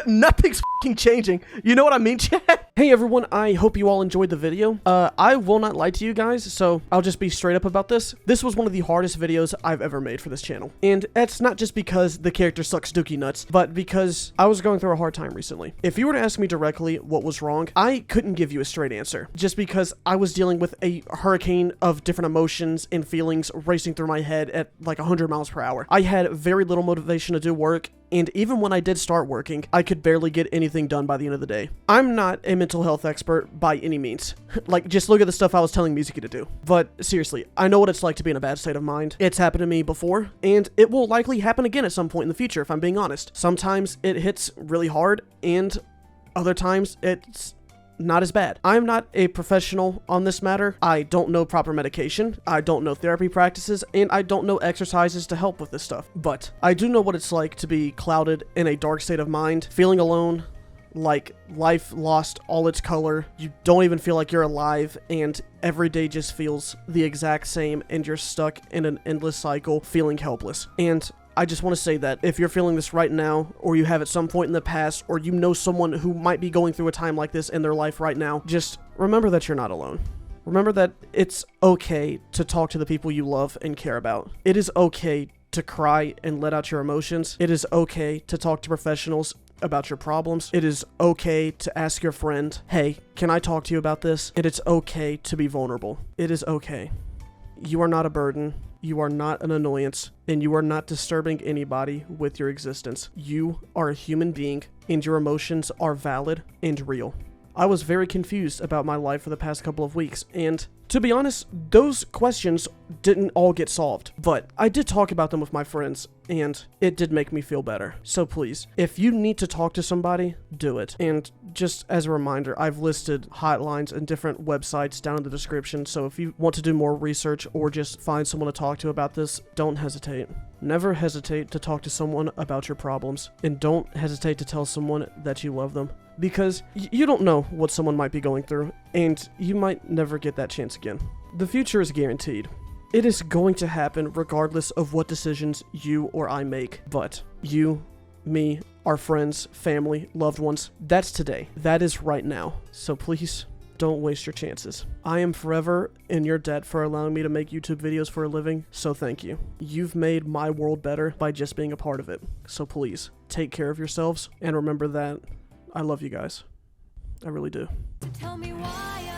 Nothing's f***ing changing. You know what I mean, chat? Hey everyone, I hope you all enjoyed the video. I will not lie to you guys, so I'll just be straight up about this. This was one of the hardest videos I've ever made for this channel. And it's not just because the character sucks dookie nuts, but because I was going through a hard time recently. If you were to ask me directly what was wrong, I couldn't give you a straight answer. Just because I was dealing with a hurricane of different emotions and feelings racing through my head at like 100 miles per hour. I had very little motivation to do work, and even when I did start working, I could barely get anything done by the end of the day. I'm not a mental health expert by any means. Like, just look at the stuff I was telling MintyChu to do. But seriously, I know what it's like to be in a bad state of mind. It's happened to me before, and it will likely happen again at some point in the future, if I'm being honest. Sometimes it hits really hard, and other times it's not as bad. I'm not a professional on this matter. I don't know proper medication. I don't know therapy practices, and I don't know exercises to help with this stuff. But I do know what it's like to be clouded in a dark state of mind, feeling alone, like life lost all its color. You don't even feel like you're alive, and every day just feels the exact same, and you're stuck in an endless cycle, feeling helpless. And I just want to say that if you're feeling this right now, or you have at some point in the past, or you know someone who might be going through a time like this in their life right now, just remember that you're not alone. Remember that it's okay to talk to the people you love and care about. It is okay to cry and let out your emotions. It is okay to talk to professionals about your problems. It is okay to ask your friend, hey, can I talk to you about this? And it's okay to be vulnerable. It is okay. You are not a burden. You are not an annoyance, and you are not disturbing anybody with your existence. You are a human being, and your emotions are valid and real. I was very confused about my life for the past couple of weeks, and to be honest, those questions didn't all get solved, but I did talk about them with my friends, and it did make me feel better. So please, if you need to talk to somebody, do it. And just as a reminder, I've listed hotlines and different websites down in the description, so if you want to do more research or just find someone to talk to about this, don't hesitate. Never hesitate to talk to someone about your problems, and don't hesitate to tell someone that you love them. Because you don't know what someone might be going through, and you might never get that chance again. The future is guaranteed. It is going to happen regardless of what decisions you or I make. But you, me, our friends, family, loved ones, that's today. That is right now. So please, don't waste your chances. I am forever in your debt for allowing me to make YouTube videos for a living, so thank you. You've made my world better by just being a part of it. So please, take care of yourselves, and remember that I love you guys. I really do. Tell me why